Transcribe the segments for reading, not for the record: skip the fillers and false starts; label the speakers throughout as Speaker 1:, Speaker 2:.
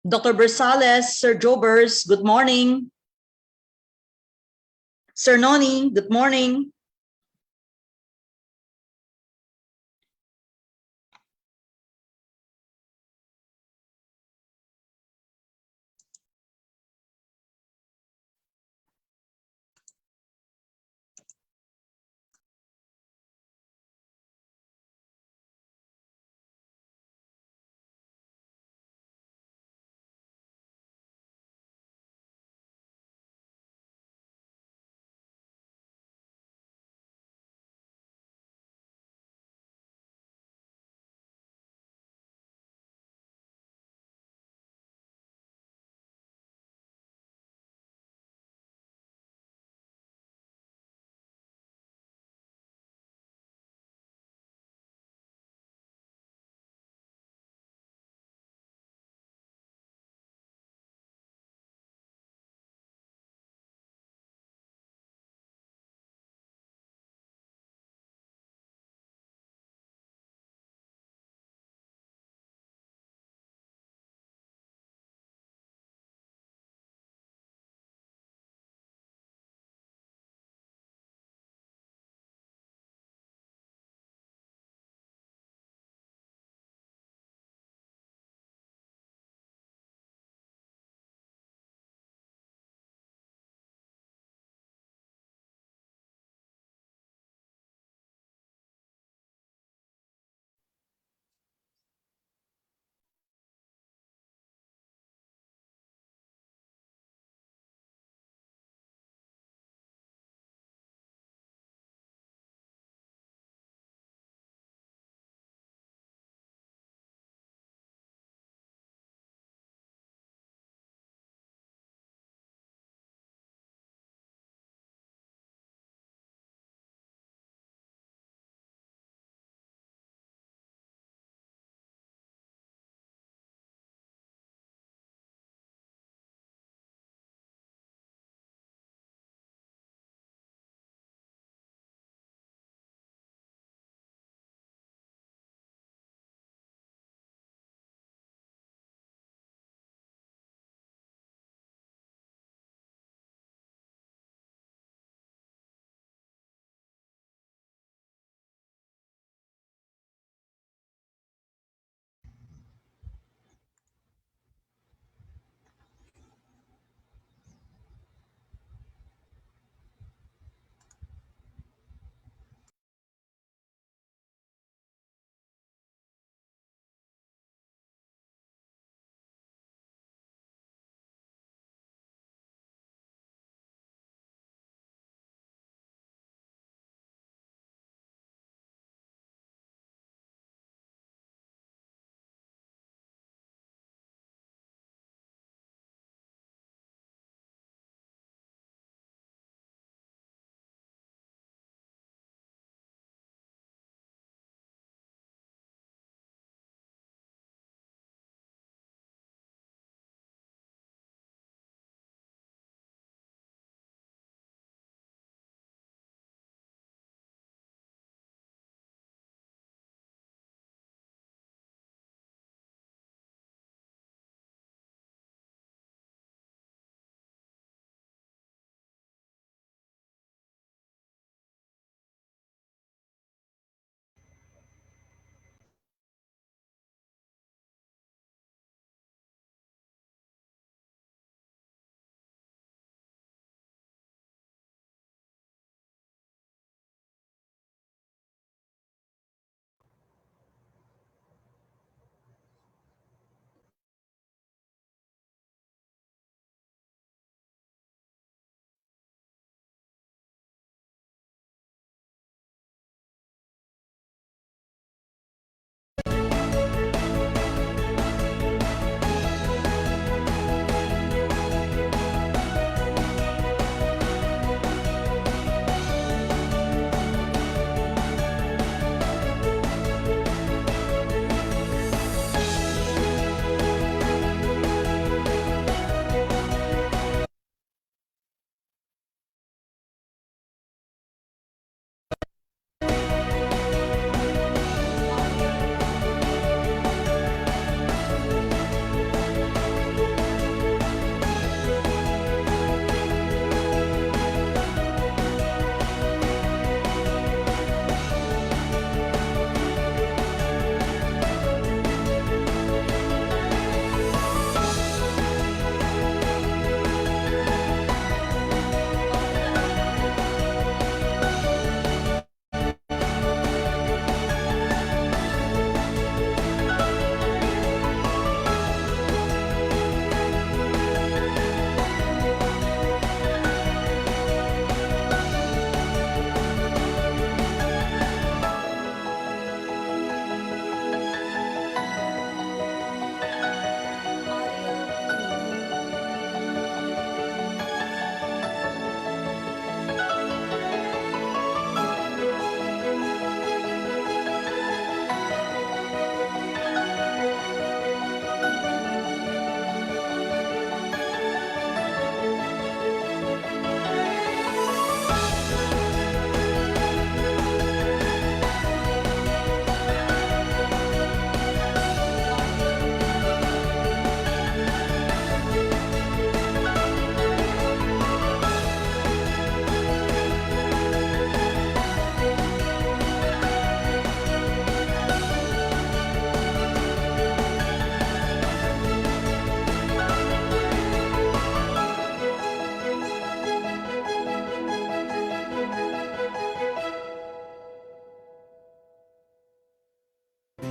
Speaker 1: Dr. Bersales, Sir Jobers, good morning. Sir Noni, good morning.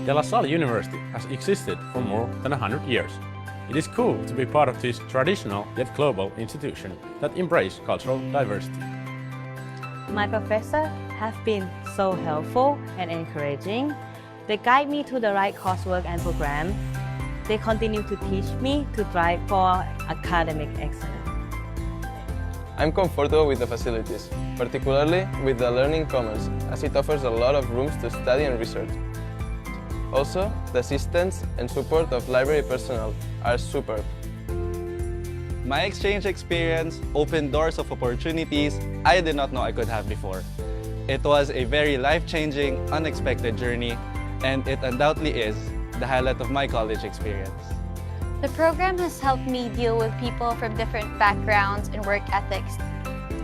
Speaker 2: De La Salle University has existed for more than 100 years. It is cool to be part of this traditional yet global institution that embraces cultural diversity.
Speaker 3: My professors have been so helpful and encouraging. They guide me to the right coursework and program. They continue to teach me to strive for academic excellence.
Speaker 4: I'm comfortable with the facilities, particularly with the Learning Commons, as it offers a lot of rooms to study and research. Also, the assistance and support of library personnel are superb.
Speaker 5: My exchange experience opened doors of opportunities I did not know I could have before. It was a very life-changing, unexpected journey, and it undoubtedly is the highlight of my college experience.
Speaker 6: The program has helped me deal with people from different backgrounds and work ethics,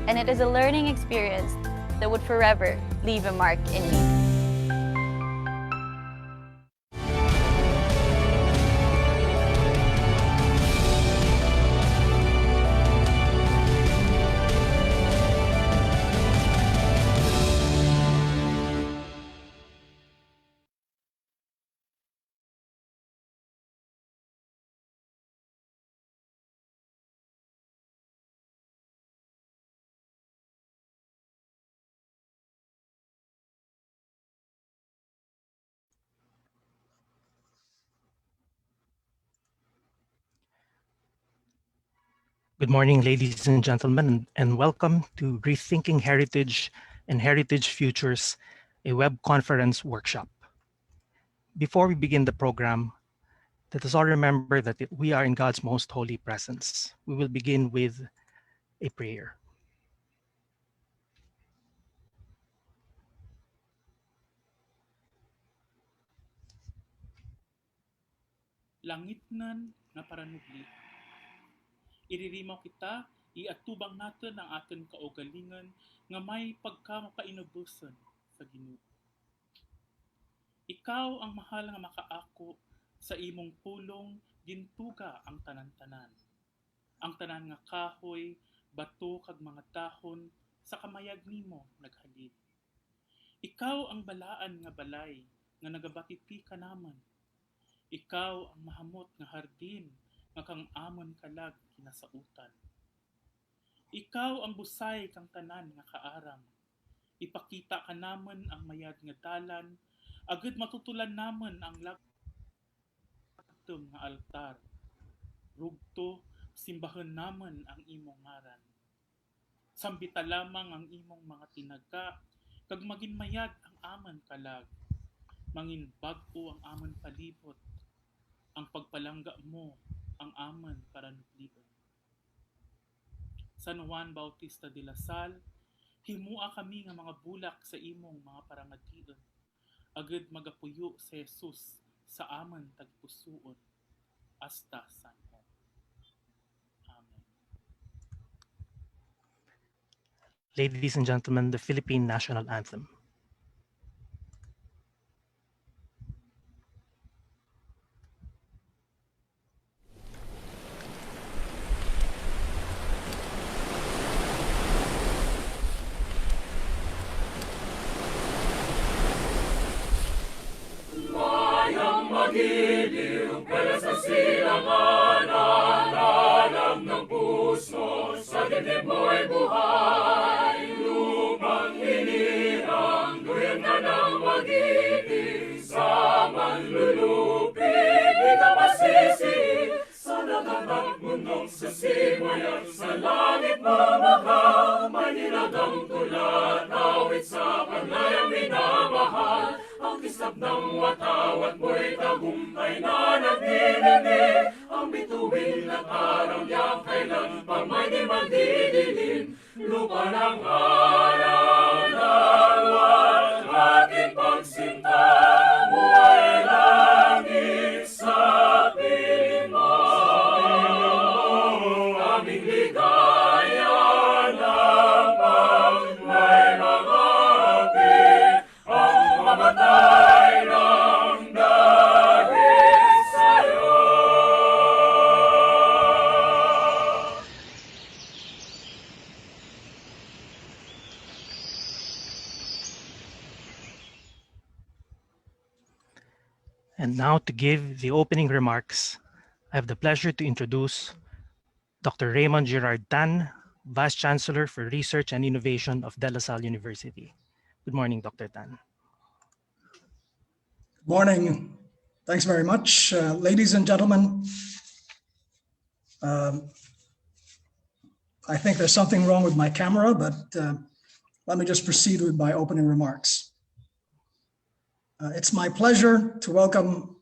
Speaker 6: and it is a learning experience that would forever leave a mark in me.
Speaker 7: Good morning, ladies and gentlemen, and welcome to Rethinking Heritage and Heritage Futures, a web conference workshop. Before we begin the program, let us all remember that we are in God's most holy presence. We will begin with a prayer.
Speaker 8: Langitnan nga paranubli. Iririmaw kita, iatubang natin ang aton kaugalingan nga may pagkamakainabusan sa Ginoo. Ikaw ang mahal nga makaako sa imong pulong gintuga ang tanan-tanan. Ang tanan nga kahoy, bato kag mga dahon sa kamayag nimo naghalin. Ikaw ang balaan nga balay nga nagabatiti ka naman. Ikaw ang mahamot nga hardin nga kang amon kalag kinasautan. Ikaw ang busay kang tanan nga kaaram. Ipakita ka naman ang mayad nga dalan, agad matutulan naman ang lagtom nga altar. Rugto, simbahan naman ang imong ngaran. Sambita lamang ang imong mga tinaga, kag maging mayad ang aman kalag. Mangin bag-o ang aman palibot, ang pagpalangga mo ang aman para nublion. San Juan Bautista de La Salle, himua kami nga mga bulak sa imong mga parangatian. Agad magapuyo sa Jesus sa aman tagpusuon. Hasta San Juan. Amen.
Speaker 7: Ladies and gentlemen, the Philippine National Anthem.
Speaker 9: Magiliw, kaya sa silangan, alam ng puso, sa dibdib mo'y buhay. Lumang hinirang, duyan ka ng magiliw, sa manlulupig, di ka masisi. Sa nagatang mundong sisimuyan, sa langit mamahal, may nilagang tulad, awit sa panlayang minamahal. Ang kisap ng watawat mo'y tagumpay na nagdininig. Ang bituin at araw niya kailan pa may di magdidilim. Lupa ng araw ng buwan, ating pagsinta mo'y langit sa piling mo. Aming ligaya lamang may mga mamatay ng dahil sa'yo.
Speaker 7: And now to give the opening remarks, I have the pleasure to introduce Dr. Raymond Girard Tan, Vice Chancellor for Research and Innovation of De La Salle University. Good morning, Dr. Tan.
Speaker 10: Morning. Thanks very much. Ladies and gentlemen, I think there's something wrong with my camera, but let me just proceed with my opening remarks. It's my pleasure to welcome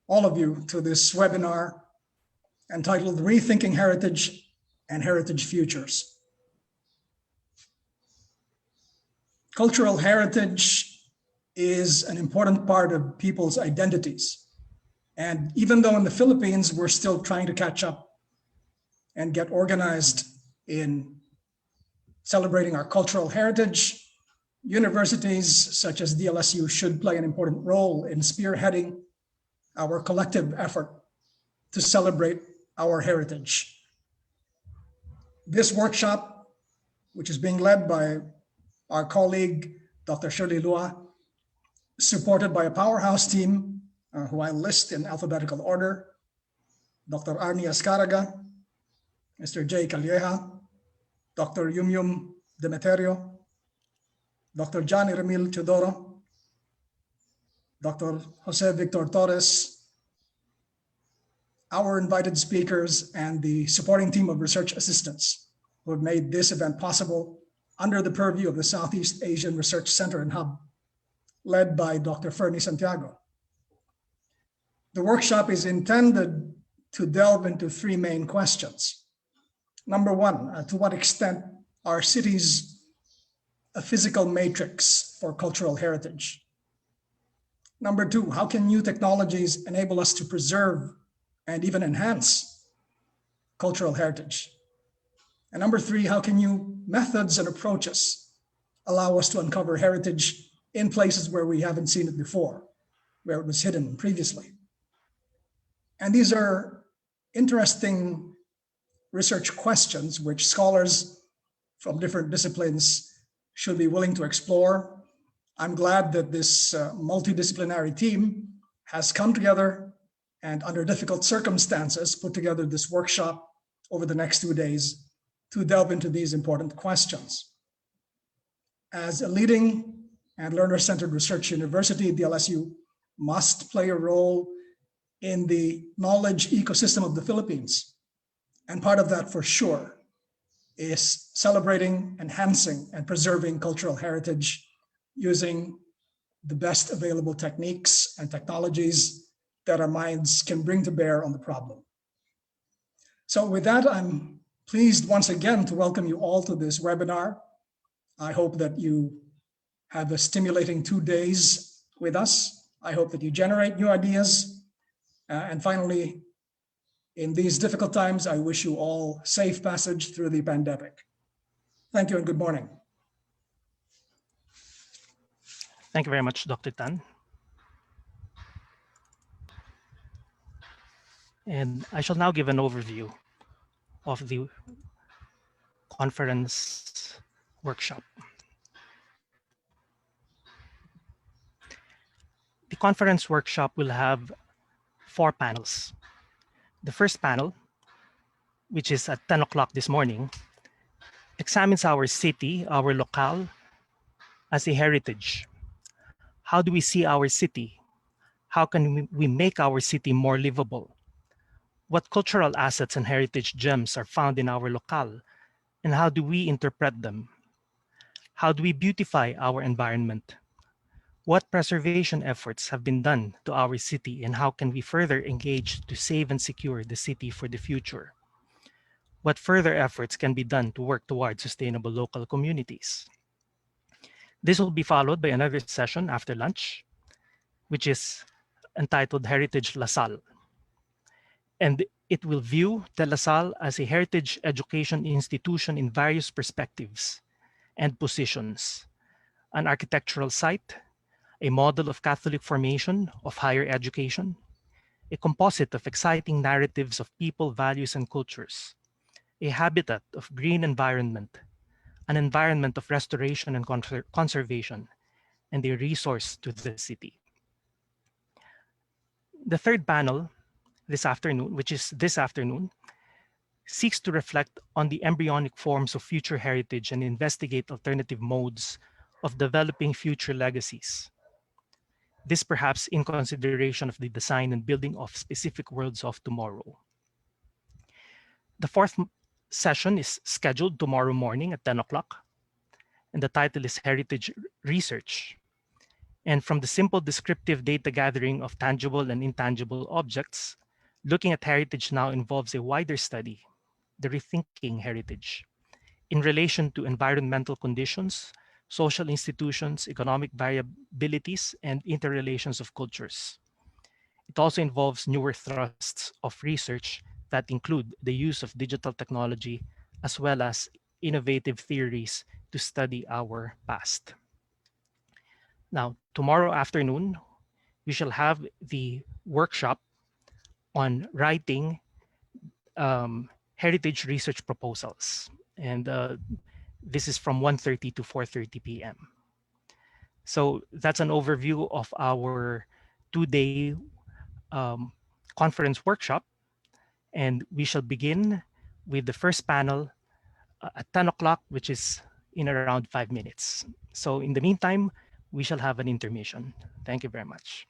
Speaker 10: all of you to this webinar entitled Rethinking Heritage and Heritage Futures. Cultural heritage is an important part of people's identities. And even though in the Philippines, we're still trying to catch up and get organized in celebrating our cultural heritage, universities such as DLSU should play an important role in spearheading our collective effort to celebrate our heritage. This workshop, which is being led by our colleague, Dr. Shirley Lua, supported by a powerhouse team who I list in alphabetical order: Dr. Arnie Ascaraga, Mr. Jay Calleja, Dr. Yumyum Demeterio, Dr. John Iramil Chodoro, Dr. Jose Victor Torres, our invited speakers, and the supporting team of research assistants who have made this event possible under the purview of the Southeast Asian Research Center and Hub, led by Dr. Fernie Santiago. The workshop is intended to delve into three main questions. Number one, to what extent are cities a physical matrix for cultural heritage? Number two, how can new technologies enable us to preserve and even enhance cultural heritage? And number three, how can new methods and approaches allow us to uncover heritage in places where we haven't seen it before, where it was hidden previously? And these are interesting research questions which scholars from different disciplines should be willing to explore. I'm glad that this multidisciplinary team has come together and under difficult circumstances put together this workshop over the next 2 days to delve into these important questions. As a leading and learner-centered research university, DLSU must play a role in the knowledge ecosystem of the Philippines. And part of that, for sure, is celebrating, enhancing, and preserving cultural heritage using the best available techniques and technologies that our minds can bring to bear on the problem. So with that, I'm pleased once again to welcome you all to this webinar. I hope that you have a stimulating 2 days with us. I hope that you generate new ideas. And finally, in these difficult times, I wish you all safe passage through the pandemic. Thank you and good morning.
Speaker 7: Thank you very much, Dr. Tan. And I shall now give an overview of the conference workshop. The conference workshop will have 4 panels. The first panel, which is at 10 o'clock this morning, examines our city, our locale, as a heritage. How do we see our city? How can we make our city more livable? What cultural assets and heritage gems are found in our locale, and how do we interpret them? How do we beautify our environment? What preservation efforts have been done to our city, and how can we further engage to save and secure the city for the future? What further efforts can be done to work toward sustainable local communities? This will be followed by another session after lunch, which is entitled Heritage La Salle. And it will view De La Salle as a heritage education institution in various perspectives and positions: an architectural site, a model of Catholic formation of higher education, a composite of exciting narratives of people, values, and cultures, a habitat of green environment, an environment of restoration and conservation, and a resource to the city. The third panel this afternoon, seeks to reflect on the embryonic forms of future heritage and investigate alternative modes of developing future legacies. This perhaps in consideration of the design and building of specific worlds of tomorrow. The fourth session is scheduled tomorrow morning at 10 o'clock, and the title is Heritage Research. And from the simple descriptive data gathering of tangible and intangible objects, looking at heritage now involves a wider study, the rethinking heritage, in relation to environmental conditions, social institutions, economic variabilities, and interrelations of cultures. It also involves newer thrusts of research that include the use of digital technology as well as innovative theories to study our past. Now, tomorrow afternoon, we shall have the workshop on writing heritage research proposals. And this is from 1:30 to 4:30 p.m. So that's an overview of our two-day conference workshop. And we shall begin with the first panel at 10 o'clock, which is in around 5 minutes. So in the meantime, we shall have an intermission. Thank you very much.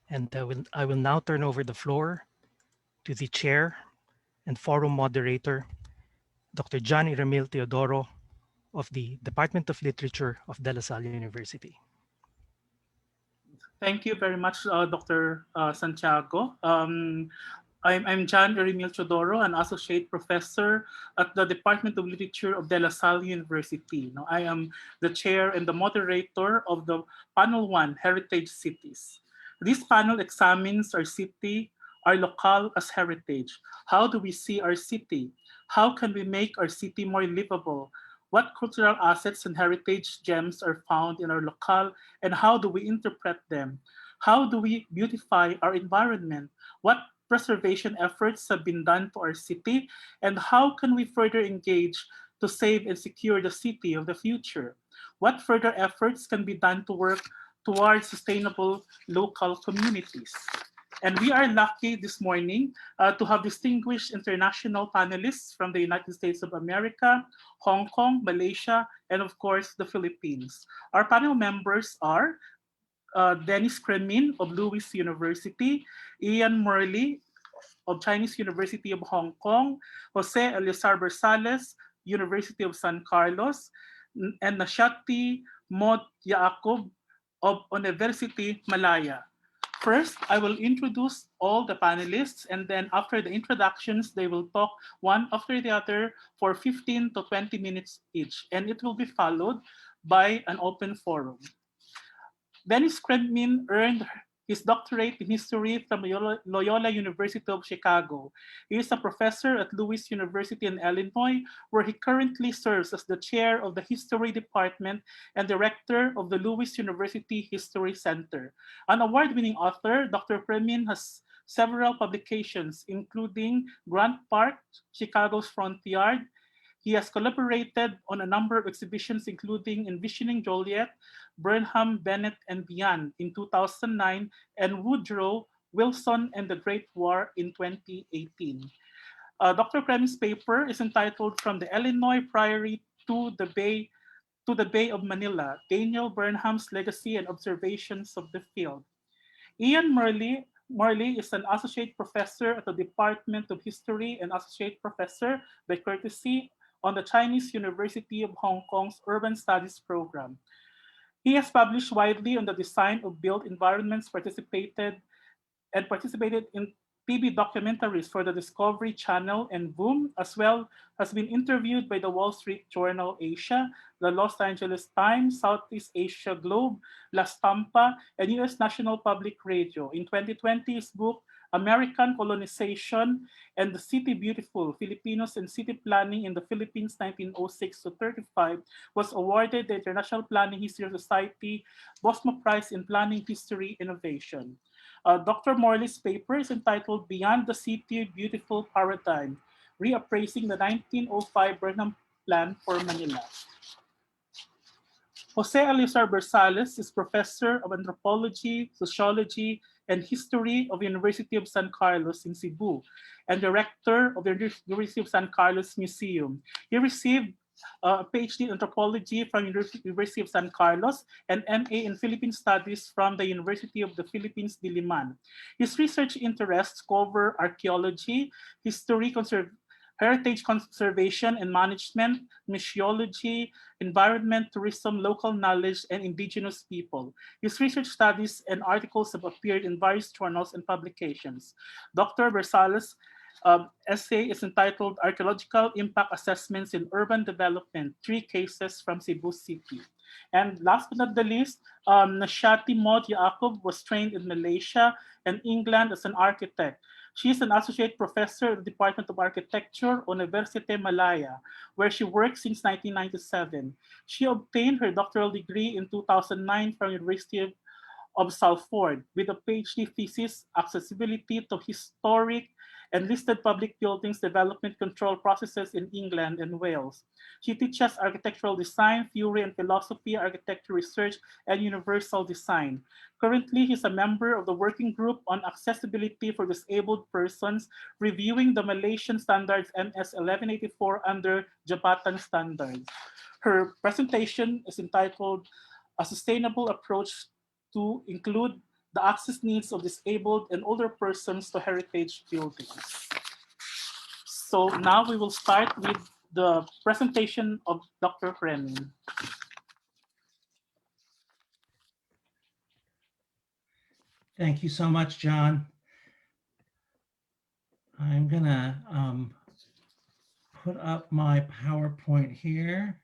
Speaker 7: And I will now turn over the floor to the chair and forum moderator, Dr. John Iramil Teodoro of the Department of Literature of De La Salle University.
Speaker 8: Thank you very much, Dr. Santiago. I'm John Erimil Chodoro, an associate professor at the Department of Literature of De La Salle University. Now, I am the chair and the moderator of the Panel 1, Heritage Cities. This panel examines our city, our locale as heritage. How do we see our city? How can we make our city more livable? What cultural assets and heritage gems are found in our locale, and how do we interpret them? How do we beautify our environment? What preservation efforts have been done to our city, and how can we further engage to save and secure the city of the future? What further efforts can be done to work towards sustainable local communities? And we are lucky this morning to have distinguished international panelists from the United States of America, Hong Kong, Malaysia, and of course, the Philippines. Our panel members are Dennis Cremin of Lewis University, Ian Morley of Chinese University of Hong Kong, Jose Eleazar Bersales, University of San Carlos, and Naziaty Mohd Yaacob of Universiti Malaya. First, I will introduce all the panelists, and then after the introductions, they will talk one after the other for 15 to 20 minutes each, and it will be followed by an open forum. Dennis Cremin earned his doctorate in history from Loyola University of Chicago. He is a professor at Lewis University in Illinois, where he currently serves as the chair of the history department and director of the Lewis University History Center. An award-winning author, Dr. Cremin has several publications, including Grant Park, Chicago's Front Yard. He has collaborated on a number of exhibitions, including Envisioning Joliet, Burnham, Bennett, and Beyond in 2009, and Woodrow Wilson and the Great War in 2018. Dr. Cremin's paper is entitled From the Illinois Prairie to the Bay of Manila, Daniel Burnham's Legacy and Observations of the Field. Ian Morley is an associate professor at the Department of History and associate professor by courtesy on the Chinese University of Hong Kong's Urban Studies program. He has published widely on the design of built environments, participated in TV documentaries for the Discovery Channel and Boom, as well has been interviewed by the Wall Street Journal Asia, the Los Angeles Times, Southeast Asia Globe, La Stampa, and U.S. National Public Radio. In 2020, his book, American Colonization and the City Beautiful, Filipinos and City Planning in the Philippines 1906 to 35 was awarded the International Planning History Society Bosma Prize in Planning History Innovation. Dr. Morley's paper is entitled Beyond the City Beautiful Paradigm, Reappraising the 1905 Burnham Plan for Manila. Jose Eleazar Bersales is professor of anthropology, sociology, and history of the University of San Carlos in Cebu and director of the University of San Carlos Museum. He received a PhD in anthropology from University of San Carlos and MA in Philippine Studies from the University of the Philippines, Diliman. His research interests cover archaeology, history, heritage conservation and management, missiology, environment, tourism, local knowledge, and indigenous people. His research studies and articles have appeared in various journals and publications. Dr. Bersales' essay is entitled Archaeological Impact Assessments in Urban Development, 3 Cases from Cebu City. And last but not the least, Naziaty Mohd Yaacob was trained in Malaysia and England as an architect. She is an associate professor at the Department of Architecture, Universiti Malaya, where she works since 1997. She obtained her doctoral degree in 2009 from University of Salford with a PhD thesis, Accessibility to Historic and listed public buildings development control processes in England and Wales. She teaches architectural design, theory and philosophy, architecture research, and universal design. Currently, he's a member of the Working Group on Accessibility for Disabled Persons, reviewing the Malaysian standards MS 1184 under Jabatan standards. Her presentation is entitled A Sustainable Approach to Include the Access Needs of Disabled and Older Persons to Heritage Buildings. So now we will start with the presentation of Dr. Cremin.
Speaker 11: Thank you so much, John. I'm gonna put up my PowerPoint here.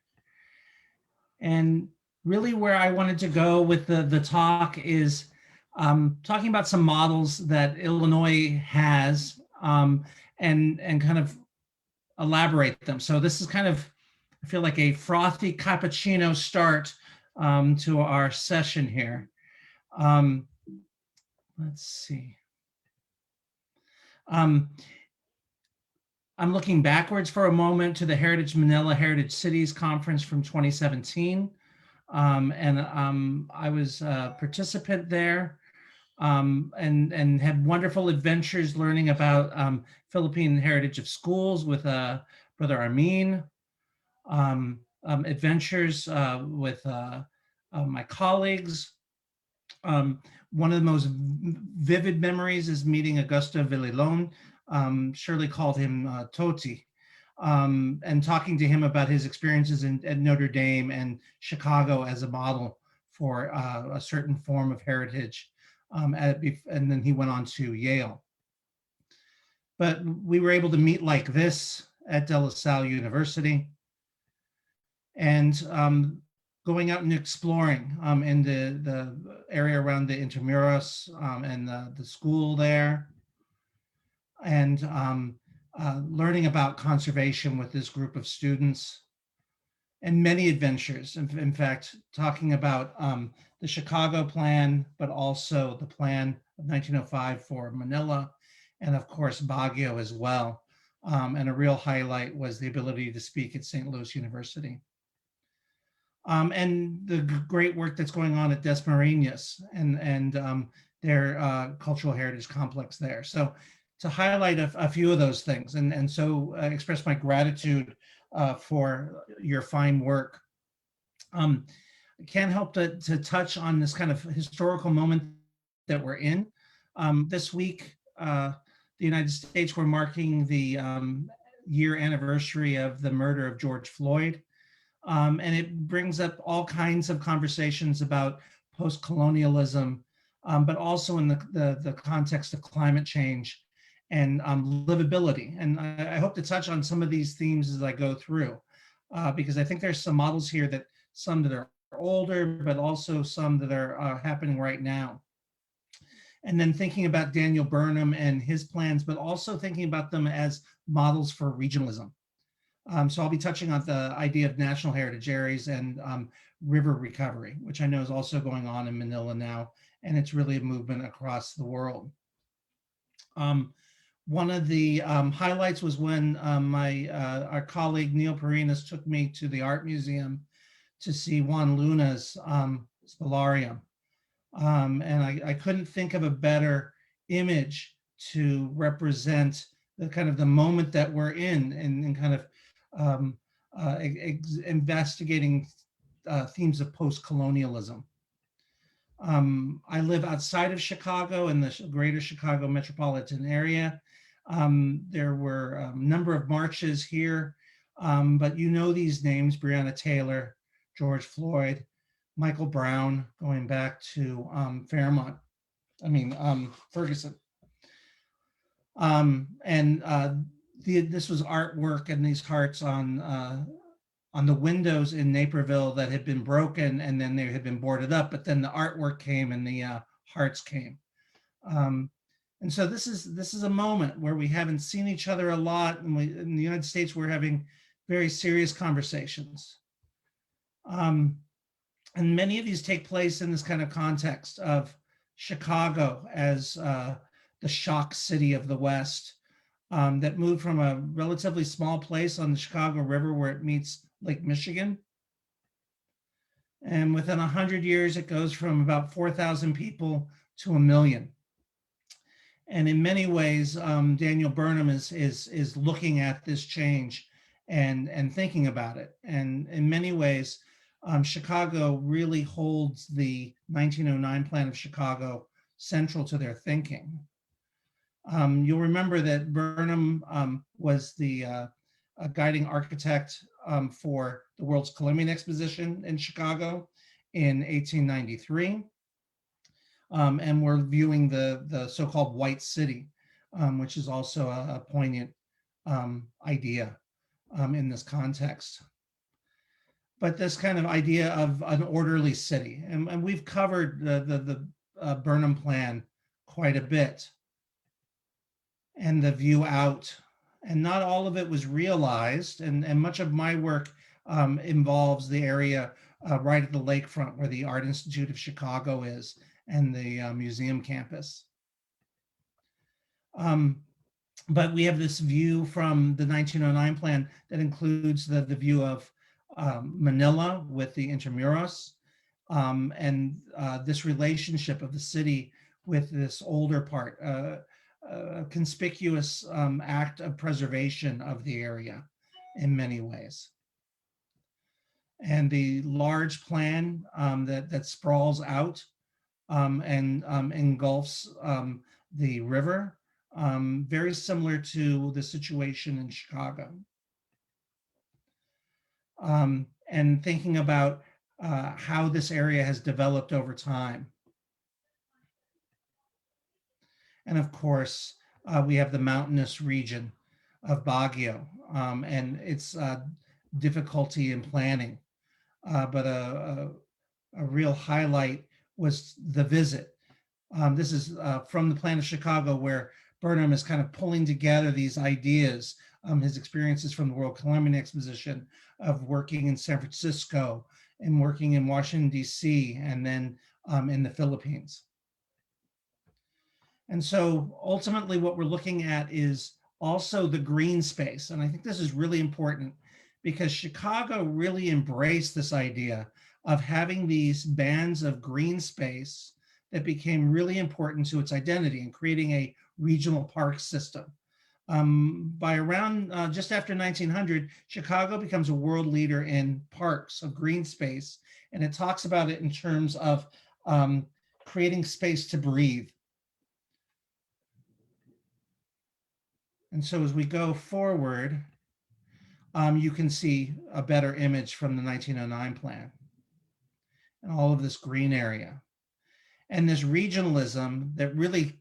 Speaker 11: And really where I wanted to go with the talk is talking about some models that Illinois has and kind of elaborate them. So this is kind of, I feel like a frothy cappuccino start to our session here. Let's see. I'm looking backwards for a moment to the Heritage Manila Heritage Cities Conference from 2017. I was a participant there and had wonderful adventures learning about Philippine heritage of schools with Brother Armin, adventures with my colleagues. One of the most vivid memories is meeting Augusto Villalon. Shirley called him Toti, and talking to him about his experiences at Notre Dame and Chicago as a model for a certain form of heritage. And then he went on to Yale. But we were able to meet like this at De La Salle University. And going out and exploring in the area around the Intramuros and the school there, and learning about conservation with this group of students, and many adventures. In fact, talking about the Chicago plan, but also the plan of 1905 for Manila, and of course, Baguio as well. And a real highlight was the ability to speak at St. Louis University. And the great work that's going on at Dasmariñas and their cultural heritage complex there. So to highlight a few of those things, and so express my gratitude for your fine work. I can't help to touch on this kind of historical moment that we're in. This week, the United States, we're marking the year anniversary of the murder of George Floyd. And it brings up all kinds of conversations about post-colonialism, but also in the context of climate change and livability. And I hope to touch on some of these themes as I go through, because I think there's some models here that some that are older, but also some that are happening right now. And then thinking about Daniel Burnham and his plans, but also thinking about them as models for regionalism. So I'll be touching on the idea of national heritage areas and river recovery, which I know is also going on in Manila now, and it's really a movement across the world. One of the highlights was when our colleague Neil Perinas took me to the Art Museum to see Juan Luna's Spolarium. And I couldn't think of a better image to represent the kind of the moment that we're in and kind of investigating themes of post-colonialism. I live outside of Chicago in the greater Chicago metropolitan area. There were a number of marches here, but you know these names: Breonna Taylor, George Floyd, Michael Brown, going back to Ferguson. This was artwork and these hearts on the windows in Naperville that had been broken and then they had been boarded up, but then the artwork came and the hearts came. And so this is a moment where we haven't seen each other a lot, and in the United States we're having very serious conversations. And many of these take place in this kind of context of Chicago as the shock city of the West, that moved from a relatively small place on the Chicago River where it meets Lake Michigan. And within 100 years, it goes from about 4,000 people to 1 million. And in many ways, Daniel Burnham is looking at this change and thinking about it. And in many ways, Chicago really holds the 1909 plan of Chicago central to their thinking. You'll remember that Burnham was the guiding architect for the World's Columbian Exposition in Chicago in 1893. And we're viewing the so-called White City, which is also a poignant idea in this context. But this kind of idea of an orderly city, and we've covered the Burnham plan quite a bit, and the view out, and not all of it was realized, and much of my work involves the area right at the lakefront where the Art Institute of Chicago is, and the museum campus. But we have this view from the 1909 plan that includes the view of Manila with the Intramuros, and this relationship of the city with this older part, a conspicuous act of preservation of the area in many ways. And the large plan that sprawls out and engulfs the river, very similar to the situation in Chicago. And thinking about how this area has developed over time. And of course, we have the mountainous region of Baguio and its difficulty in planning. But a real highlight was the visit. This is from the Plan of Chicago, where Burnham is kind of pulling together these ideas, his experiences from the World Columbian Exposition, of working in San Francisco and working in Washington, D.C., and then in the Philippines. And so ultimately what we're looking at is also the green space. And I think this is really important because Chicago really embraced this idea of having these bands of green space that became really important to its identity and creating a regional park system. By around just after 1900, Chicago becomes a world leader in parks of green space. And it talks about it in terms of creating space to breathe. And so as we go forward, you can see a better image from the 1909 plan and all of this green area. And this regionalism that really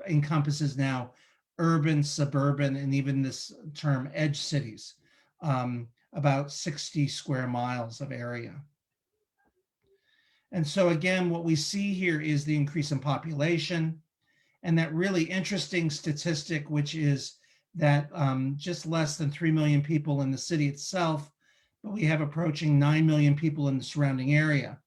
Speaker 11: encompasses now urban, suburban, and even this term edge cities, about 60 square miles of area. And so again, what we see here is the increase in population and that really interesting statistic, which is that just less than 3 million people in the city itself, but we have approaching 9 million people in the surrounding area.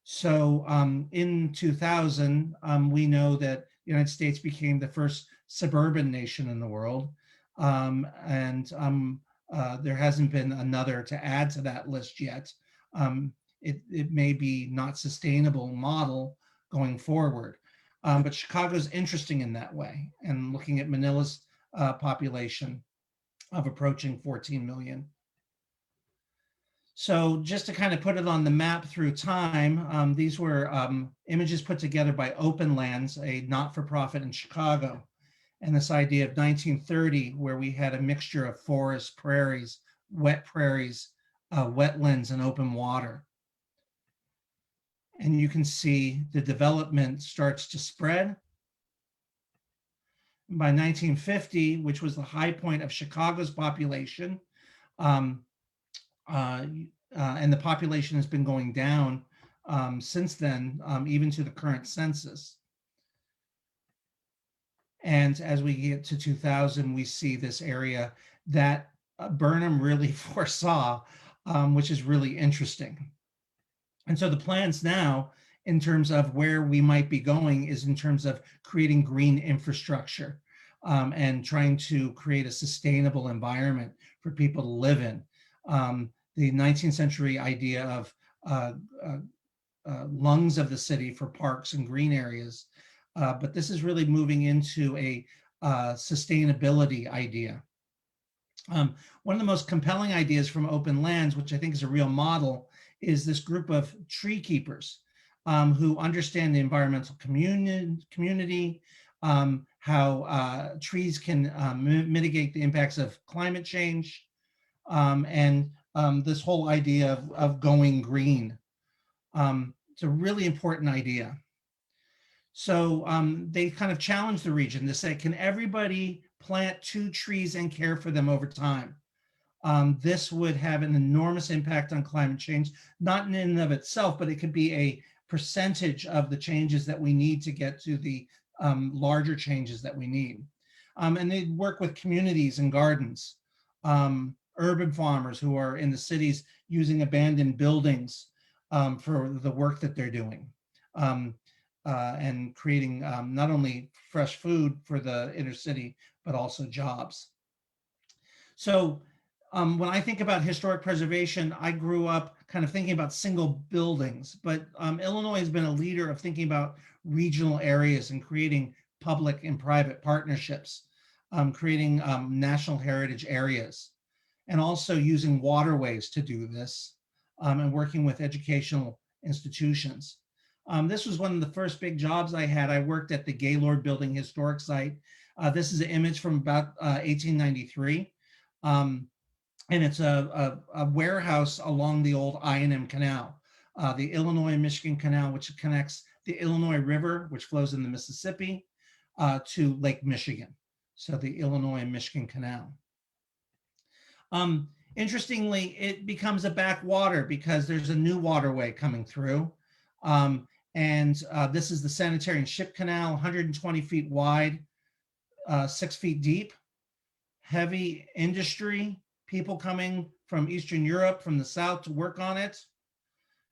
Speaker 11: So in 2000, we know that the United States became the first suburban nation in the world. And there hasn't been another to add to that list yet. It may be not sustainable model going forward. But Chicago's interesting in that way. And looking at Manila's population of approaching 14 million. So just to kind of put it on the map through time, these were images put together by Open Lands, a not-for-profit in Chicago. And this idea of 1930, where we had a mixture of forests, prairies, wetlands, and open water. And you can see the development starts to spread. By 1950, which was the high point of Chicago's population, and the population has been going down since then, even to the current census. And as we get to 2000, we see this area that Burnham really foresaw, which is really interesting. And so the plans now, in terms of where we might be going, is in terms of creating green infrastructure. and trying to create a sustainable environment for people to live in. The 19th century idea of lungs of the city for parks and green areas, but this is really moving into a sustainability idea. One of the most compelling ideas from Open Lands, which I think is a real model, is this group of tree keepers who understand the environmental community, how trees can mitigate the impacts of climate change, and this whole idea of going green. It's a really important idea. So they kind of challenge the region to say, can everybody plant 2 trees and care for them over time? This would have an enormous impact on climate change, not in and of itself, but it could be a percentage of the changes that we need to get to the larger changes that we need. And they work with communities and gardens, urban farmers who are in the cities using abandoned buildings for the work that they're doing, and creating not only fresh food for the inner city, but also jobs. So when I think about historic preservation, I grew up kind of thinking about single buildings, but Illinois has been a leader of thinking about regional areas and creating public and private partnerships, creating national heritage areas, and also using waterways to do this, and working with educational institutions. This was one of the first big jobs I had. I worked at the Gaylord Building Historic Site. This is an image from about 1893. And it's a warehouse along the old I&M Canal, the Illinois-Michigan Canal, which connects the Illinois River, which flows in the Mississippi, to Lake Michigan. So the Illinois-Michigan Canal. Interestingly, it becomes a backwater because there's a new waterway coming through. This is the Sanitary and Ship Canal, 120 feet wide, 6 feet deep, heavy industry, people coming from Eastern Europe, from the south to work on it.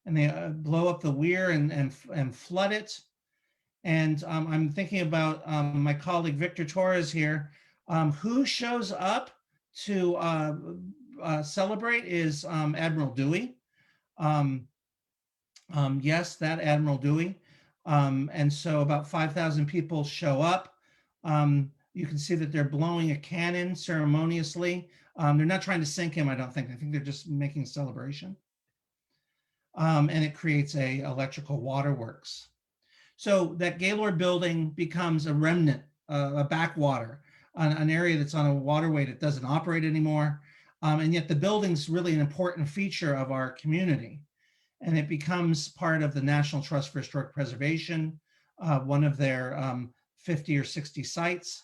Speaker 11: And they blow up the weir and flood it. And I'm thinking about my colleague Victor Torres here. Who shows up to celebrate is Admiral Dewey. Yes, that Admiral Dewey. And so about 5,000 people show up. You can see that they're blowing a cannon ceremoniously. They're not trying to sink him, I don't think. I think they're just making a celebration. And it creates a electrical waterworks. So that Gaylord building becomes a remnant, a backwater, an area that's on a waterway that doesn't operate anymore. And yet the building's really an important feature of our community. And it becomes part of the National Trust for Historic Preservation, one of their 50 or 60 sites.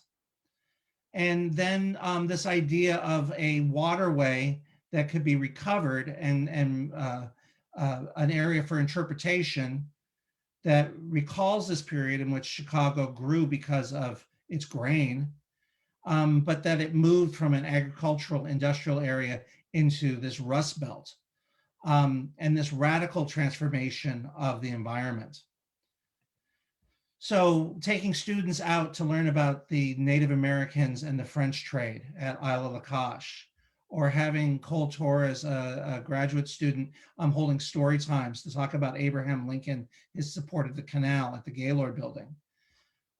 Speaker 11: And then this idea of a waterway that could be recovered and an area for interpretation that recalls this period in which Chicago grew because of its grain, but that it moved from an agricultural industrial area into this Rust Belt, and this radical transformation of the environment. So taking students out to learn about the Native Americans and the French trade at Isle of Lacache, or having Cole Torres, a graduate student, holding story times to talk about Abraham Lincoln, his support of the canal at the Gaylord building.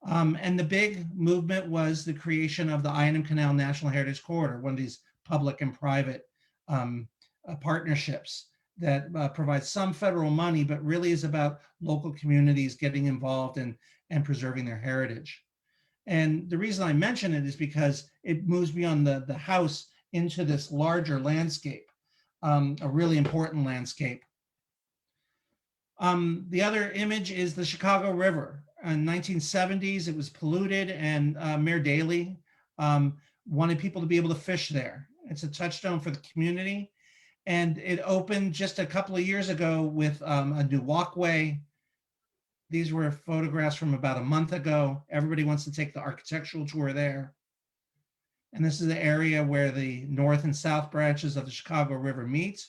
Speaker 11: And the big movement was the creation of the I&M Canal National Heritage Corridor, one of these public and private partnerships that provides some federal money, but really is about local communities getting involved and preserving their heritage. And the reason I mention it is because it moves beyond the house into this larger landscape, a really important landscape. The other image is the Chicago River. In 1970s, it was polluted, and Mayor Daley wanted people to be able to fish there. It's a touchstone for the community. And it opened just a couple of years ago with a new walkway. These were photographs from about a month ago. Everybody wants to take the architectural tour there. And this is the area where the north and south branches of the Chicago River meet.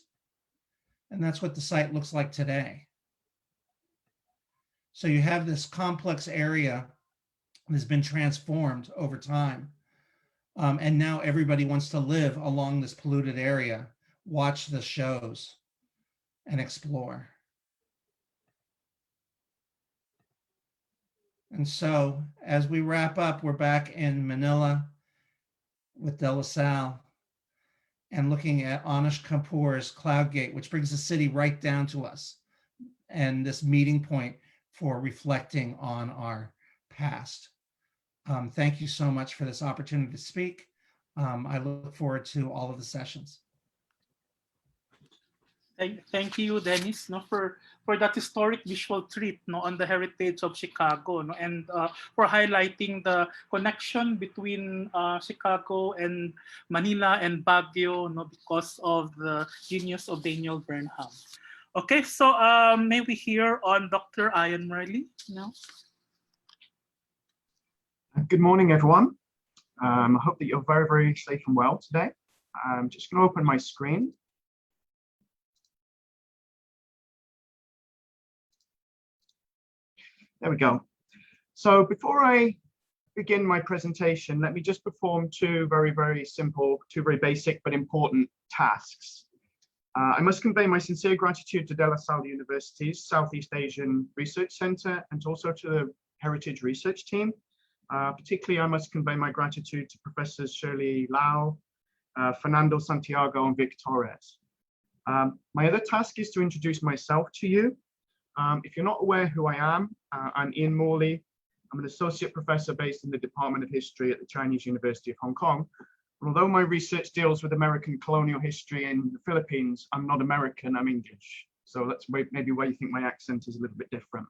Speaker 11: And that's what the site looks like today. So you have this complex area has been transformed over time. And now everybody wants to live along this polluted area, watch the shows, and explore. And so as we wrap up, we're back in Manila with De La Salle and looking at Anish Kapoor's Cloud Gate, which brings the city right down to us, and this meeting point for reflecting on our past. Thank you so much for this opportunity to speak. I look forward to all of the sessions.
Speaker 8: Thank you, Dennis, for that historic visual treat on the heritage of Chicago, and for highlighting the connection between Chicago and Manila and Baguio, because of the genius of Daniel Burnham. Okay, so may we hear on Dr. Ian Morley now?
Speaker 12: Good morning, everyone. I hope that you're very, very safe and well today. I'm just going to open my screen. There we go. So before I begin my presentation, let me just perform two very, very simple, two very basic but important tasks. I must convey my sincere gratitude to De La Salle University's Southeast Asian Research Center and also to the Heritage Research Team. Particularly, I must convey my gratitude to Professors Shirley Lau, Fernando Santiago, and Vic Torres. My other task is to introduce myself to you. If you're not aware who I am, I'm Ian Morley. I'm an associate professor based in the Department of History at the Chinese University of Hong Kong. And although my research deals with American colonial history in the Philippines, I'm not American, I'm English. So that's maybe why you think my accent is a little bit different.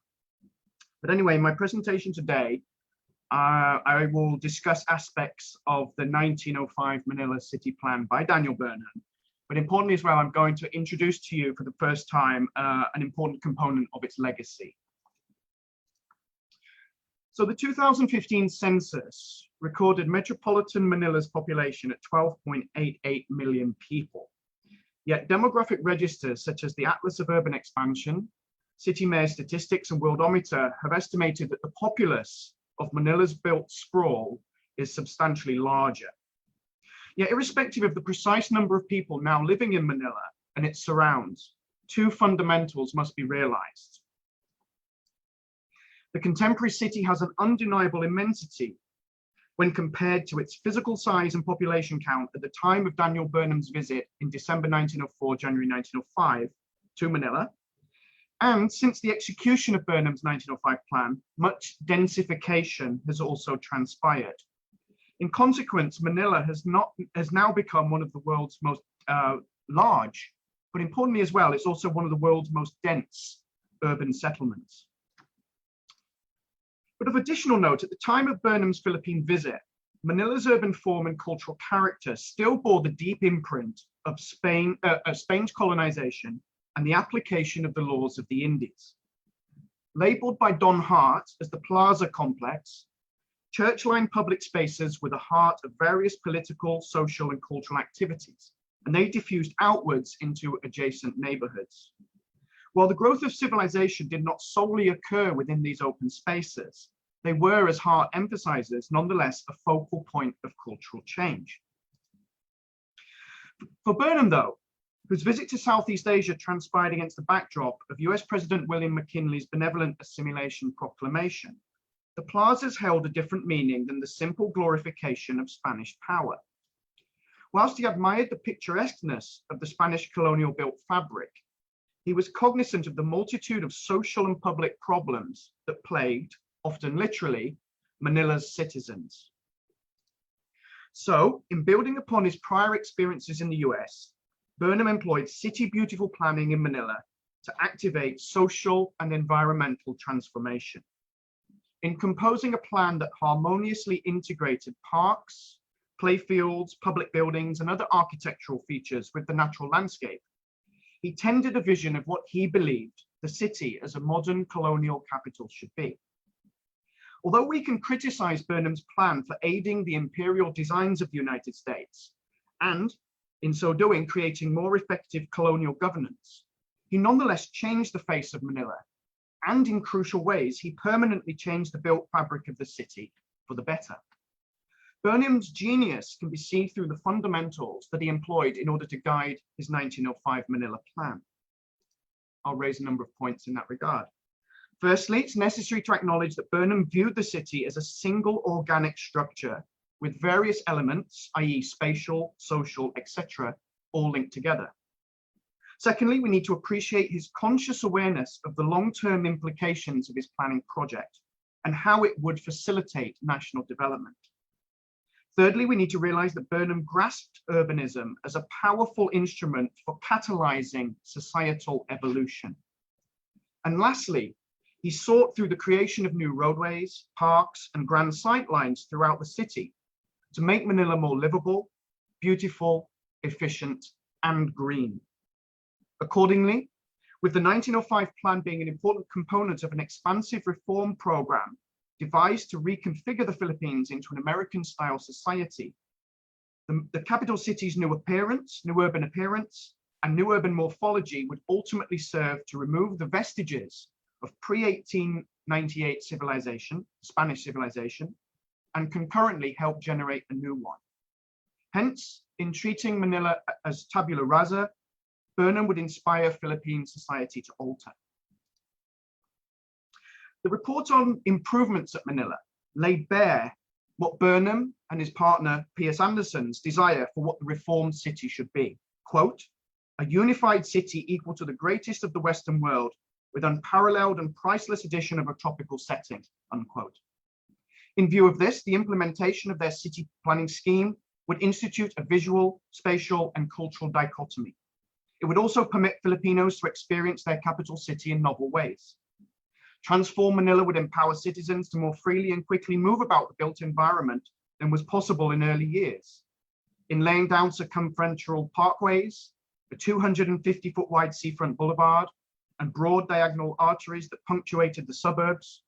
Speaker 12: But anyway, my presentation today, I will discuss aspects of the 1905 Manila City Plan by Daniel Burnham. But importantly as well, I'm going to introduce to you for the first time an important component of its legacy. So the 2015 census recorded metropolitan Manila's population at 12.88 million people. Yet demographic registers such as the Atlas of Urban Expansion, City Mayor Statistics, and Worldometer have estimated that the populace of Manila's built sprawl is substantially larger. Yet irrespective of the precise number of people now living in Manila and its surrounds, two fundamentals must be realized. The contemporary city has an undeniable immensity when compared to its physical size and population count at the time of Daniel Burnham's visit in December 1904, January 1905 to Manila. And since the execution of Burnham's 1905 plan, much densification has also transpired. In consequence, Manila has now become one of the world's most large, but importantly as well, it's also one of the world's most dense urban settlements. But of additional note, at the time of Burnham's Philippine visit, Manila's urban form and cultural character still bore the deep imprint of Spain's colonization and the application of the laws of the Indies. Labeled by Don Hart as the Plaza Complex, church-lined public spaces were the heart of various political, social, and cultural activities, and they diffused outwards into adjacent neighborhoods. While the growth of civilization did not solely occur within these open spaces, they were, as Hart emphasizes, nonetheless a focal point of cultural change. For Burnham, though, whose visit to Southeast Asia transpired against the backdrop of US President William McKinley's benevolent assimilation proclamation, the plazas held a different meaning than the simple glorification of Spanish power. Whilst he admired the picturesqueness of the Spanish colonial-built fabric, he was cognizant of the multitude of social and public problems that plagued, often literally, Manila's citizens. So, in building upon his prior experiences in the US, Burnham employed city beautiful planning in Manila to activate social and environmental transformation. In composing a plan that harmoniously integrated parks, playfields, public buildings, and other architectural features with the natural landscape, he tendered a vision of what he believed the city as a modern colonial capital should be. Although we can criticize Burnham's plan for aiding the imperial designs of the United States, and in so doing, creating more effective colonial governance, he nonetheless changed the face of Manila, and in crucial ways, he permanently changed the built fabric of the city for the better. Burnham's genius can be seen through the fundamentals that he employed in order to guide his 1905 Manila plan. I'll raise a number of points in that regard. Firstly, it's necessary to acknowledge that Burnham viewed the city as a single organic structure with various elements, i.e. spatial, social, etc., all linked together. Secondly, we need to appreciate his conscious awareness of the long-term implications of his planning project and how it would facilitate national development. Thirdly, we need to realize that Burnham grasped urbanism as a powerful instrument for catalyzing societal evolution. And lastly, he sought through the creation of new roadways, parks, and grand sightlines throughout the city to make Manila more livable, beautiful, efficient, and green. Accordingly, with the 1905 plan being an important component of an expansive reform program devised to reconfigure the Philippines into an American-style society, the capital city's new urban appearance, and new urban morphology would ultimately serve to remove the vestiges of pre-1898 civilization, Spanish civilization, and concurrently help generate a new one. Hence, in treating Manila as tabula rasa, Burnham would inspire Philippine society to alter. The report on improvements at Manila laid bare what Burnham and his partner P.S. Anderson's desire for what the reformed city should be. Quote, a unified city equal to the greatest of the Western world with unparalleled and priceless addition of a tropical setting, unquote. In view of this, the implementation of their city planning scheme would institute a visual, spatial, and cultural dichotomy. It would also permit Filipinos to experience their capital city in novel ways. Transform Manila would empower citizens to more freely and quickly move about the built environment than was possible in early years. In laying down circumferential parkways, a 250-foot wide seafront boulevard, and broad diagonal arteries that punctuated the suburbs,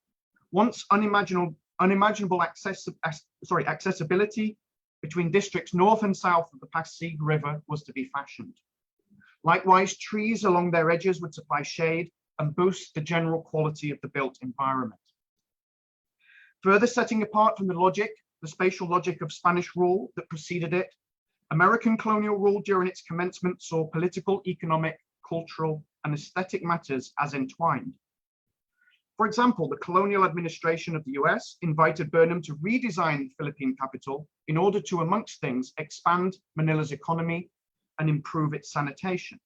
Speaker 12: once unimaginable accessibility between districts north and south of the Pasig River was to be fashioned. Likewise, trees along their edges would supply shade and boost the general quality of the built environment. Further setting apart from the spatial logic of Spanish rule that preceded it, American colonial rule during its commencement saw political, economic, cultural, and aesthetic matters as entwined. For example, the colonial administration of the US invited Burnham to redesign the Philippine capital in order to, amongst things, expand Manila's economy and improve its sanitation.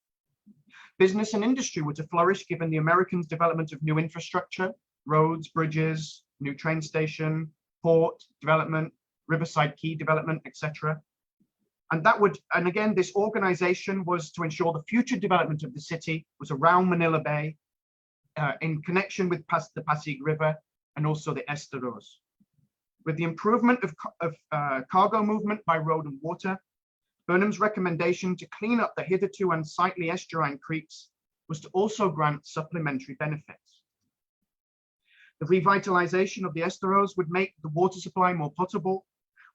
Speaker 12: Business and industry were to flourish given the Americans' development of new infrastructure, roads, bridges, new train station, port development, Riverside Key development, etc. And again, this organization was to ensure the future development of the city was around Manila Bay, in connection with the Pasig River and also the Esteros. With the improvement of cargo movement by road and water, Burnham's recommendation to clean up the hitherto unsightly estuarine creeks was to also grant supplementary benefits. The revitalization of the Esteros would make the water supply more potable,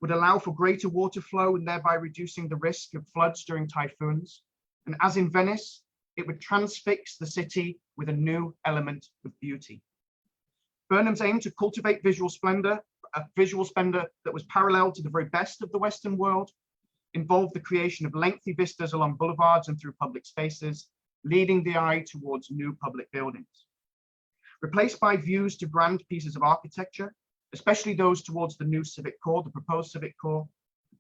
Speaker 12: would allow for greater water flow and thereby reducing the risk of floods during typhoons. And as in Venice, it would transfix the city with a new element of beauty. Burnham's aim to cultivate visual splendor, a visual splendor that was parallel to the very best of the Western world, involved the creation of lengthy vistas along boulevards and through public spaces, leading the eye towards new public buildings. Replaced by views to grand pieces of architecture, especially those towards the new civic core, the proposed civic core,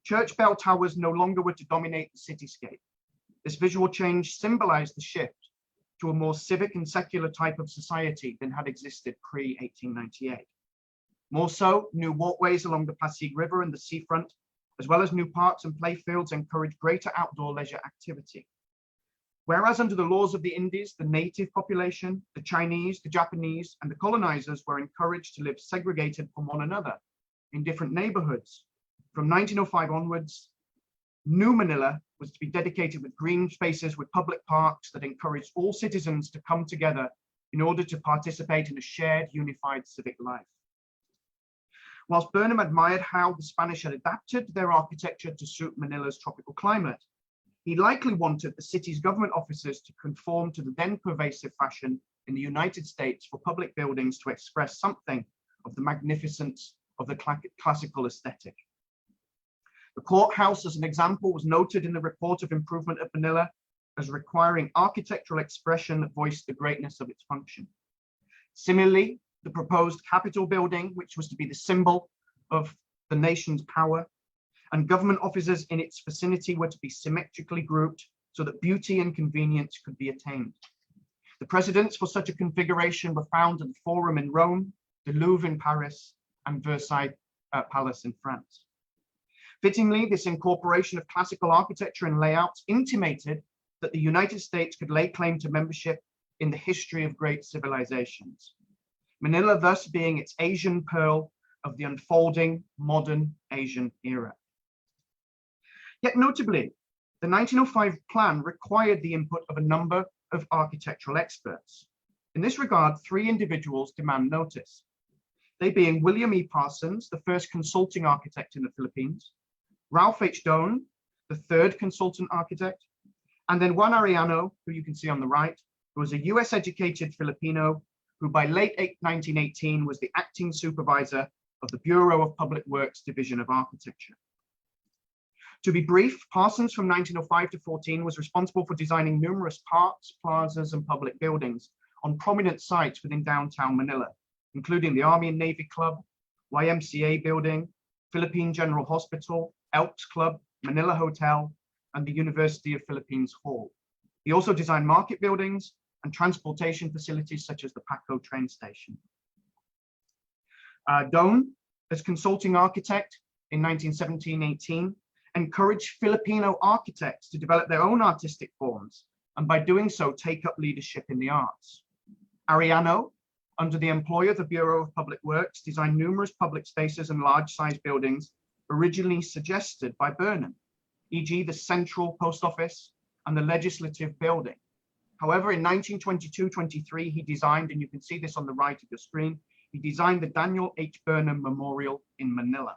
Speaker 12: church bell towers no longer were to dominate the cityscape. This visual change symbolized the shift to a more civic and secular type of society than had existed pre-1898. More so, new walkways along the Pasig River and the seafront, as well as new parks and playfields, encourage greater outdoor leisure activity. Whereas under the laws of the Indies, the native population, the Chinese, the Japanese, and the colonizers were encouraged to live segregated from one another in different neighborhoods. From 1905 onwards, New Manila was to be dedicated with green spaces with public parks that encouraged all citizens to come together in order to participate in a shared, unified civic life. Whilst Burnham admired how the Spanish had adapted their architecture to suit Manila's tropical climate, he likely wanted the city's government officers to conform to the then pervasive fashion in the United States for public buildings to express something of the magnificence of the classical aesthetic. The courthouse, as an example, was noted in the report of improvement at Manila as requiring architectural expression that voiced the greatness of its function. Similarly, the proposed Capitol building, which was to be the symbol of the nation's power, and government offices in its vicinity were to be symmetrically grouped so that beauty and convenience could be attained. The precedents for such a configuration were found at the Forum in Rome, the Louvre in Paris, and Versailles Palace in France. Fittingly, this incorporation of classical architecture and layouts intimated that the United States could lay claim to membership in the history of great civilizations. Manila thus being its Asian pearl of the unfolding modern Asian era. Yet notably, the 1905 plan required the input of a number of architectural experts. In this regard, 3 individuals demand notice, they being William E. Parsons, the first consulting architect in the Philippines, Ralph H. Doan, the 3rd consultant architect, and then Juan Arellano, who you can see on the right, who was a US educated Filipino who by late 1918 was the acting supervisor of the Bureau of Public Works Division of Architecture. To be brief, Parsons from 1905 to 14 was responsible for designing numerous parks, plazas, and public buildings on prominent sites within downtown Manila, including the Army and Navy Club, YMCA building, Philippine General Hospital, Elks Club, Manila Hotel, and the University of Philippines Hall. He also designed market buildings and transportation facilities such as the Paco train station. Doan, as consulting architect in 1917-18, encouraged Filipino architects to develop their own artistic forms, and by doing so, take up leadership in the arts. Arellano, under the employ of the Bureau of Public Works, designed numerous public spaces and large-sized buildings originally suggested by Burnham, e.g. the Central Post Office and the Legislative Building. However, in 1922-23, he designed, and you can see this on the right of the screen, he designed the Daniel H. Burnham Memorial in Manila.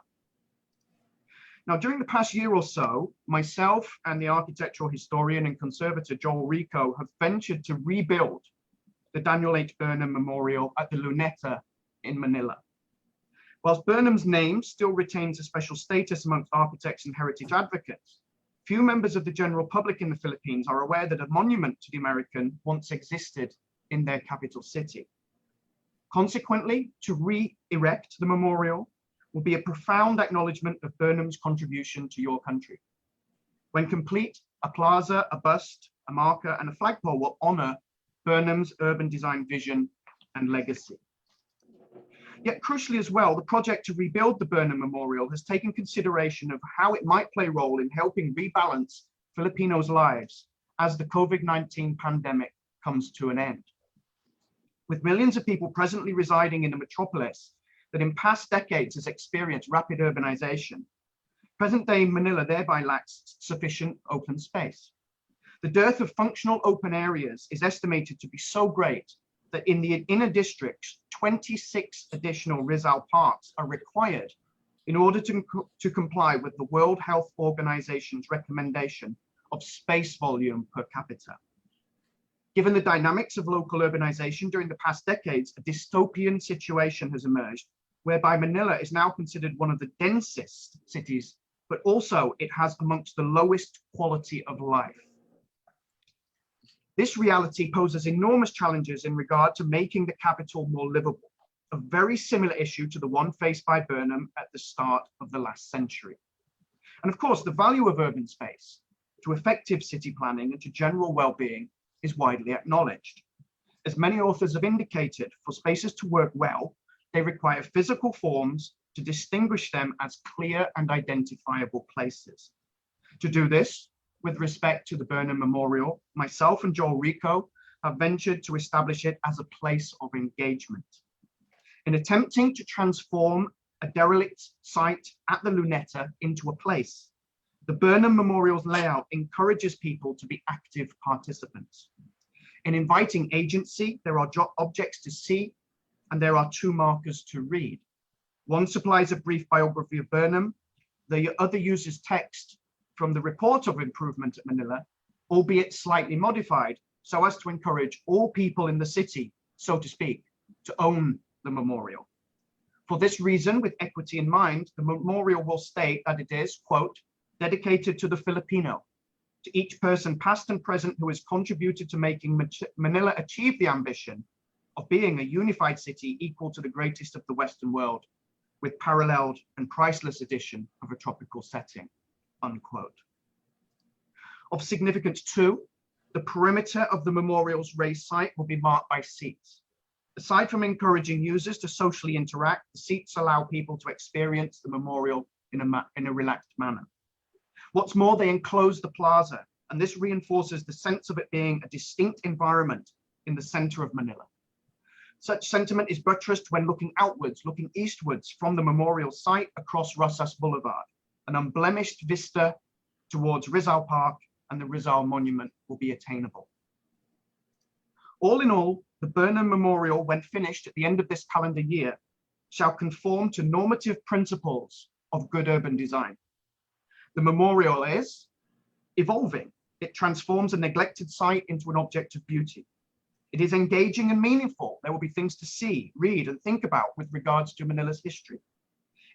Speaker 12: Now, during the past year or so, myself and the architectural historian and conservator Joel Rico have ventured to rebuild the Daniel H. Burnham Memorial at the Luneta in Manila. Whilst Burnham's name still retains a special status amongst architects and heritage advocates, few members of the general public in the Philippines are aware that a monument to the American once existed in their capital city. Consequently, to re-erect the memorial will be a profound acknowledgement of Burnham's contribution to your country. When complete, a plaza, a bust, a marker, and a flagpole will honor Burnham's urban design vision and legacy. Yet crucially as well, the project to rebuild the Burnham Memorial has taken consideration of how it might play a role in helping rebalance Filipinos' lives as the COVID-19 pandemic comes to an end. With millions of people presently residing in a metropolis that in past decades has experienced rapid urbanization, present-day Manila thereby lacks sufficient open space. The dearth of functional open areas is estimated to be so great that in the inner districts, 26 additional Rizal parks are required in order to comply with the World Health Organization's recommendation of space volume per capita. Given the dynamics of local urbanization during the past decades, a dystopian situation has emerged whereby Manila is now considered one of the densest cities, but also it has amongst the lowest quality of life. This reality poses enormous challenges in regard to making the capital more livable, a very similar issue to the one faced by Burnham at the start of the last century. And of course, the value of urban space to effective city planning and to general well-being is widely acknowledged. As many authors have indicated, for spaces to work well, they require physical forms to distinguish them as clear and identifiable places. To do this, with respect to the Burnham Memorial, myself and Joel Rico have ventured to establish it as a place of engagement. In attempting to transform a derelict site at the Luneta into a place, the Burnham Memorial's layout encourages people to be active participants. In inviting agency, there are objects to see, and there are 2 markers to read. One supplies a brief biography of Burnham, the other uses text from the report of improvement at Manila, albeit slightly modified, so as to encourage all people in the city, so to speak, to own the memorial. For this reason, with equity in mind, the memorial will state that it is, quote, dedicated to the Filipino, to each person past and present who has contributed to making Manila achieve the ambition of being a unified city equal to the greatest of the Western world, with paralleled and priceless addition of a tropical setting, unquote. Of significance too, the perimeter of the memorial's raised site will be marked by seats. Aside from encouraging users to socially interact, the seats allow people to experience the memorial in a relaxed manner. What's more, they enclose the plaza, and this reinforces the sense of it being a distinct environment in the center of Manila. Such sentiment is buttressed when looking outwards, looking eastwards from the memorial site across Rosas Boulevard. An unblemished vista towards Rizal Park and the Rizal Monument will be attainable. All in all, the Burnham Memorial, when finished at the end of this calendar year, shall conform to normative principles of good urban design. The memorial is evolving. It transforms a neglected site into an object of beauty. It is engaging and meaningful. There will be things to see, read, and think about with regards to Manila's history.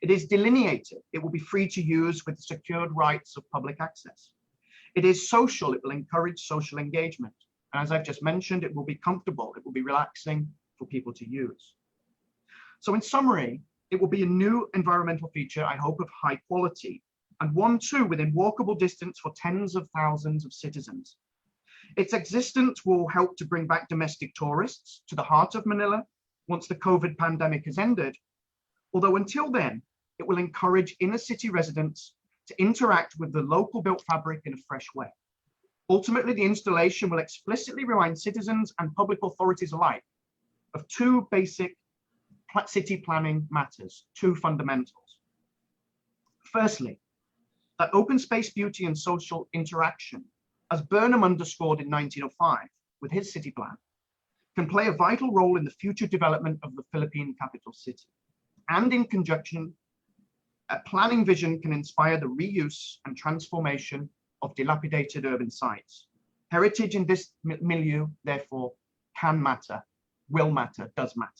Speaker 12: It is delineated. It will be free to use with secured rights of public access. It is social. It will encourage social engagement. And as I've just mentioned, it will be comfortable. It will be relaxing for people to use. So in summary, it will be a new environmental feature, I hope, of high quality, and one too within walkable distance for tens of thousands of citizens. Its existence will help to bring back domestic tourists to the heart of Manila once the COVID pandemic has ended. Although until then, it will encourage inner city residents to interact with the local built fabric in a fresh way. Ultimately, the installation will explicitly remind citizens and public authorities alike of two basic city planning matters, two fundamentals. Firstly, that open space beauty and social interaction, as Burnham underscored in 1905 with his city plan, can play a vital role in the future development of the Philippine capital city. And in conjunction, a planning vision can inspire the reuse and transformation of dilapidated urban sites. Heritage in this milieu, therefore, can matter, will matter, does matter.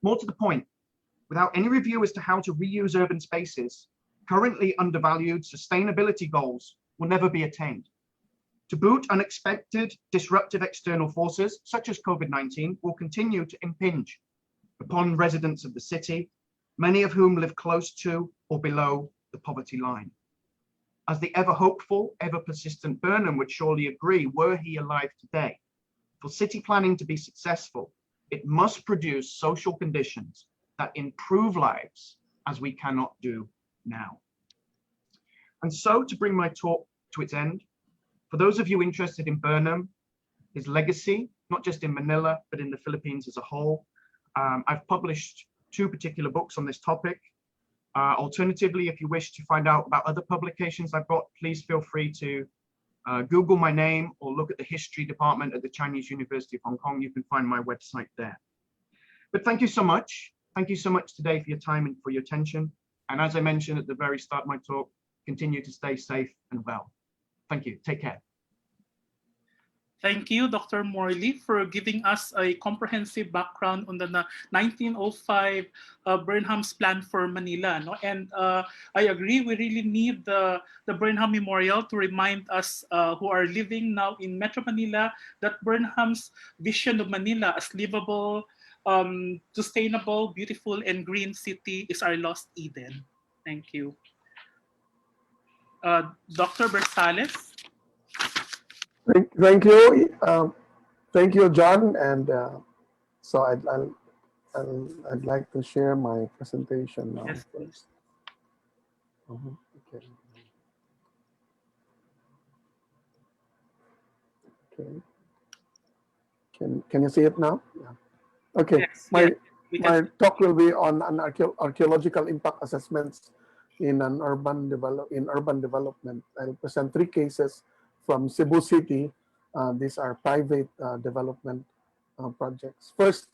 Speaker 12: More to the point, without any review as to how to reuse urban spaces, currently undervalued sustainability goals will never be attained. To boot, unexpected disruptive external forces, such as COVID-19, will continue to impinge upon residents of the city, many of whom live close to or below the poverty line. As the ever hopeful, ever persistent Burnham would surely agree, were he alive today, for city planning to be successful, it must produce social conditions that improve lives as we cannot do now. And so, to bring my talk to its end, for those of you interested in Burnham, his legacy, not just in Manila, but in the Philippines as a whole, I've published two particular books on this topic. Alternatively, if you wish to find out about other publications I've got, please feel free to Google my name or look at the history department at the Chinese University of Hong Kong. You can find my website there. But thank you so much. Thank you so much today for your time and for your attention. And as I mentioned at the very start of my talk, continue to stay safe and well. Thank you. Take care.
Speaker 8: Thank you, Dr. Morley, for giving us a comprehensive background on the 1905 Burnham's plan for Manila. No? And I agree, we really need the Burnham Memorial to remind us who are living now in Metro Manila that Burnham's vision of Manila as livable, sustainable, beautiful, and green city is our lost Eden. Thank you. Dr. Bersales.
Speaker 13: Thank you. Thank you, John. And so I'd like to share my presentation now.
Speaker 8: Yes, please.
Speaker 13: Okay. Okay. Can you see it now? Yeah. Okay.
Speaker 8: Yes,
Speaker 13: my talk will be on an archaeological impact assessments in urban development. I'll present three cases from Cebu City. These are private development projects. First,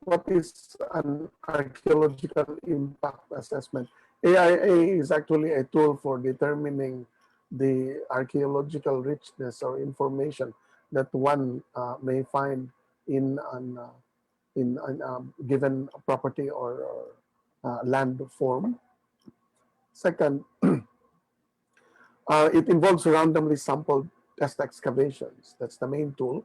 Speaker 13: what is an archaeological impact assessment? AIA is actually a tool for determining the archaeological richness or information that one may find in an in given property or land form. Second, it involves randomly sampled test excavations. That's the main tool,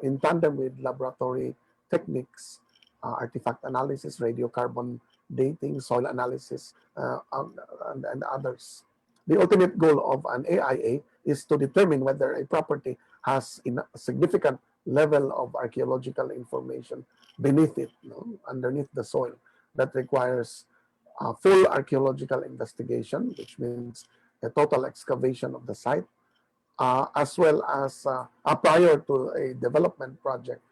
Speaker 13: in tandem with laboratory techniques, artifact analysis, radiocarbon dating, soil analysis, and others. The ultimate goal of an AIA is to determine whether a property has a significant level of archaeological information beneath it, underneath the soil, that requires full archaeological investigation, which means a total excavation of the site, as well as prior to a development project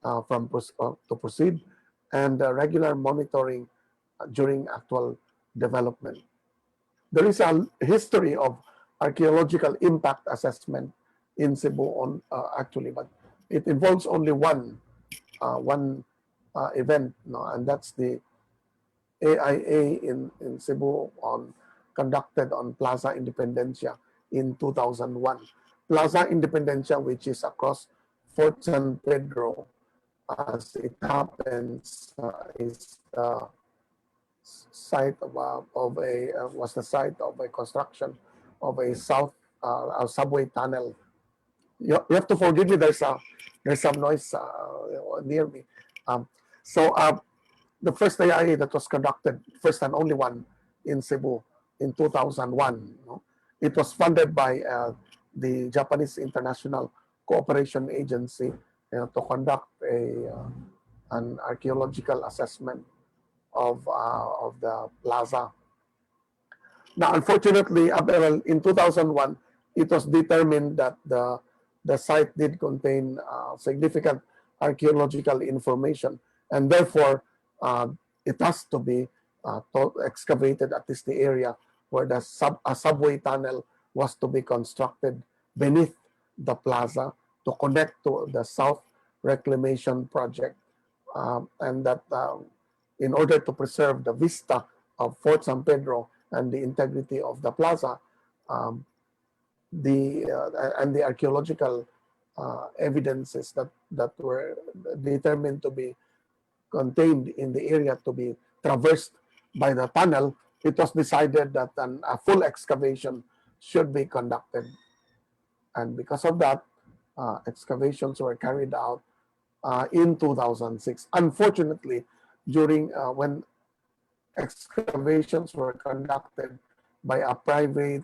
Speaker 13: to proceed, and regular monitoring during actual development. There is a history of archaeological impact assessment in Cebu actually, but it involves only one event, and that's the AIA in Cebu conducted on Plaza Independencia in 2001. Plaza Independencia, which is across Fort San Pedro, as it happens, is the site was the site of a construction of a subway tunnel. You have to forgive me. There's some noise near me. The first AIA that was conducted, first and only one in Cebu in 2001. It was funded by the Japanese International Cooperation Agency to conduct an archaeological assessment of the plaza. Now, unfortunately, in 2001, it was determined that the site did contain significant archaeological information, and therefore it has to be excavated, at least the area where a subway tunnel was to be constructed beneath the plaza to connect to the South Reclamation Project, and that in order to preserve the vista of Fort San Pedro and the integrity of the plaza, and the archaeological evidences that were determined to be contained in the area to be traversed by the tunnel, it was decided that a full excavation should be conducted. And because of that, excavations were carried out in 2006. Unfortunately, during when excavations were conducted by a private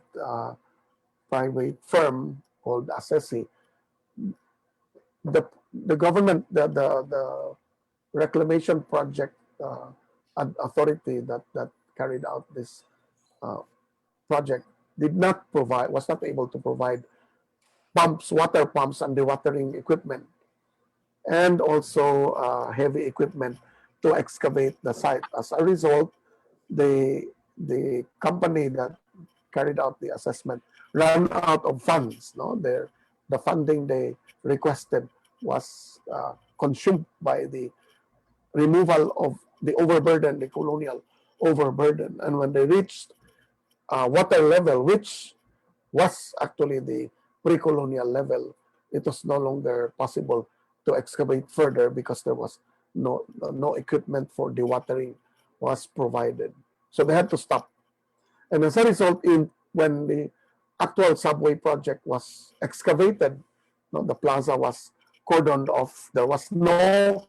Speaker 13: firm called Assessi, the government, the reclamation project authority that carried out this project was not able to provide water pumps and dewatering equipment, and also heavy equipment to excavate the site. As a result, the company that carried out the assessment ran out of funds. The funding they requested was consumed by the removal of the overburden, the colonial overburden. And when they reached water level, which was actually the pre-colonial level, it was no longer possible to excavate further because there was no equipment for dewatering was provided. So they had to stop. And as a result, when the actual subway project was excavated, the plaza was cordoned off. There was no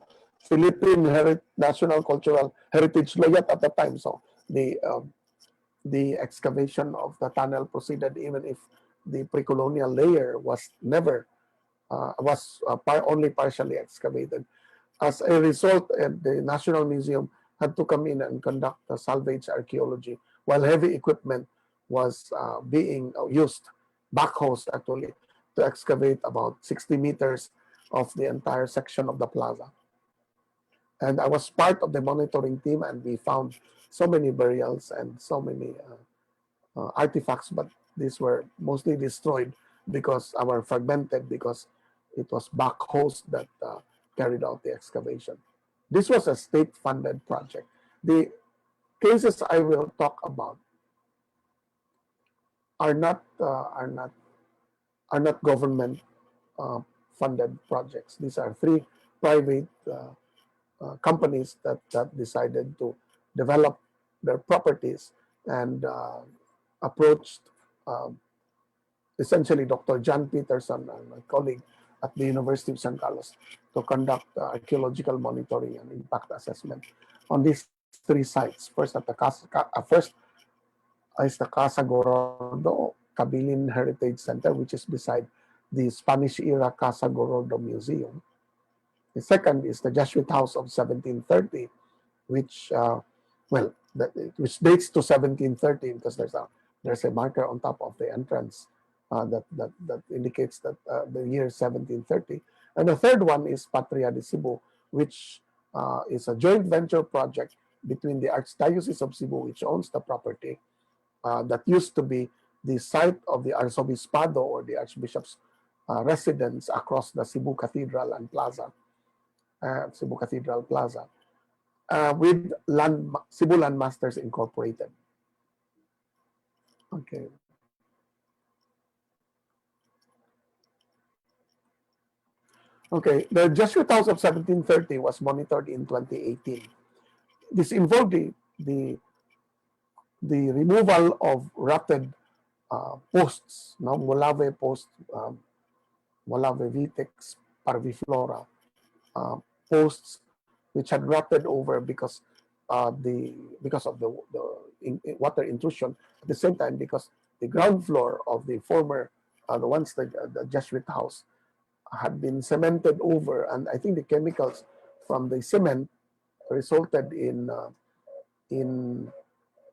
Speaker 13: Philippine National Cultural Heritage Law yet at the time. So the excavation of the tunnel proceeded even if the pre-colonial layer was never only partially excavated. As a result, the National Museum had to come in and conduct a salvage archaeology while heavy equipment was being used, backhoes actually, to excavate about 60 meters of the entire section of the plaza. And I was part of the monitoring team, and we found so many burials and so many artifacts, but these were mostly destroyed because fragmented because it was backhoes that carried out the excavation. This was a state-funded project. The cases I will talk about are not government funded projects. These are three private companies that decided to develop their properties and approached essentially Dr. John Peterson and my colleague at the University of San Carlos to conduct archaeological monitoring and impact assessment on these three sites. First at the first is the Casa Gordo Cabilin Heritage Center, which is beside the Spanish era Casa Gordo Museum. The second is the Jesuit House of 1730, which which dates to 1730 because there's a marker on top of the entrance that indicates that the year 1730. And the third one is Patria de Cebu, which is a joint venture project between the Archdiocese of Cebu, which owns the property, that used to be the site of the Arzobispado or the Archbishop's residence across the Cebu Cathedral and Plaza, Cebu Cathedral Plaza, with Cebu Land Masters Incorporated. Okay. Okay, the Jesuit House of 1730 was monitored in 2018. This involved the removal of rotted posts, no? Molave post, Molave vitex parviflora posts, which had rotted over because of the water intrusion. At the same time, because the ground floor of the former, the Jesuit house had been cemented over, and I think the chemicals from the cement resulted in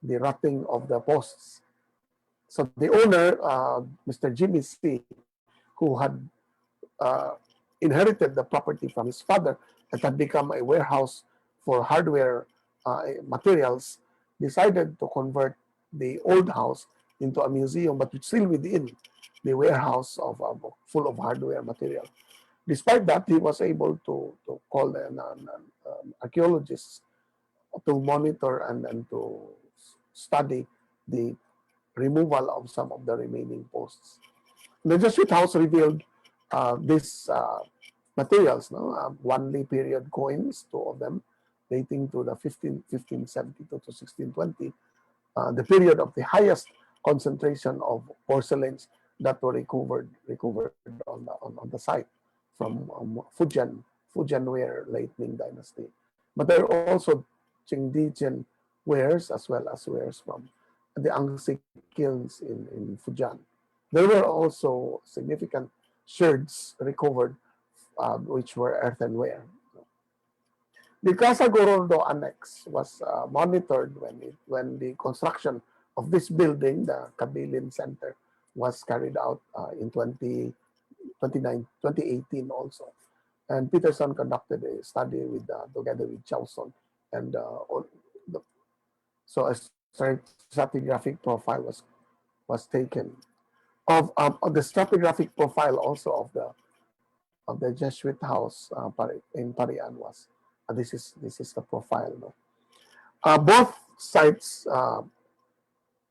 Speaker 13: the rotting of the posts. So the owner, Mr. Jimmy C., who had inherited the property from his father, that had become a warehouse for hardware materials, decided to convert the old house into a museum, but still within the warehouse of full of hardware material. Despite that, he was able to call an archaeologist to monitor and to study the removal of some of the remaining posts. The Jesuit house revealed these materials, no? Wanli period coins, 2 of them, dating to the 1572 to 1620, the period of the highest concentration of porcelains that were recovered on the site from Fujianware late Ming Dynasty. But there are also Qingdijian wares as well as wares from the Angsi kilns in Fujian. There were also significant sherds recovered, which were earthenware. The Casa Gordo Annex was monitored when the construction of this building, the Cabilin Center, was carried out in 2018 also. And Peterson conducted a study together with Chowson, and so a stratigraphic profile was taken of the stratigraphic profile also of the Jesuit house in Parian was. This is the profile. No? Both sites,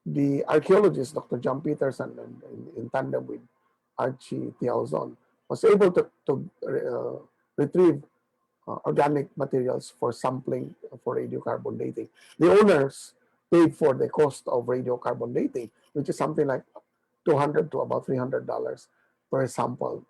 Speaker 13: the archaeologist Dr. John Peterson in tandem with Archie Tiaozon was able to retrieve organic materials for sampling for radiocarbon dating. The owners paid for the cost of radiocarbon dating, which is something like $200 to about $300 per sample.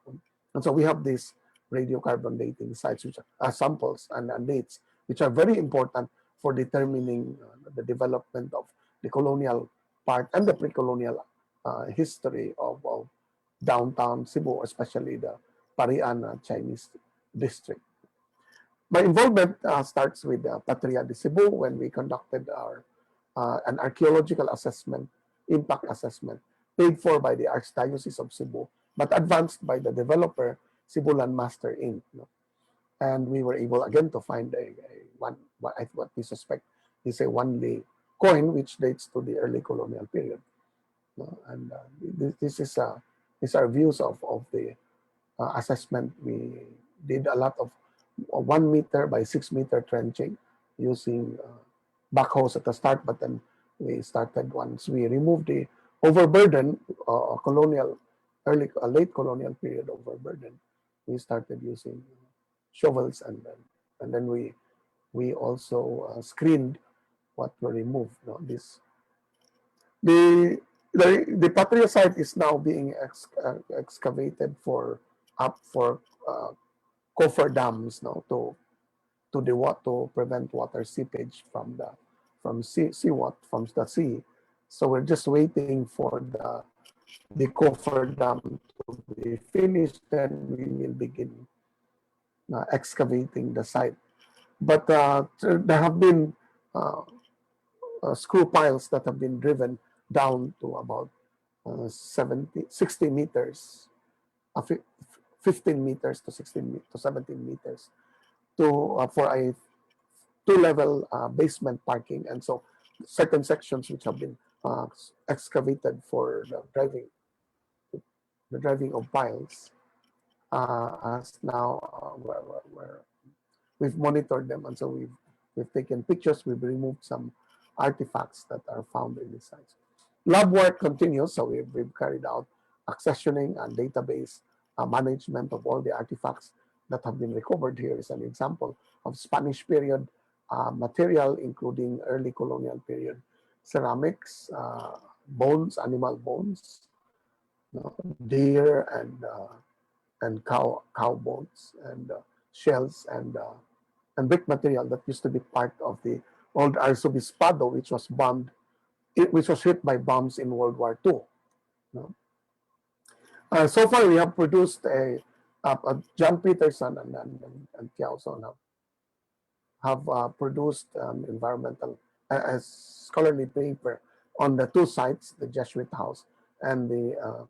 Speaker 13: And so we have these radiocarbon dating sites, which are samples and dates, which are very important for determining the development of the colonial part and the pre-colonial history of downtown Cebu, especially the Parian Chinese district. My involvement starts with Patria de Cebu when we conducted an archaeological assessment, impact assessment, paid for by the Archdiocese of Cebu, but advanced by the developer, Cebu Land Master Inc. And we were able again to find what we suspect is a Wanli coin, which dates to the early colonial period. And these are views of the assessment. We did a lot of 1 meter by 6 meter trenching using backhoes at the start, but then we started once we removed the overburden, late colonial period overburden. We started using shovels, and then we we also screened what were removed. No? The Patria site is now being excavated for coffer dams, no, to prevent water seepage from the sea. So we're just waiting for the coffer dam to be finished, then we will begin excavating the site. But there have been screw piles that have been driven down to about 60 meters, 15 meters to 16 to 17 meters for a two-level basement parking, and so certain sections which have been excavated for the driving of piles as now we've monitored them, and so we've taken pictures, we've removed some artifacts that are found in the sites. Lab work continues, so we've carried out accessioning and database management of all the artifacts that have been recovered. Here is an example of Spanish period material, including early colonial period ceramics, bones, animal bones, deer and cow bones, and shells, and brick material that used to be part of the old Arzobispado, which was bombed, which was hit by bombs in World War II. So far, we have produced John Peterson and Kiao have produced environmental scholarly paper on the two sites, the Jesuit House and the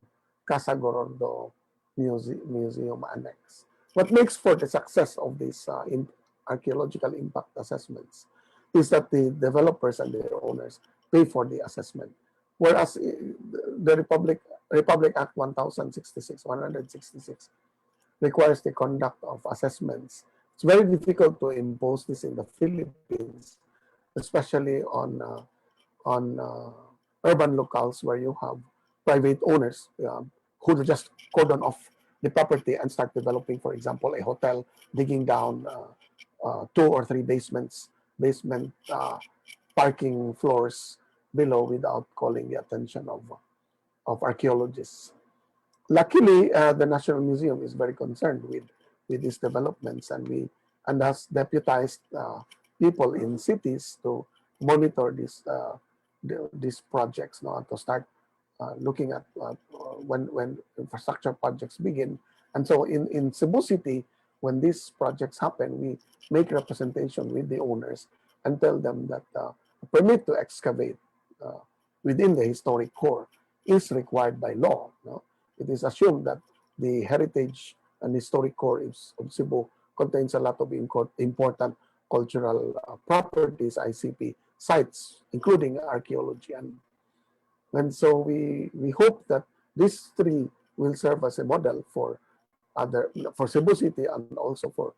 Speaker 13: Casa Gorordo Museum Annex. What makes for the success of these archaeological impact assessments is that the developers and their owners pay for the assessment, whereas the Republic Act 166 requires the conduct of assessments. It's very difficult to impose this in the Philippines, especially on urban locales where you have private owners who just cordon off the property and start developing, for example, a hotel, digging down 2 or 3 basement parking floors below without calling the attention of archaeologists. Luckily, the National Museum is very concerned with these developments, and has deputized people in cities to monitor these projects, to start looking at when infrastructure projects begin. And so in Cebu City, when these projects happen, we make representation with the owners and tell them that a permit to excavate within the historic core is required by law. It is assumed that the heritage and historic core of Cebu contains a lot of important cultural properties, ICP sites, including archaeology. And so we hope that these 3 will serve as a model for Cebu City and also for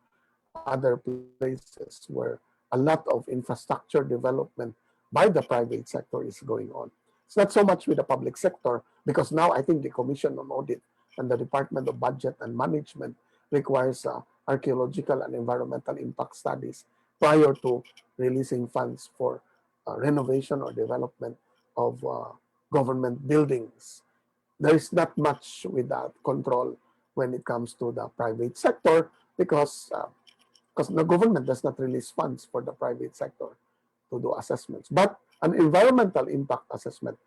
Speaker 13: other places where a lot of infrastructure development by the private sector is going on. It's not so much with the public sector, because now I think the Commission on Audit and the Department of Budget and Management requires archaeological and environmental impact studies prior to releasing funds for renovation or development of government buildings. There is not much with that control when it comes to the private sector, because the government does not release funds for the private sector to do assessments. But an environmental impact assessment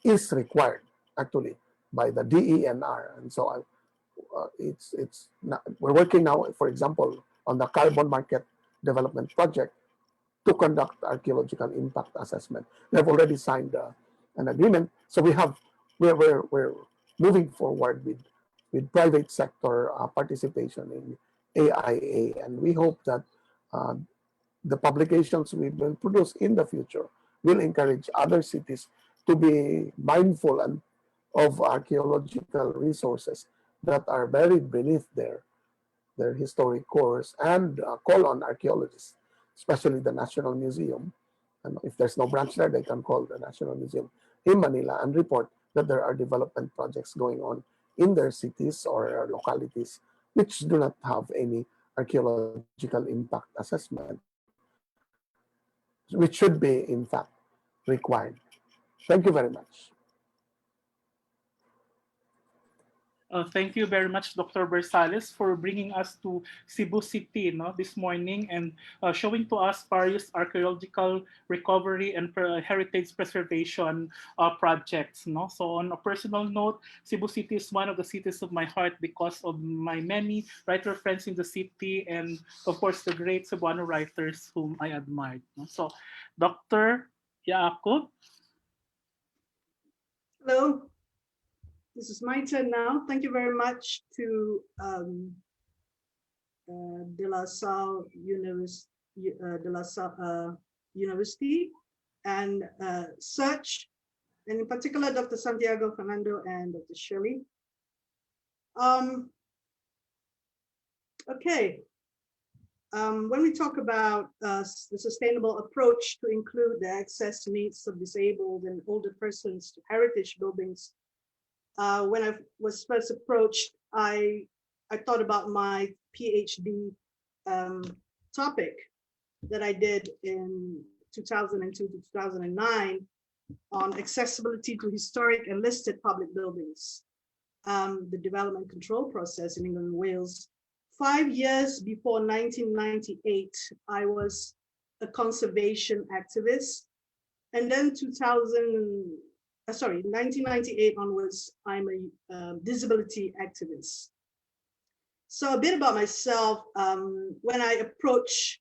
Speaker 13: is required actually by the DENR, and so we're working now, for example, on the carbon market development project to conduct archaeological impact assessment. We have already signed an agreement, so we're moving forward with private sector participation in AIA, and we hope that the publications we will produce in the future will encourage other cities to be mindful of archaeological resources that are buried beneath their historic cores, and call on archaeologists, especially the National Museum. And if there's no branch there, they can call the National Museum in Manila and report that there are development projects going on in their cities or localities which do not have any archaeological impact assessment. which should be, in fact, required. Thank you very much.
Speaker 8: Thank you very much, Dr. Bersales, for bringing us to Cebu City this morning and showing to us various archaeological recovery and heritage preservation projects. So on a personal note, Cebu City is one of the cities of my heart because of my many writer friends in the city and, of course, the great Cebuano writers whom I admired. So, Dr. Yaacob.
Speaker 14: Hello. This is my turn now. Thank you very much to De La Salle University and Search, and in particular Dr. Santiago Fernando and Dr. Shirley. Okay. When we talk about the sustainable approach to include the access needs of disabled and older persons to heritage buildings, when I was first approached, I thought about my PhD topic that I did in 2002 to 2009 on accessibility to historic and listed public buildings, the development control process in England and Wales. 5 years before 1998, I was a conservation activist, and then 1998 onwards, I'm a disability activist. So a bit about myself, when I approach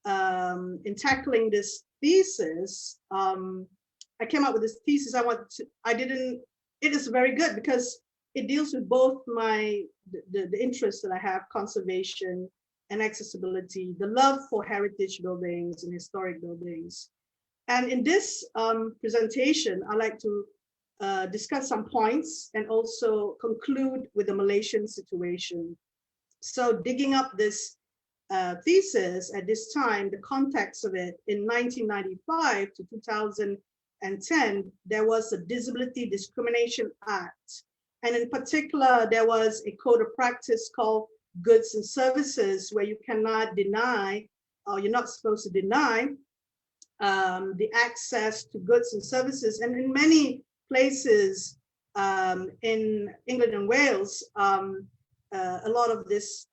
Speaker 14: in tackling this thesis, I came up with this thesis. It is very good because it deals with both the interests that I have, conservation and accessibility, the love for heritage buildings and historic buildings. And in this presentation, I'd like to discuss some points and also conclude with the Malaysian situation. So digging up this thesis at this time, the context of it, in 1995 to 2010, there was a Disability Discrimination Act. And in particular, there was a code of practice called Goods and Services, where you cannot deny, or you're not supposed to deny, the access to goods and services. And in many places in England and Wales, a lot of this,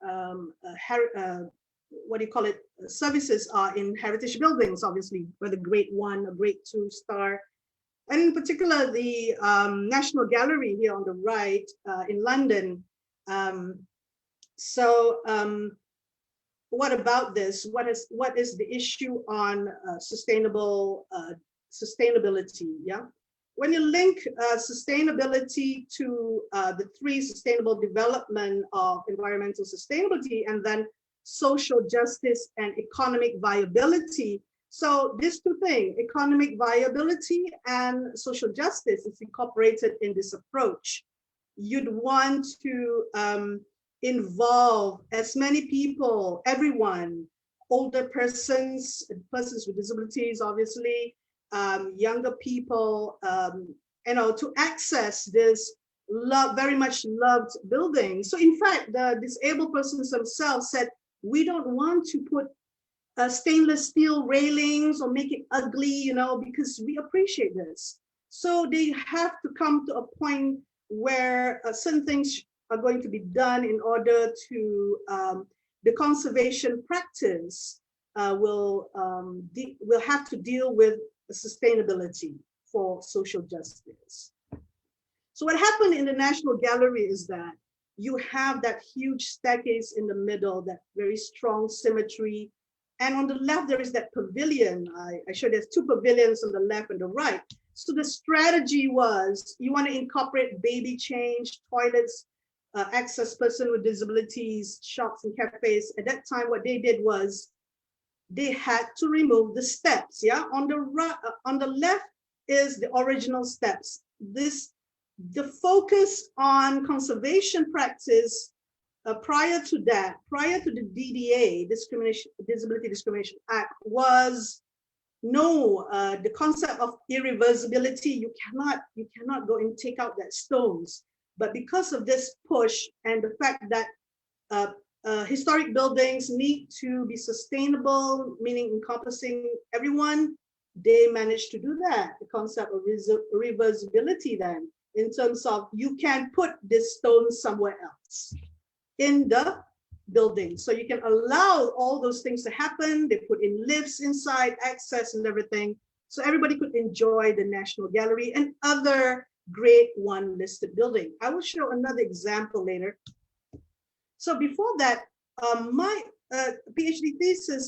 Speaker 14: services are in heritage buildings, obviously, whether Grade 1 or Grade 2 star. And in particular, the National Gallery here on the right in London. What about this? What is the issue on sustainability? Yeah, when you link sustainability to the 3 sustainable development of environmental sustainability and then social justice and economic viability. So these 2 things, economic viability and social justice, is incorporated in this approach. You'd want to involve as many people, everyone, older persons, persons with disabilities, obviously, younger people, to access this very much loved building. So in fact, the disabled persons themselves said, we don't want to put stainless steel railings or make it ugly, because we appreciate this. So they have to come to a point where certain things are going to be done in order to the conservation practice will have to deal with sustainability for social justice. So what happened in the National Gallery is that you have that huge staircase in the middle, that very strong symmetry. And on the left, there is that pavilion. I showed there's 2 pavilions on the left and the right. So the strategy was, you want to incorporate baby change, toilets, access person with disabilities, shops and cafes. At that time, what they did was they had to remove the steps. Yeah, on the right, on the left is the original steps. The focus on conservation practice prior to that, prior to the DDA, Disability Discrimination Act, was the concept of irreversibility. You cannot go and take out that stones. But because of this push and the fact that historic buildings need to be sustainable, meaning encompassing everyone. They managed to do that. The concept of reversibility then, in terms of you can put this stone somewhere else in the building. So you can allow all those things to happen. They put in lifts inside, access and everything. So everybody could enjoy the National Gallery and other Grade 1 listed building. I will show another example later. So before that, my PhD thesis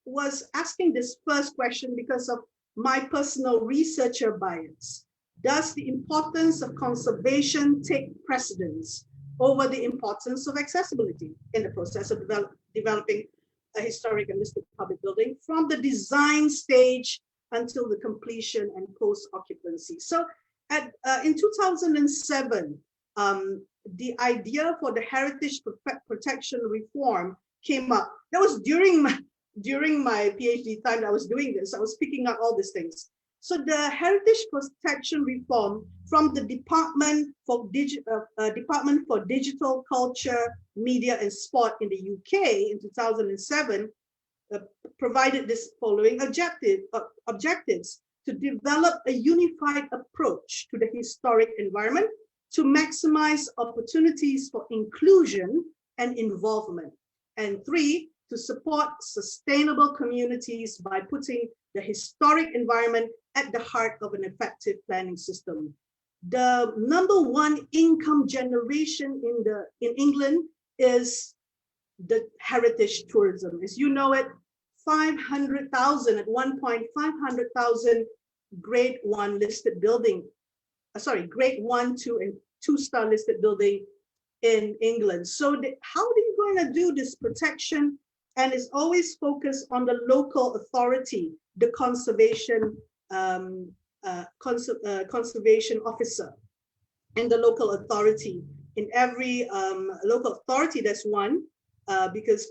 Speaker 14: was asking this first question because of my personal researcher bias. Does the importance of conservation take precedence over the importance of accessibility in the process of developing a historic and listed public building from the design stage until the completion and post-occupancy? So in 2007, the idea for the heritage protection reform came up. That was during my PhD time that I was doing this. I was picking up all these things. So the heritage protection reform from the Department for Digital Culture, Media and Sport in the UK in 2007 provided this following objectives: to develop a unified approach to the historic environment to maximize opportunities for inclusion and involvement. And 3, to support sustainable communities by putting the historic environment at the heart of an effective planning system. The #1 income generation in England is the heritage tourism. As you know it, 500,000 at one point, 500,000 Grade 1 listed building, Grade 1, 2, and 2-star listed building in England. So how are you going to do this protection? And it's always focused on the local authority, the conservation conservation officer, and the local authority. In every local authority, there's one, because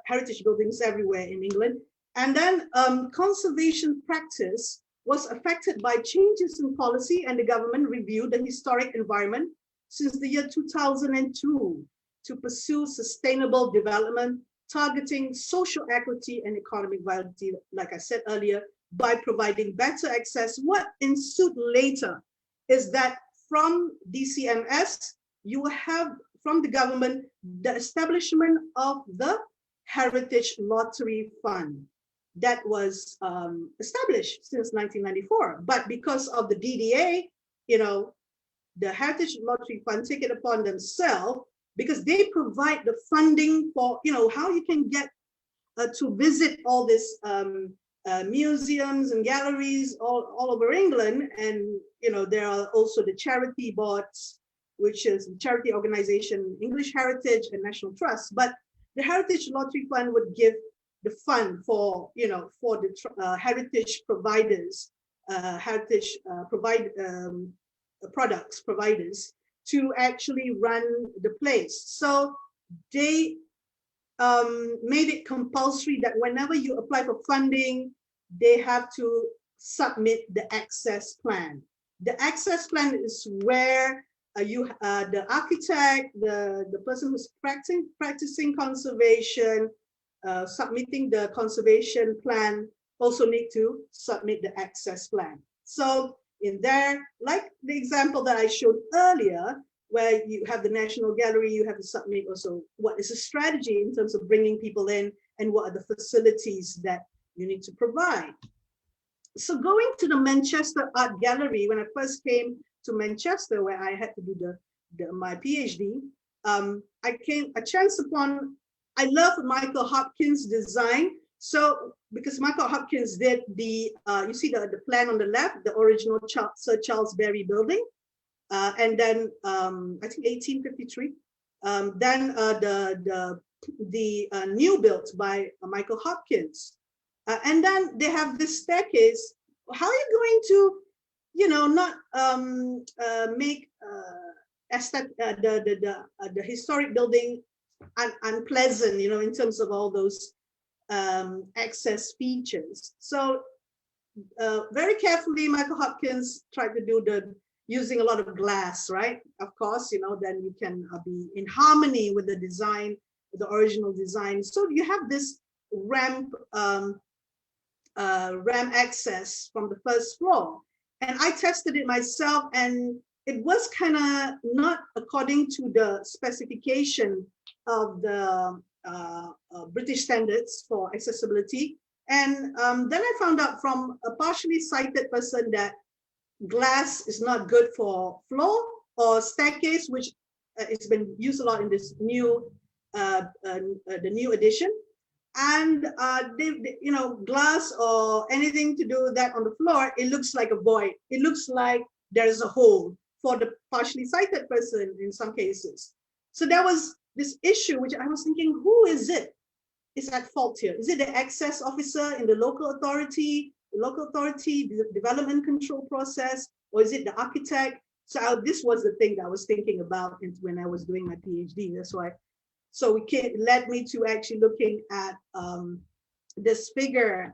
Speaker 14: heritage buildings everywhere in England. And then conservation practice was affected by changes in policy, and the government reviewed the historic environment since the year 2002 to pursue sustainable development, targeting social equity and economic viability, like I said earlier, by providing better access. What ensued later is that from DCMS, you will have from the government the establishment of the Heritage Lottery Fund that was established since 1994. But because of the DDA, the Heritage Lottery Fund take it upon themselves, because they provide the funding for, how you can get to visit all these museums and galleries all over England. And, there are also the charity boards, which is charity organization, English Heritage and National Trust. But the Heritage Lottery Fund would give the fund for, for the heritage providers, products providers to actually run the place. So they made it compulsory that whenever you apply for funding, they have to submit the access plan. The access plan is where the architect, the person who's practicing conservation, submitting the conservation plan, also need to submit the access plan. So in there, like the example that I showed earlier, where you have the National Gallery, you have to submit also what is a strategy in terms of bringing people in and what are the facilities that you need to provide. So going to the Manchester Art Gallery, when I first came to Manchester, where I had to do my PhD, I chanced upon, I love Michael Hopkins' design. So because Michael Hopkins did the, you see the plan on the left, the original Sir Charles Barry building, and then I think 1853. Then the new built by Michael Hopkins. And then they have this staircase. How are you going to, not make the historic building unpleasant, in terms of all those access features? So very carefully, Michael Hopkins tried to do using a lot of glass, right? Of course, then you can be in harmony with the design the original design. So you have this ramp access from the first floor. And I tested it myself, and it was kind of not according to the specification of the British standards for accessibility. And then I found out from a partially sighted person that glass is not good for floor or staircase, which it's been used a lot in this new, the new edition. And you know, glass or anything to do with that on the floor, it looks like a void. It looks like there's a hole for the partially sighted person in some cases. So there was this issue, which I was thinking, who is it is at fault here? Is it the access officer in the local authority, the development control process, or is it the architect? So this was the thing that I was thinking about when I was doing my PhD. That's why. So it led me to actually looking at this figure,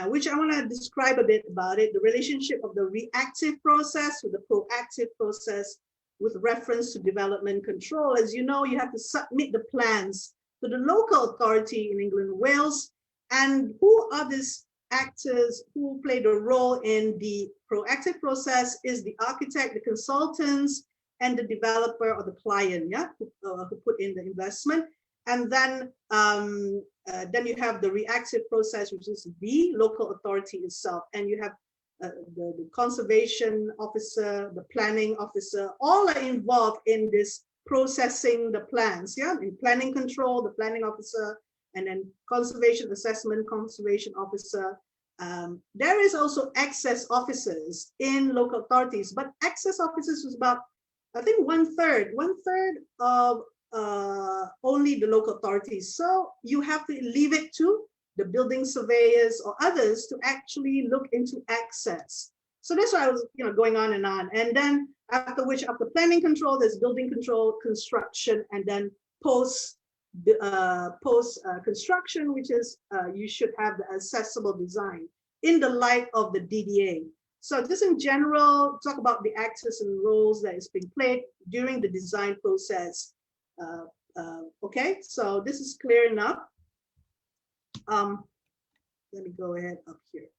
Speaker 14: which I want to describe a bit about it, the relationship of the reactive process with the proactive process with reference to development control. As you know, you have to submit the plans to the local authority in England and Wales. And who are these actors who play the role in the proactive process is the architect, the consultants, and the developer or the client, yeah, who put in the investment. And then you have the reactive process, which is the local authority itself. And you have the conservation officer, the planning officer, all are involved in this processing the plans, yeah, in planning control, the planning officer, and then conservation assessment, conservation officer. There is also access officers in local authorities, but access officers was about, I think one third of only the local authorities. So you have to leave it to the building surveyors or others to actually look into access. So that's why I was, going on. And then after planning control, there's building control, construction, and then post construction, which is you should have the accessible design in the light of the DDA. So just in general, talk about the access and roles that is being played during the design process. Okay, so this is clear enough. Let me go ahead up here.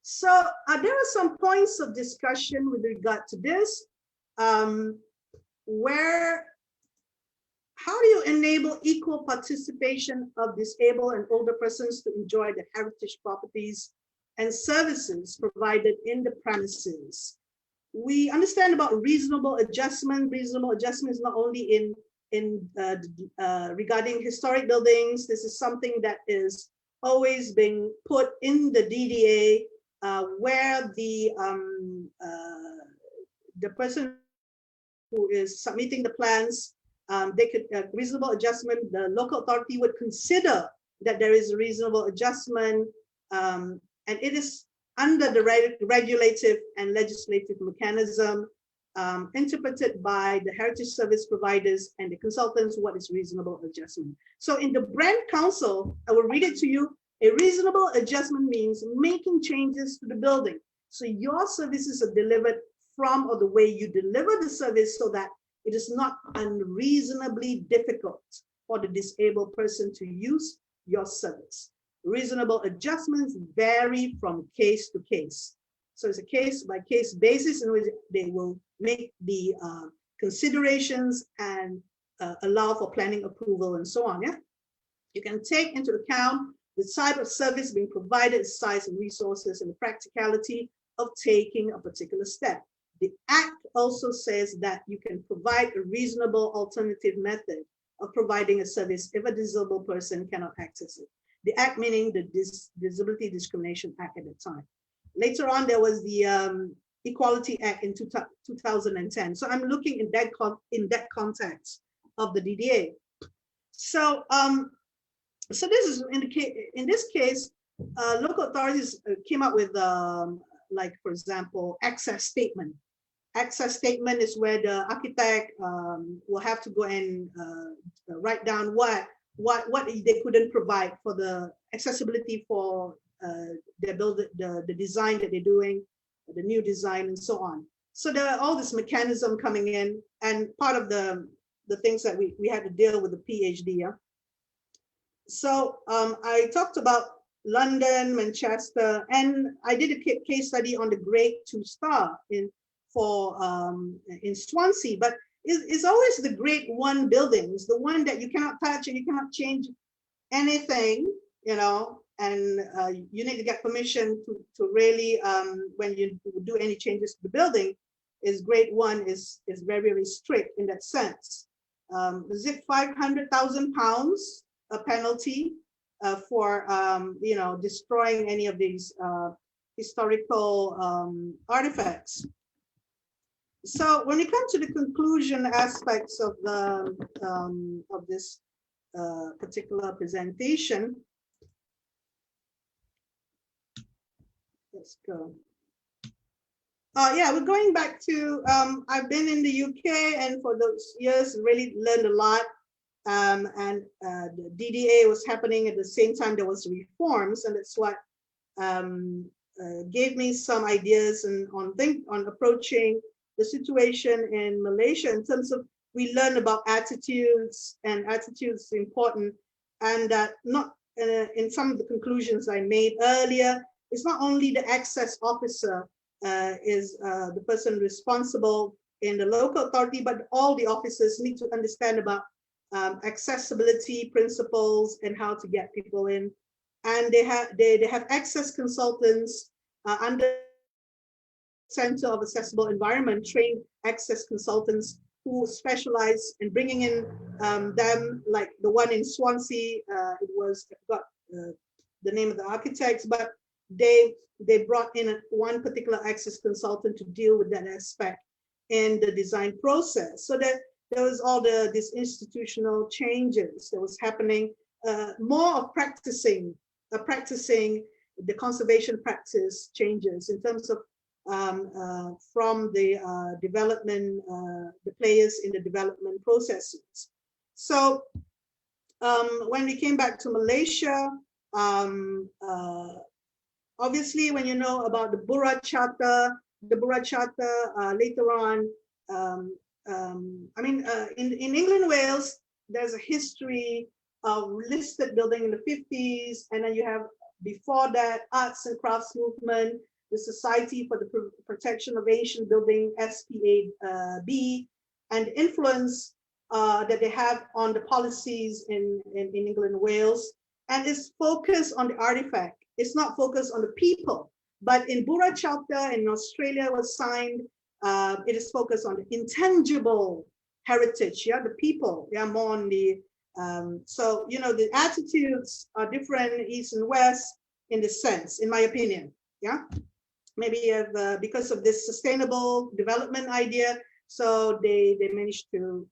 Speaker 14: So there are some points of discussion with regard to this, how do you enable equal participation of disabled and older persons to enjoy the heritage properties and services provided in the premises? We understand about reasonable adjustment. Reasonable adjustment is not only regarding historic buildings. This is something that is always being put in the DDA, where the person who is submitting the plans, they could reasonable adjustment. The local authority would consider that there is a reasonable adjustment, and it is under the regulative and legislative mechanism interpreted by the heritage service providers and the consultants what is reasonable adjustment. So in the Brand Council, I will read it to you. A reasonable adjustment means making changes to the building. So your services are delivered from or the way you deliver the service so that it is not unreasonably difficult for the disabled person to use your service. Reasonable adjustments vary from case to case. So it's a case by case basis in which they will make the considerations and allow for planning approval and so on. Yeah, you can take into account the type of service being provided, size and resources, and the practicality of taking a particular step. The Act also says that you can provide a reasonable alternative method of providing a service if a disabled person cannot access it. The Act meaning the Disability Discrimination Act at the time. Later on, there was the Equality Act in 2010. So I'm looking in that context of the DDA. So, so this is in this case, local authorities came up with like, for example, access statement. Access statement is where the architect will have to go and write down what they couldn't provide for the accessibility for their the design that they're doing, the new design and so on. So there are all this mechanism coming in, and part of the things that we had to deal with the PhD. Yeah? So I talked about London, Manchester, and I did a case study on the Great Two Star in Swansea, but it's always the Grade 1 buildings, the one that you cannot touch and you cannot change anything, you know, and you need to get permission to really, when you do any changes to the building, is Grade 1 is very, very strict in that sense. Is it £500,000 a penalty for, you know, destroying any of these historical artifacts? So when we come to the conclusion aspects of the of this particular presentation, let's go. Yeah, we're going back to, I've been in the UK, and for those years really learned a lot. And the DDA was happening at the same time there was reforms, and that's what gave me some ideas and on approaching the situation in Malaysia in terms of, we learn about attitudes, and attitudes is important, and that not in some of the conclusions I made earlier, it's not only the access officer is the person responsible in the local authority, but all the officers need to understand about accessibility principles and how to get people in. And they have access consultants under Center of Accessible Environment, trained access consultants who specialize in bringing in them, like the one in Swansea. It was, I forgot the name of the architects, but they brought in one particular access consultant to deal with that aspect in the design process. So that there was all these institutional changes that was happening, more of practicing the conservation practice changes in terms of from the development, the players in the development processes. So when we came back to Malaysia, obviously when you know about the Burra Charter, later on, I mean, in England, Wales, there's a history of listed building in the 50s, and then you have before that arts and crafts movement, the Society for the Protection of Ancient Building, SPAB, and the influence that they have on the policies in England and Wales, and it's focused on the artifact. It's not focused on the people, but in Burra Charter in Australia was signed, it is focused on the intangible heritage, yeah, the people, yeah, more on the, so, you know, the attitudes are different east and west in this sense, in my opinion, yeah. Maybe because of this sustainable development idea, so they managed to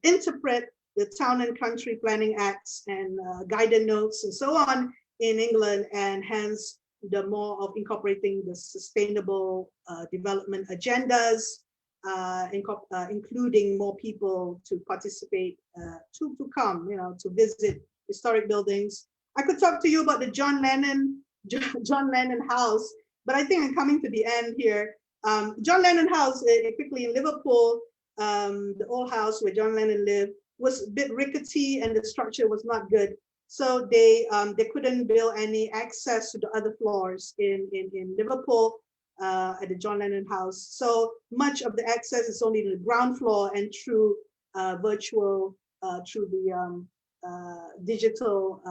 Speaker 14: interpret the Town and Country Planning Acts and guidance notes and so on in England, and hence the more of incorporating the sustainable development agendas, including more people to participate, to come, you know, to visit historic buildings. I could talk to you about the John Lennon House, but I think I'm coming to the end here. John Lennon House, quickly in Liverpool, the old house where John Lennon lived was a bit rickety and the structure was not good. So they couldn't build any access to the other floors in Liverpool at the John Lennon House. So much of the access is only to the ground floor and through virtual, through the digital,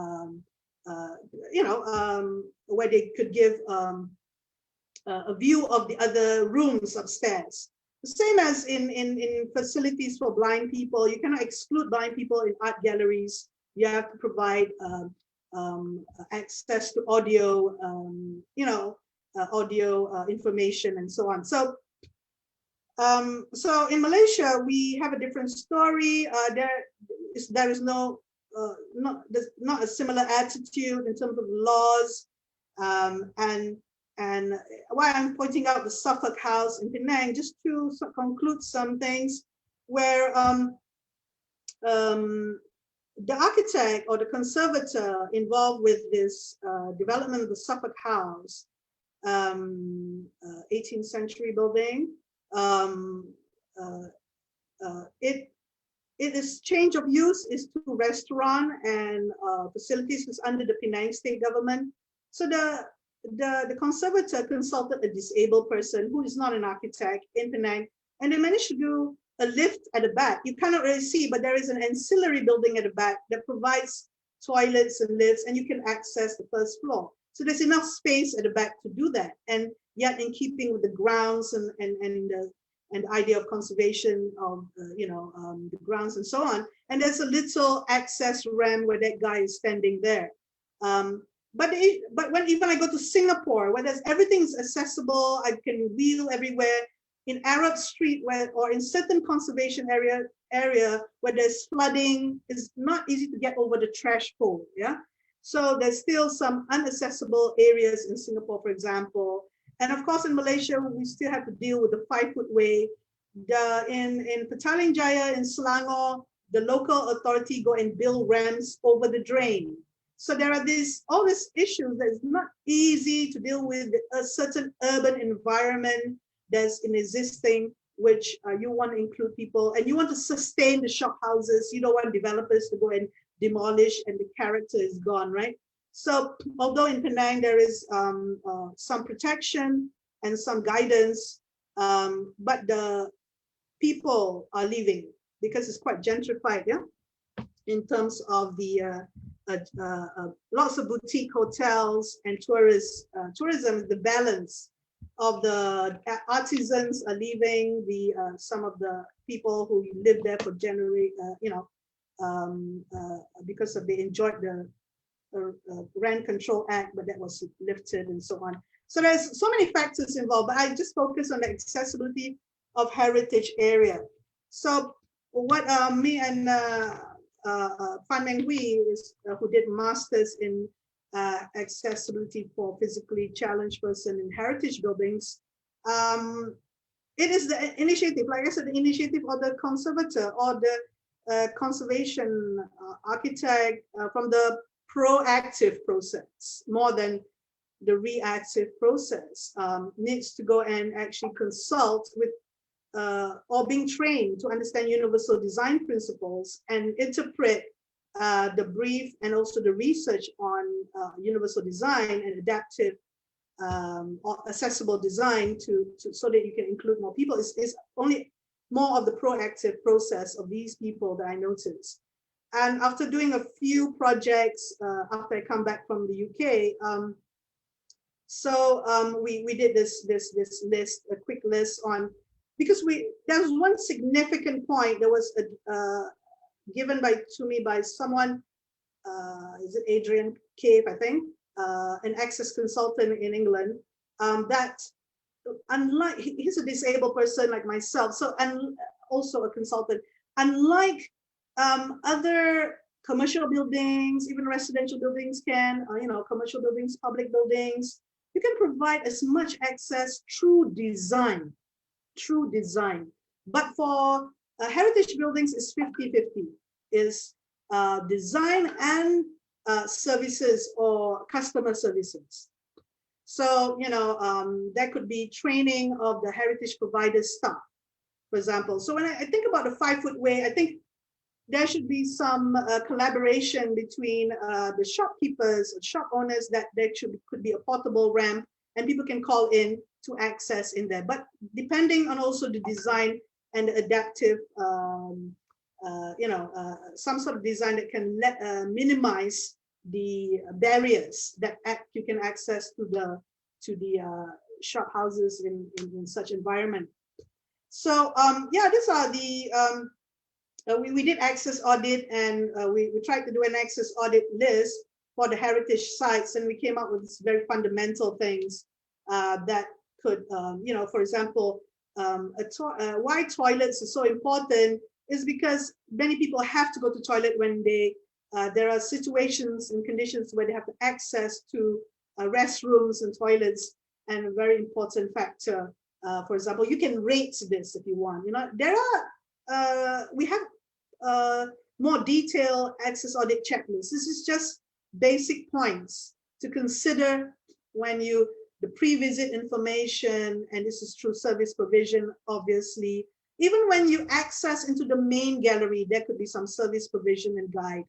Speaker 14: you know, where they could give a view of the other rooms upstairs. The same as in facilities for blind people, you cannot exclude blind people in art galleries. You have to provide access to audio, you know, audio information and so on. So, so in Malaysia, we have a different story. There is no, not a similar attitude in terms of laws, and why I'm pointing out the Suffolk House in Penang, just to conclude some things where the architect or the conservator involved with this development of the Suffolk House, 18th century building, It is change of use is to restaurant and facilities is under the Penang state government. So the conservator consulted a disabled person who is not an architect in Penang, and they managed to do a lift at the back. You cannot really see, but there is an ancillary building at the back that provides toilets and lifts, and you can access the first floor. So there's enough space at the back to do that, and yet in keeping with the grounds and the idea of conservation of the grounds and so on. And there's a little access ramp where that guy is standing there. But when even I go to Singapore, where there's everything's accessible, I can wheel everywhere. In Arab Street, or in certain conservation area where there's flooding, it's not easy to get over the trash pole. Yeah, so there's still some inaccessible areas in Singapore, for example. And of course, in Malaysia, we still have to deal with the 5-foot way. In Petaling Jaya in Selangor, the local authority go and build ramps over the drain. So there are all these issues that is not easy to deal with a certain urban environment that's in existing, which you want to include people, and you want to sustain the shop houses. You don't want developers to go and demolish and the character is gone, right? So although in Penang there is some protection and some guidance, but the people are leaving because it's quite gentrified, yeah, in terms of the lots of boutique hotels and tourism, the balance of the artisans are leaving, some of the people who live there for because they enjoyed the Rent Control Act, but that was lifted and so on. So there's so many factors involved, but I just focus on the accessibility of heritage area. So what me and Fan Meng Hui, who did masters in accessibility for physically challenged person in heritage buildings, it is the initiative, like I said, the initiative of the conservator or the conservation architect from the proactive process more than the reactive process, needs to go and actually consult with or being trained to understand universal design principles and interpret the brief and also the research on universal design and adaptive or accessible design so that you can include more people. It's only more of the proactive process of these people that I noticed. And after doing a few projects after I come back from the UK, we did this list, a quick list on, because there was one significant point that was given to me by someone, is it Adrian Cave, I think, an access consultant in England, that unlike, he's a disabled person like myself, so, and also a consultant, unlike other commercial buildings, even residential buildings can, commercial buildings, public buildings, you can provide as much access through design. But for heritage buildings, it's 50-50, is design and services or customer services. So, that could be training of the heritage provider staff, for example. So when I think about the 5-foot way, I think there should be some collaboration between the shopkeepers, shop owners, that there could be a portable ramp and people can call in to access in there. But depending on also the design and the adaptive, some sort of design that can minimize the barriers that you can access to the shop houses in such environment. So these are the we did access audit, and we tried to do an access audit list for the heritage sites, and we came up with this very fundamental things that could, for example, why toilets are so important is because many people have to go to toilet when there are situations and conditions where they have to access to restrooms and toilets, and a very important factor. For example, you can rate this if you want. There are we have more detailed access audit checklists. This is just basic points to consider when you the pre-visit information, and this is through service provision, obviously. Even when you access into the main gallery, there could be some service provision and guide.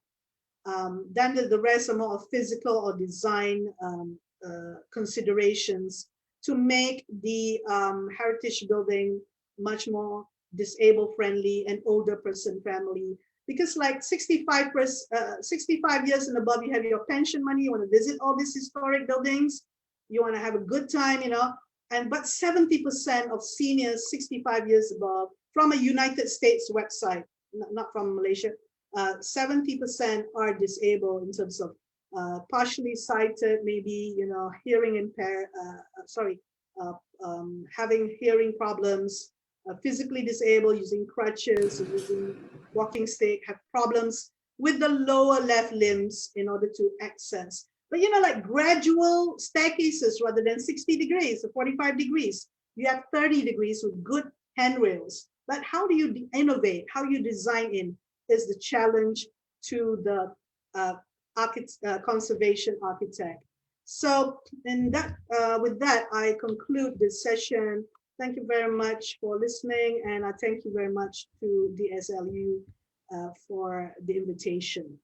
Speaker 14: Then the rest are more of physical or design considerations to make the heritage building much more disabled friendly and older person friendly. Because like 65 years and above, you have your pension money, you want to visit all these historic buildings, you want to have a good time, you know, but 70% of seniors 65 years above, from a United States website, not from Malaysia, 70% are disabled in terms of partially sighted, maybe, you know, hearing impaired, having hearing problems, physically disabled, using crutches, using walking stick, have problems with the lower left limbs in order to access. But, you know, like gradual staircases rather than 60 degrees or 45 degrees, you have 30 degrees with good handrails. But how do you innovate? How you design in is the challenge to the conservation architect. So with that, I conclude this session. Thank you very much for listening, and I thank you very much to the SLU for the invitation.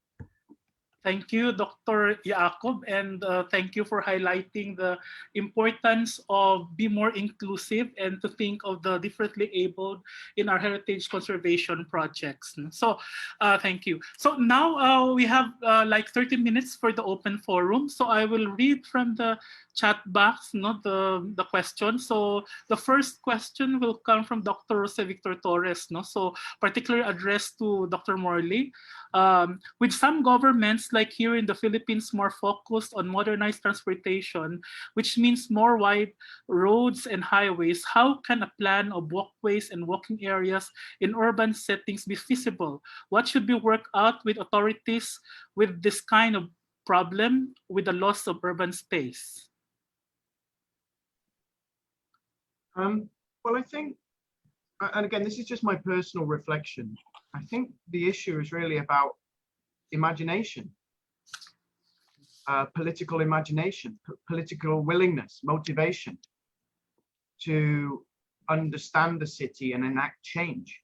Speaker 8: Thank you, Dr. Yaacob, and thank you for highlighting the importance of be more inclusive and to think of the differently abled in our heritage conservation projects. So thank you. So now we have like 30 minutes for the open forum. So I will read from the chat box, the question. So the first question will come from Dr. Jose Victor Torres, so particularly addressed to Dr. Morley. With some governments, like here in the Philippines, more focused on modernized transportation, which means more wide roads and highways, how can a plan of walkways and walking areas in urban settings be feasible? What should be worked out with authorities with this kind of problem with the loss of urban space?
Speaker 12: Well, I think, and again, this is just my personal reflection. I think the issue is really about imagination, political imagination, political willingness, motivation to understand the city and enact change.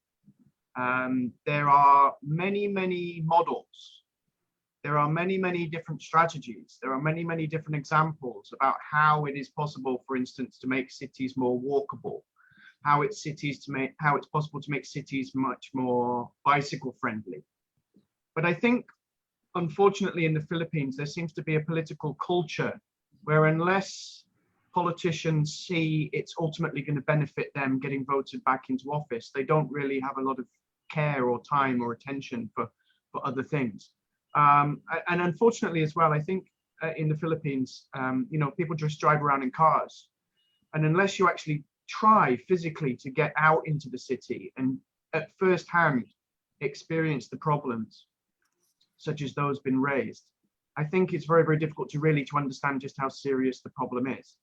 Speaker 12: There are many, many models. There are many, many different strategies. There are many, many different examples about how it is possible, for instance, to make cities more walkable, how it's possible to make cities much more bicycle friendly. But I think, unfortunately, in the Philippines, there seems to be a political culture where unless politicians see it's ultimately going to benefit them getting voted back into office, they don't really have a lot of care or time or attention for other things. And unfortunately as well, I think in the Philippines, you know, people just drive around in cars. And unless you actually try physically to get out into the city and at first hand experience the problems, such as those been raised, I think it's very, very difficult to really understand just how serious the problem is.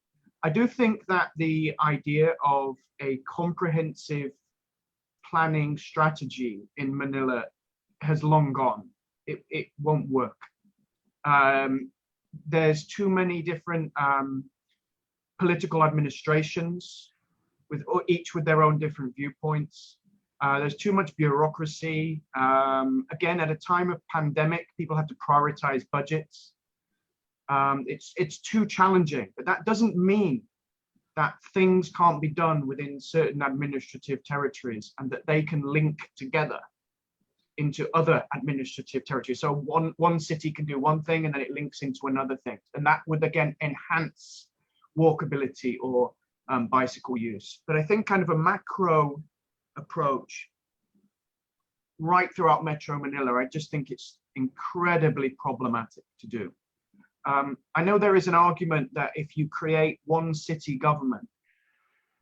Speaker 12: I do think that the idea of a comprehensive planning strategy in Manila has long gone. It won't work. There's too many different political administrations, each with their own different viewpoints. There's too much bureaucracy. Again, at a time of pandemic, people have to prioritize budgets. It's too challenging, but that doesn't mean that things can't be done within certain administrative territories and that they can link together into other administrative territories. So one city can do one thing and then it links into another thing. And that would again enhance walkability or bicycle use. But I think kind of a macro approach right throughout Metro Manila, I just think it's incredibly problematic to do. I know there is an argument that if you create one city government,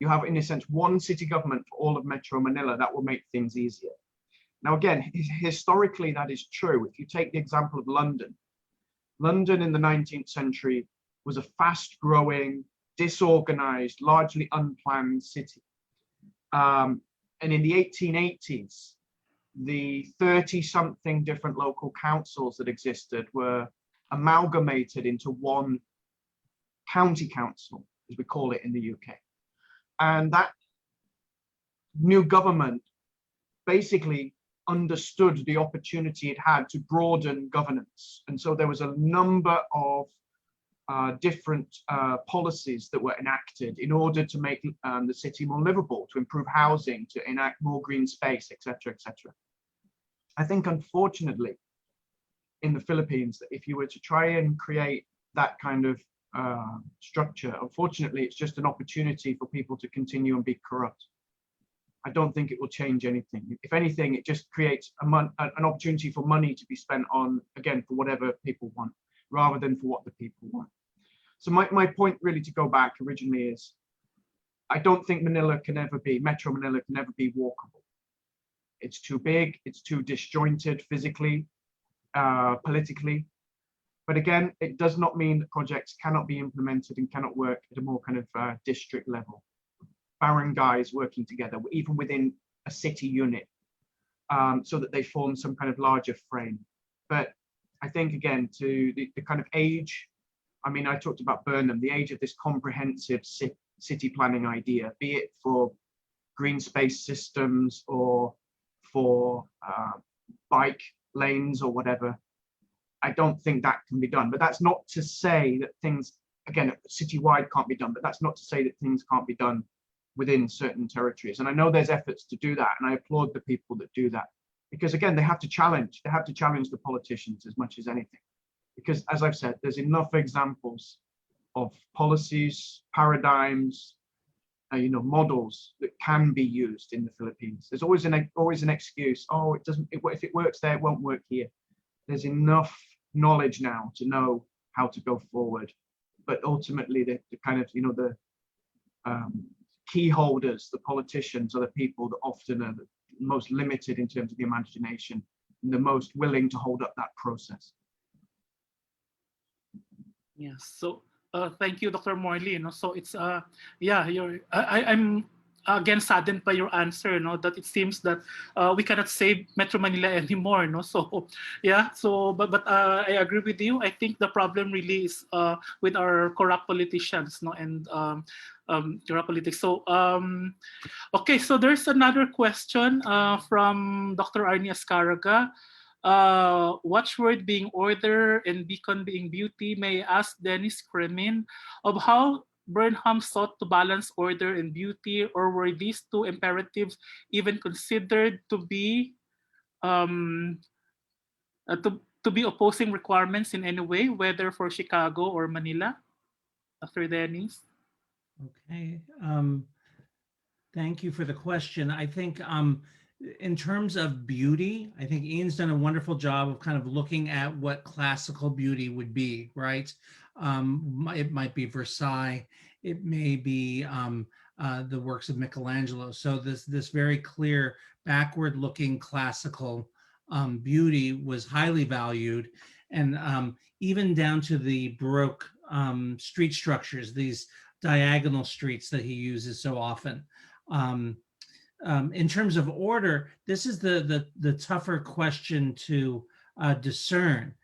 Speaker 12: you have in a sense one city government for all of Metro Manila, that will make things easier. Now, again, historically, that is true. If you take the example of London, London in the 19th century was a fast-growing, disorganized, largely unplanned city. And in the 1880s, the 30-something different local councils that existed were amalgamated into one county council. as we call it in the UK. And that new government basically understood the opportunity it had to broaden governance. And so there was a number of different policies that were enacted in order to make the city more livable, to improve housing, to enact more green space, etc., etc. I think, unfortunately, in the Philippines, that if you were to try and create that kind of structure, unfortunately, it's just an opportunity for people to continue and be corrupt. I don't think it will change anything. If anything, it just creates an opportunity for money to be spent on, again, for whatever people want, rather than for what the people want. So my point really, to go back originally, is I don't think Manila can ever be, Metro Manila can never be walkable. It's too big, it's too disjointed physically, politically. But again, it does not mean that projects cannot be implemented and cannot work at a more kind of district level. Barangays working together, even within a city unit, so that they form some kind of larger frame. But I think, again, to the kind of age, I mean, I talked about Burnham, the age of this comprehensive city planning idea, be it for green space systems or for bike lanes or whatever. I don't think that can be done. But that's not to say that things, again, citywide can't be done, but that's not to say that things can't be done within certain territories. And I know there's efforts to do that, and I applaud the people that do that, because again, they have to challenge the politicians as much as anything. Because as I've said, there's enough examples of policies, paradigms, models that can be used in the Philippines. There's always an excuse. Oh, it doesn't. If it works there, it won't work here. There's enough knowledge now to know how to go forward. But ultimately, the kind of the key holders, the politicians, are the people that often are the most limited in terms of the imagination and the most willing to hold up that process.
Speaker 8: Yes. So thank you, Dr. Morley. So it's I'm again saddened by your answer. That it seems that we cannot save Metro Manila anymore. So yeah. So but I agree with you. I think the problem really is with our corrupt politicians. And corrupt politics. So okay. So there's another question from Dr. Arnie Ascaraga. Watchword being order and beacon being beauty, may I ask Dennis Cremin of how Burnham sought to balance order and beauty, or were these two imperatives even considered to be opposing requirements in any way, whether for Chicago or Manila? Dr. Dennis.
Speaker 11: Okay. Thank you for the question. I think in terms of beauty, I think Ian's done a wonderful job of kind of looking at what classical beauty would be, right? It might be Versailles, it may be the works of Michelangelo. So this very clear backward-looking classical beauty was highly valued, and even down to the Baroque street structures, these diagonal streets that he uses so often. In terms of order, this is the tougher question to discern,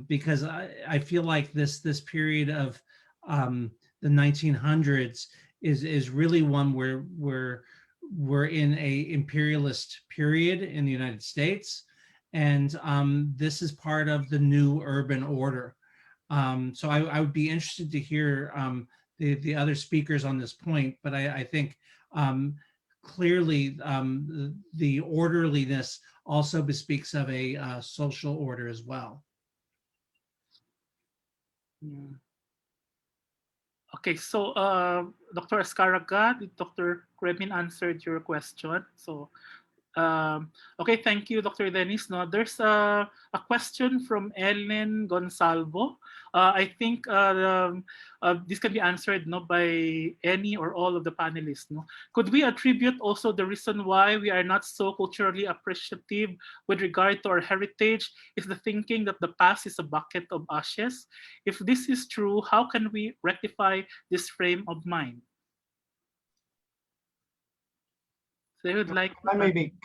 Speaker 11: because I feel like this period of the 1900s is really one where we're in a imperialist period in the United States, and this is part of the new urban order. So I would be interested to hear the other speakers on this point, but I think clearly the orderliness also bespeaks of a social order as well.
Speaker 8: Yeah. Okay, so Dr. Ascaraga, did Dr. Cremin answered your question? So okay, thank you, Dr. Dennis. Now there's a question from Ellen Gonsalvo. I think this can be answered by any or all of the panelists. Could we attribute also the reason why we are not so culturally appreciative with regard to our heritage is the thinking that the past is a bucket of ashes? If this is true, how can we rectify this frame of mind? They would like.
Speaker 12: Can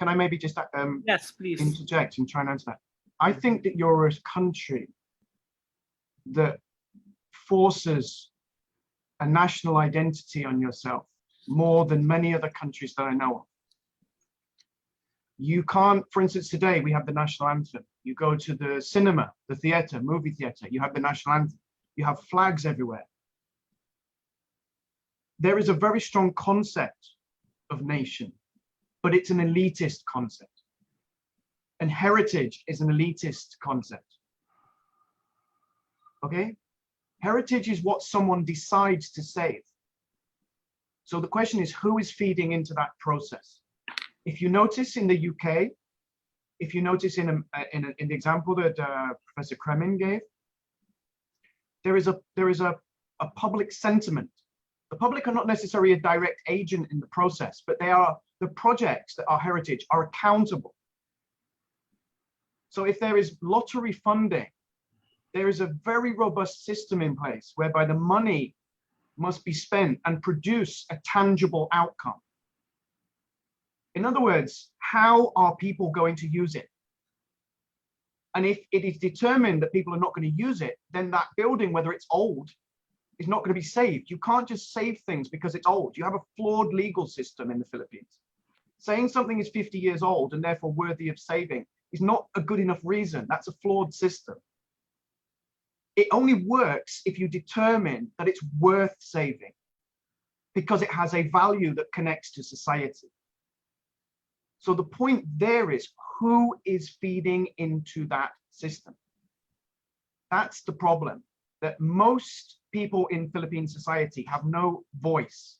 Speaker 12: I maybe just
Speaker 8: yes, please
Speaker 12: interject and try and answer that? I think that you're a country that forces a national identity on yourself more than many other countries that I know of. You can't, for instance, today we have the national anthem. You go to the cinema, the theater, movie theater, you have the national anthem. You have flags everywhere. There is a very strong concept of nation, but it's an elitist concept. And heritage is an elitist concept. Okay? Heritage is what someone decides to save. So the question is, who is feeding into that process? If you notice in the UK, if you notice in the example that Professor Cremin gave, there is a public sentiment. The public are not necessarily a direct agent in the process, but they are the projects that are heritage are accountable. So if there is lottery funding, there is a very robust system in place whereby the money must be spent and produce a tangible outcome. In other words, how are people going to use it? And if it is determined that people are not going to use it, then that building, whether it's old, is not going to be saved. You can't just save things because it's old. You have a flawed legal system in the Philippines. Saying something is 50 years old and therefore worthy of saving is not a good enough reason. That's a flawed system. It only works if you determine that it's worth saving because it has a value that connects to society. So the point there is, who is feeding into that system? That's the problem, that most people in Philippine society have no voice.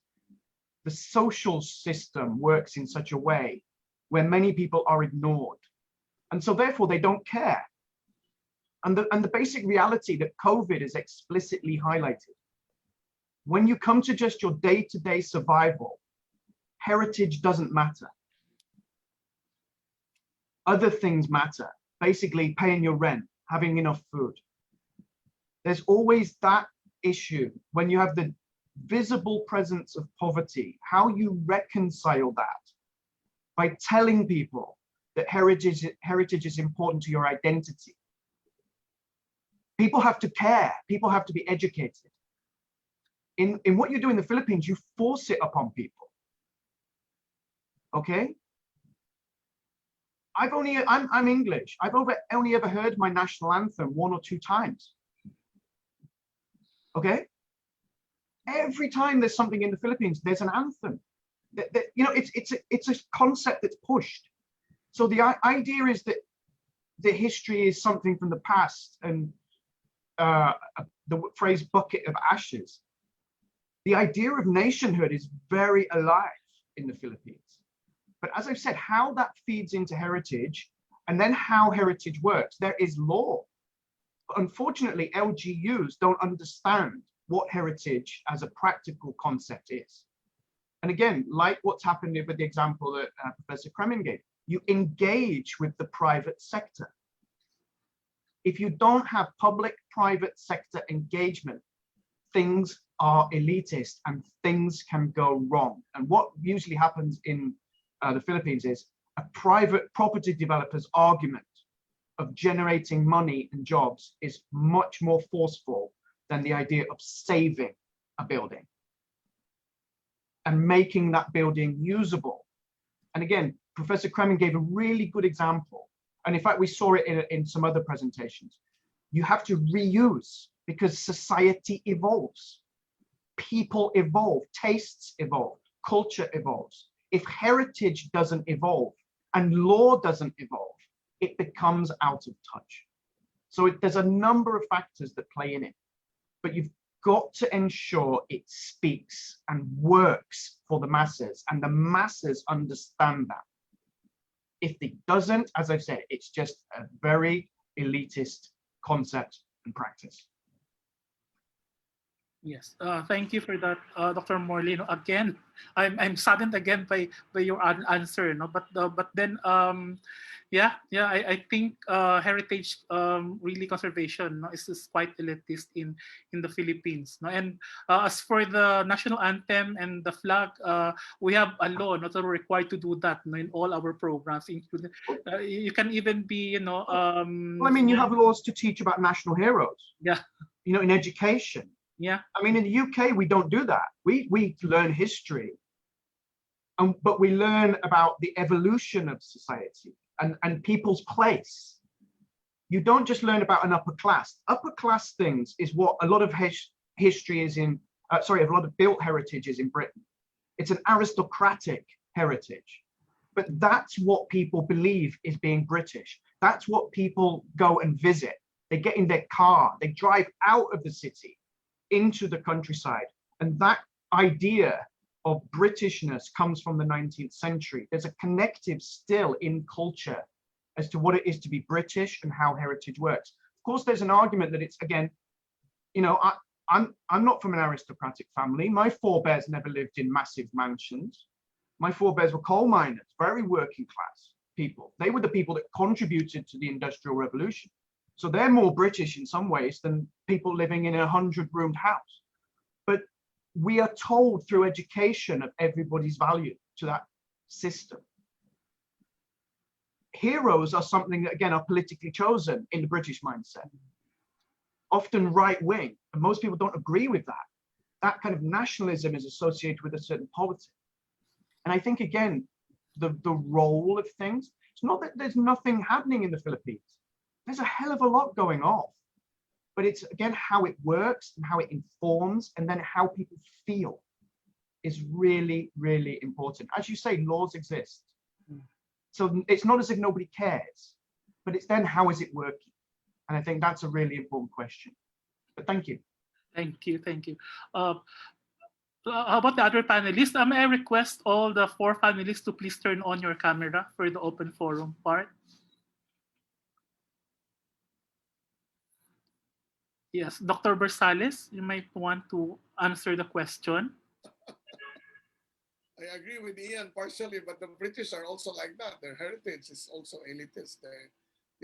Speaker 12: The social system works in such a way where many people are ignored. And so therefore they don't care. And the basic reality that COVID is explicitly highlighted. When you come to just your day-to-day survival, heritage doesn't matter. Other things matter, basically paying your rent, having enough food. There's always that issue when you have the visible presence of poverty, how you reconcile that by telling people that heritage is important to your identity. People have to care, people have to be educated. In what you do in the Philippines, you force it upon people. Okay? I'm English. I've only ever heard my national anthem 1 or 2 times. Okay? Every time there's something in the Philippines, there's an anthem. You know, it's a concept that's pushed. So the idea is that the history is something from the past, and the phrase bucket of ashes. The idea of nationhood is very alive in the Philippines. But as I've said, how that feeds into heritage and then how heritage works, there is law. But unfortunately, LGUs don't understand what heritage as a practical concept is. And again, like what's happened with the example that Professor Cremin gave, you engage with the private sector. If you don't have public-private sector engagement, things are elitist and things can go wrong. And what usually happens in the Philippines is a private property developer's argument of generating money and jobs is much more forceful than the idea of saving a building and making that building usable. And again, Professor Cremin gave a really good example. And in fact, we saw it in some other presentations. You have to reuse because society evolves. People evolve, tastes evolve, culture evolves. If heritage doesn't evolve and law doesn't evolve, it becomes out of touch. So there's a number of factors that play in it, but you've got to ensure it speaks and works for the masses, and the masses understand that. If it doesn't, as I've said, it's just a very elitist concept and practice.
Speaker 8: Yes, thank you for that, Dr. Morley. No, again, I'm saddened again by your answer. No, but then I think heritage really conservation, no, is quite elitist in the Philippines. No, and as for the national anthem and the flag, we have a law not required to do that, no, in all our programs, including you can even be
Speaker 12: well, I mean, you have laws to teach about national heroes.
Speaker 8: Yeah.
Speaker 12: In education.
Speaker 8: Yeah.
Speaker 12: I mean, in the UK, we don't do that. We learn history, but we learn about the evolution of society and people's place. You don't just learn about an upper class. Upper class things is what a lot of history is in, a lot of built heritage is in Britain. It's an aristocratic heritage. But that's what people believe is being British. That's what people go and visit. They get in their car, they drive out of the city into the countryside. And that idea of Britishness comes from the 19th century. There's a connective still in culture as to what it is to be British and how heritage works. Of course, there's an argument that it's, again, you know, I'm not from an aristocratic family. My forebears never lived in massive mansions. My forebears were coal miners, very working class people. They were the people that contributed to the Industrial Revolution. So they're more British in some ways than people living in a 100-roomed house. But we are told through education of everybody's value to that system. Heroes are something that, again, are politically chosen in the British mindset, often right-wing, and most people don't agree with that. That kind of nationalism is associated with a certain politics. And I think, again, the role of things, it's not that there's nothing happening in the Philippines. There's a hell of a lot going on. But it's, again, how it works and how it informs, and then how people feel is really, really important. As you say, laws exist. So it's not as if nobody cares, but it's then how is it working? And I think that's a really important question. But thank you.
Speaker 8: Thank you. Thank you. How about the other panelists? May I request all the 4 panelists to please turn on your camera for the open forum part? Yes, Dr. Bersales, you might want to answer the question.
Speaker 15: I agree with Ian partially, but the British are also like that. Their heritage is also elitist.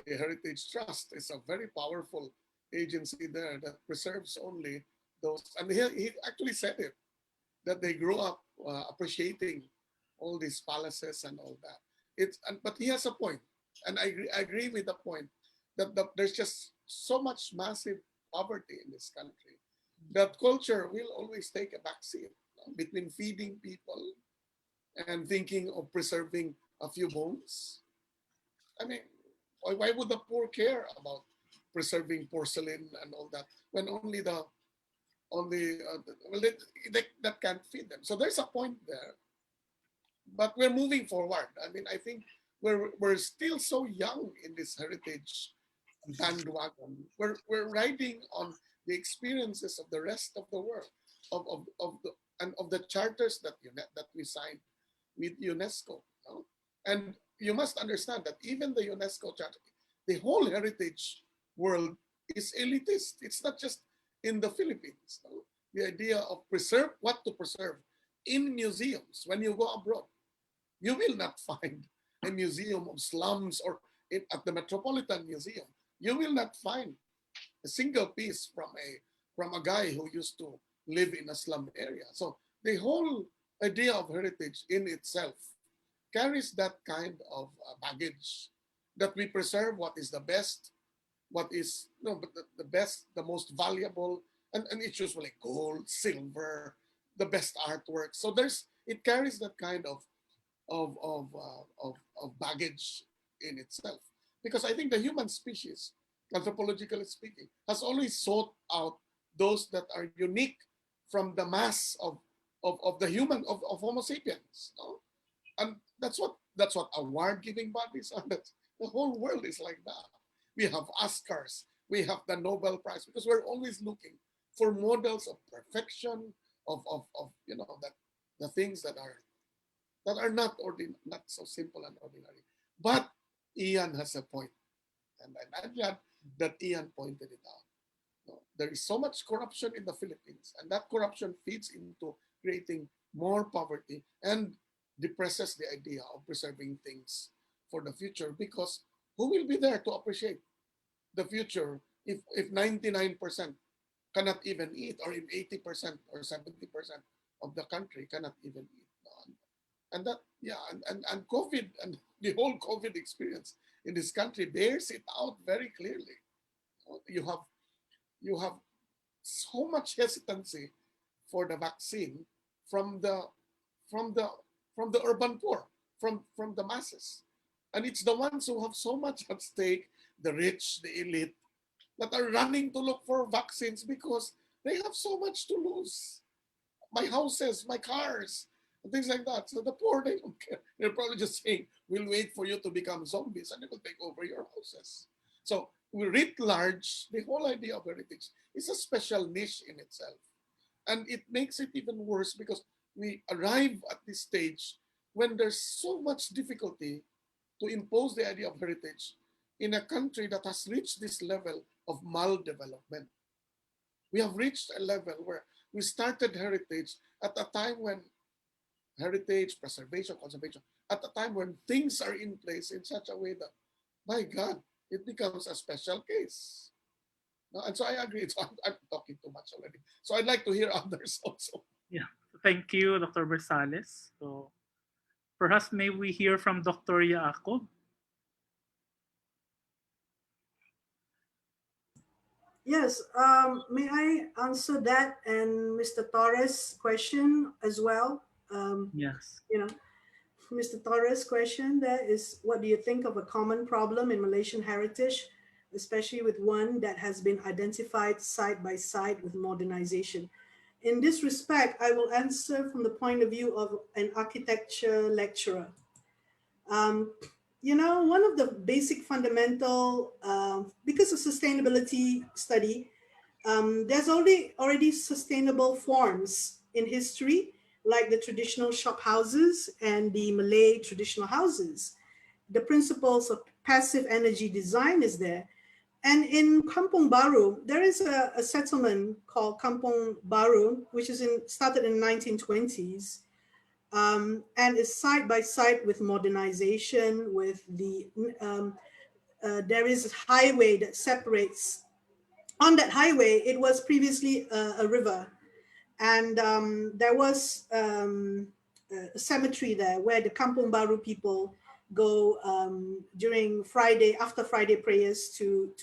Speaker 15: The Heritage Trust is a very powerful agency there that preserves only those. And he actually said it, that they grew up appreciating all these palaces and all that. But he has a point, and I agree with the point that there's just so much massive poverty in this country that culture will always take a backseat between feeding people and thinking of preserving a few bones. I mean, why would the poor care about preserving porcelain and all that when only that can't feed them? So there's a point there, but we're moving forward. I mean, I think we're still so young in this heritage bandwagon. We're riding on the experiences of the rest of the world, of the charters that we signed with UNESCO. And you must understand that even the UNESCO charter, the whole heritage world is elitist. It's not just in the Philippines. The idea of what to preserve in museums. When you go abroad, you will not find a museum of slums, or at the Metropolitan Museum, you will not find a single piece from a guy who used to live in a slum area. So the whole idea of heritage in itself carries that kind of baggage, that we preserve what is the best, what is the best, the most valuable, and it's usually gold, silver, the best artwork. So it carries that kind of baggage in itself. Because I think the human species, anthropologically speaking, has always sought out those that are unique from the mass of the human, of Homo sapiens. And that's what award-giving bodies are. The whole world is like that. We have Oscars, we have the Nobel Prize, because we're always looking for models of perfection, of the things that are not so simple and ordinary. But Ian has a point, and I'm glad that Ian pointed it out. There is so much corruption in the Philippines, and that corruption feeds into creating more poverty and depresses the idea of preserving things for the future, because who will be there to appreciate the future if 99% cannot even eat, or if 80% or 70% of the country cannot even eat? And that, and COVID and the whole COVID experience in this country bears it out very clearly. You have so much hesitancy for the vaccine from the from the from the urban poor, from the masses. And it's the ones who have so much at stake, the rich, the elite, that are running to look for vaccines because they have so much to lose. My houses, my cars, and things like that. So the poor, they don't care. They're probably just saying, we'll wait for you to become zombies and they will take over your houses. So we writ large, the whole idea of heritage is a special niche in itself. And it makes it even worse because we arrive at this stage when there's so much difficulty to impose the idea of heritage in a country that has reached this level of maldevelopment. We have reached a level where we started heritage at a time when heritage, preservation, conservation, at a time when things are in place in such a way that, my God, it becomes a special case. And so I agree. So I'm talking too much already. So I'd like to hear others also.
Speaker 8: Yeah. Thank you, Dr. Bersales. So perhaps may we hear from Dr. Yaacob?
Speaker 14: Yes, may I answer that and Mr. Torres' question as well?
Speaker 8: Yes.
Speaker 14: You know, Mr. Torres' question there is, what do you think of a common problem in Malaysian heritage, especially with one that has been identified side by side with modernization? In this respect, I will answer from the point of view of an architecture lecturer. You know, one of the basic fundamental, because of sustainability study, there's already sustainable forms in history, like the traditional shop houses and the Malay traditional houses. The principles of passive energy design is there. And in Kampung Baru, there is a settlement called Kampung Baru, which is started in the 1920s. And is side by side with modernization, with the, there is a highway that separates. On that highway, it was previously a river. And there was a cemetery there where the Kampung Baru people go during Friday, after Friday prayers to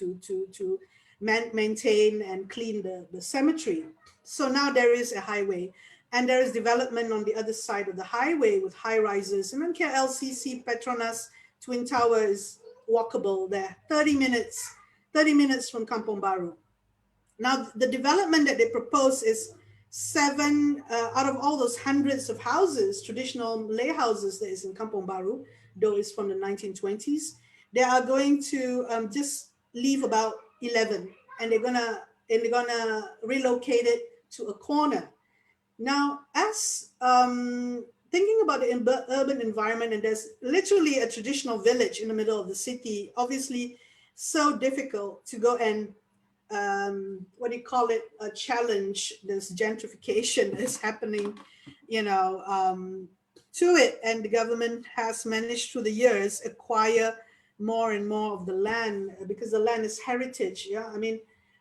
Speaker 14: maintain and clean the cemetery. So now there is a highway. And there is development on the other side of the highway with high rises. And then KLCC Petronas Twin Tower is walkable there, 30 minutes from Kampung Baru. Now, the development that they propose is 7 out of all those hundreds of houses, traditional Malay houses that is in Kampung Baru, though it's from the 1920s, they are going to just leave about 11, and they're gonna relocate it to a corner. Now, as thinking about the urban environment, and there's literally a traditional village in the middle of the city, obviously so difficult to go and, what do you call it, a challenge this gentrification that is happening, you know, to it. And the government has managed through the years acquire more and more of the land because the land is heritage. Yeah, I mean,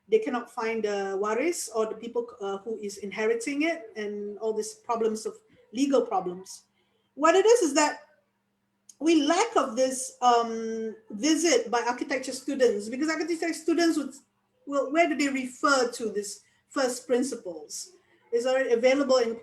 Speaker 14: they cannot find the waris or the people who is inheriting it, and all these problems of legal problems. What it is that we lack of this visit by architecture students, because architecture students well, where do they refer to this first principles? It's already available in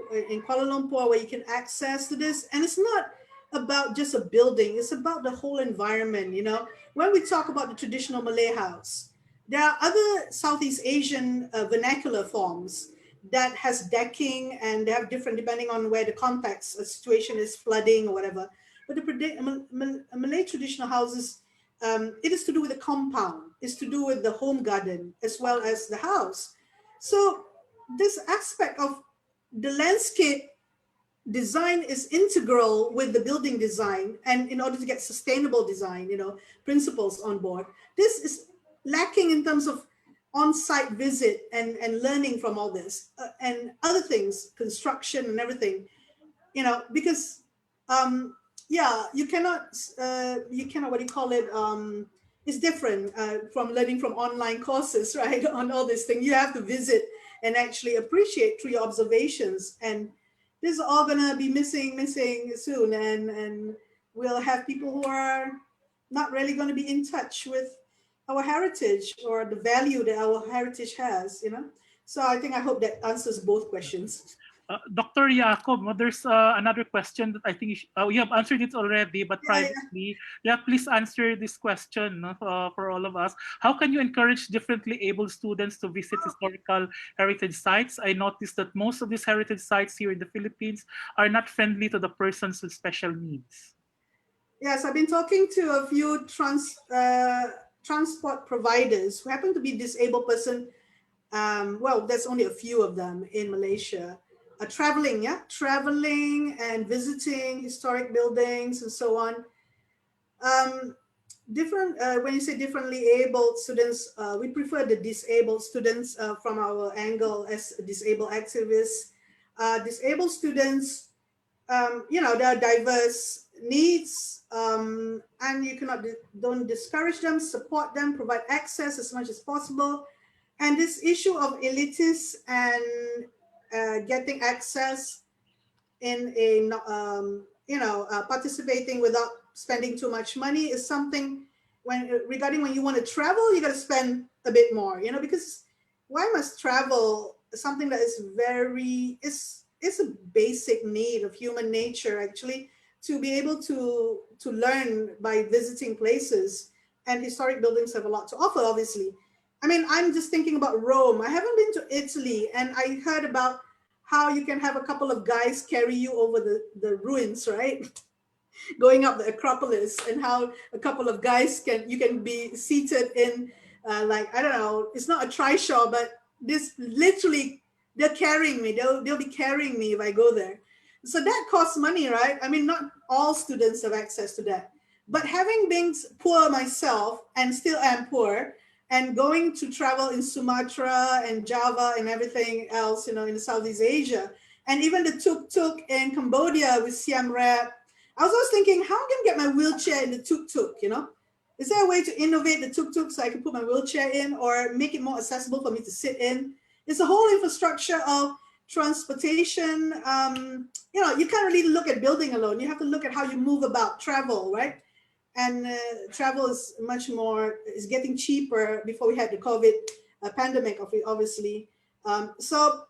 Speaker 14: Kuala Lumpur where you can access to this. And it's not about just a building, it's about the whole environment. You know, when we talk about the traditional Malay house, there are other Southeast Asian vernacular forms that has decking, and they have different depending on where the context, a situation is flooding or whatever. But the Malay traditional houses, it is to do with the compound, it's to do with the home garden as well as the house. So this aspect of the landscape design is integral with the building design, and in order to get sustainable design, you know, principles on board, this is lacking in terms of on-site visit and learning from all this and other things, construction and everything, you know, because yeah, you cannot what do you call it, it's different from learning from online courses, right? On all this thing, you have to visit and actually appreciate through your observations, and this is all gonna be missing soon, and we'll have people who are not really going to be in touch with our heritage or the value that our heritage has, you know. So I hope that answers both questions.
Speaker 8: Dr. Yaacob, there's another question that I think you have answered it already, but privately, please answer this question, no, for all of us. How can you encourage differently able students to visit historical heritage sites? I noticed that most of these heritage sites here in the Philippines are not friendly to the persons with special needs.
Speaker 14: Yes, I've been talking to a few transport providers who happen to be disabled person. Well, there's only a few of them in Malaysia. Traveling and visiting historic buildings and so on. When you say differently abled students, we prefer the disabled students from our angle as disabled activists. Disabled students, there are diverse needs, and you don't discourage them, support them, provide access as much as possible. And this issue of elitists and getting access in a participating without spending too much money is something regarding when you want to travel, you got to spend a bit more, because why must travel something that is it's a basic need of human nature, actually, to be able to learn by visiting places, and historic buildings have a lot to offer, obviously. I mean, I'm just thinking about Rome. I haven't been to Italy, and I heard about how you can have a couple of guys carry you over the ruins, right? Going up the Acropolis, and how a couple of guys you can be seated in, like, I don't know, it's not a trishaw, but this literally, they're carrying me. They'll be carrying me if I go there. So that costs money, right? I mean, not all students have access to that. But having been poor myself, and still am poor, and going to travel in Sumatra and Java and everything else, in the Southeast Asia, and even the tuk-tuk in Cambodia with Siam Reap, I was always thinking, how can I get my wheelchair in the tuk-tuk, Is there a way to innovate the tuk-tuk so I can put my wheelchair in, or make it more accessible for me to sit in? It's a whole infrastructure of transportation. You can't really look at building alone. You have to look at how you move about, travel, right? And travel is is getting cheaper before we had the COVID pandemic, obviously. So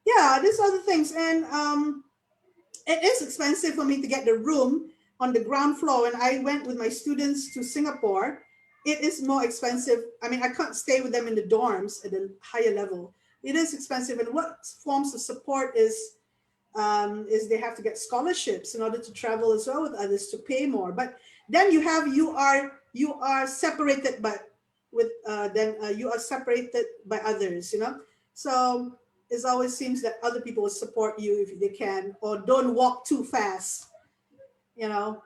Speaker 14: yeah, these are the things. And it is expensive for me to get the room on the ground floor. When I went with my students to Singapore, it is more expensive. I mean, I can't stay with them in the dorms at a higher level. It is expensive. And what forms of support is they have to get scholarships in order to travel as well with others, to pay more. But then you are separated by others, So it always seems that other people will support you if they can, or don't walk too fast. Don't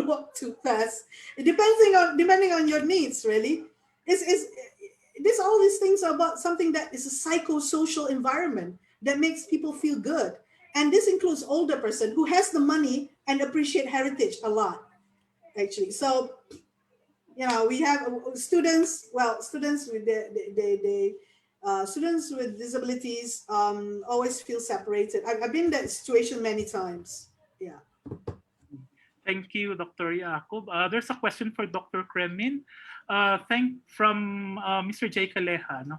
Speaker 14: walk too fast. Depending on your needs, really. All these things are about something that is a psychosocial environment that makes people feel good. And this includes older person who has the money and appreciate heritage a lot, actually. So, we have students with disabilities always feel separated. I've been in that situation many times. Yeah.
Speaker 8: Thank you, Dr. Yaacob. There's a question for Dr. Cremin. From Mr. J. Caleja.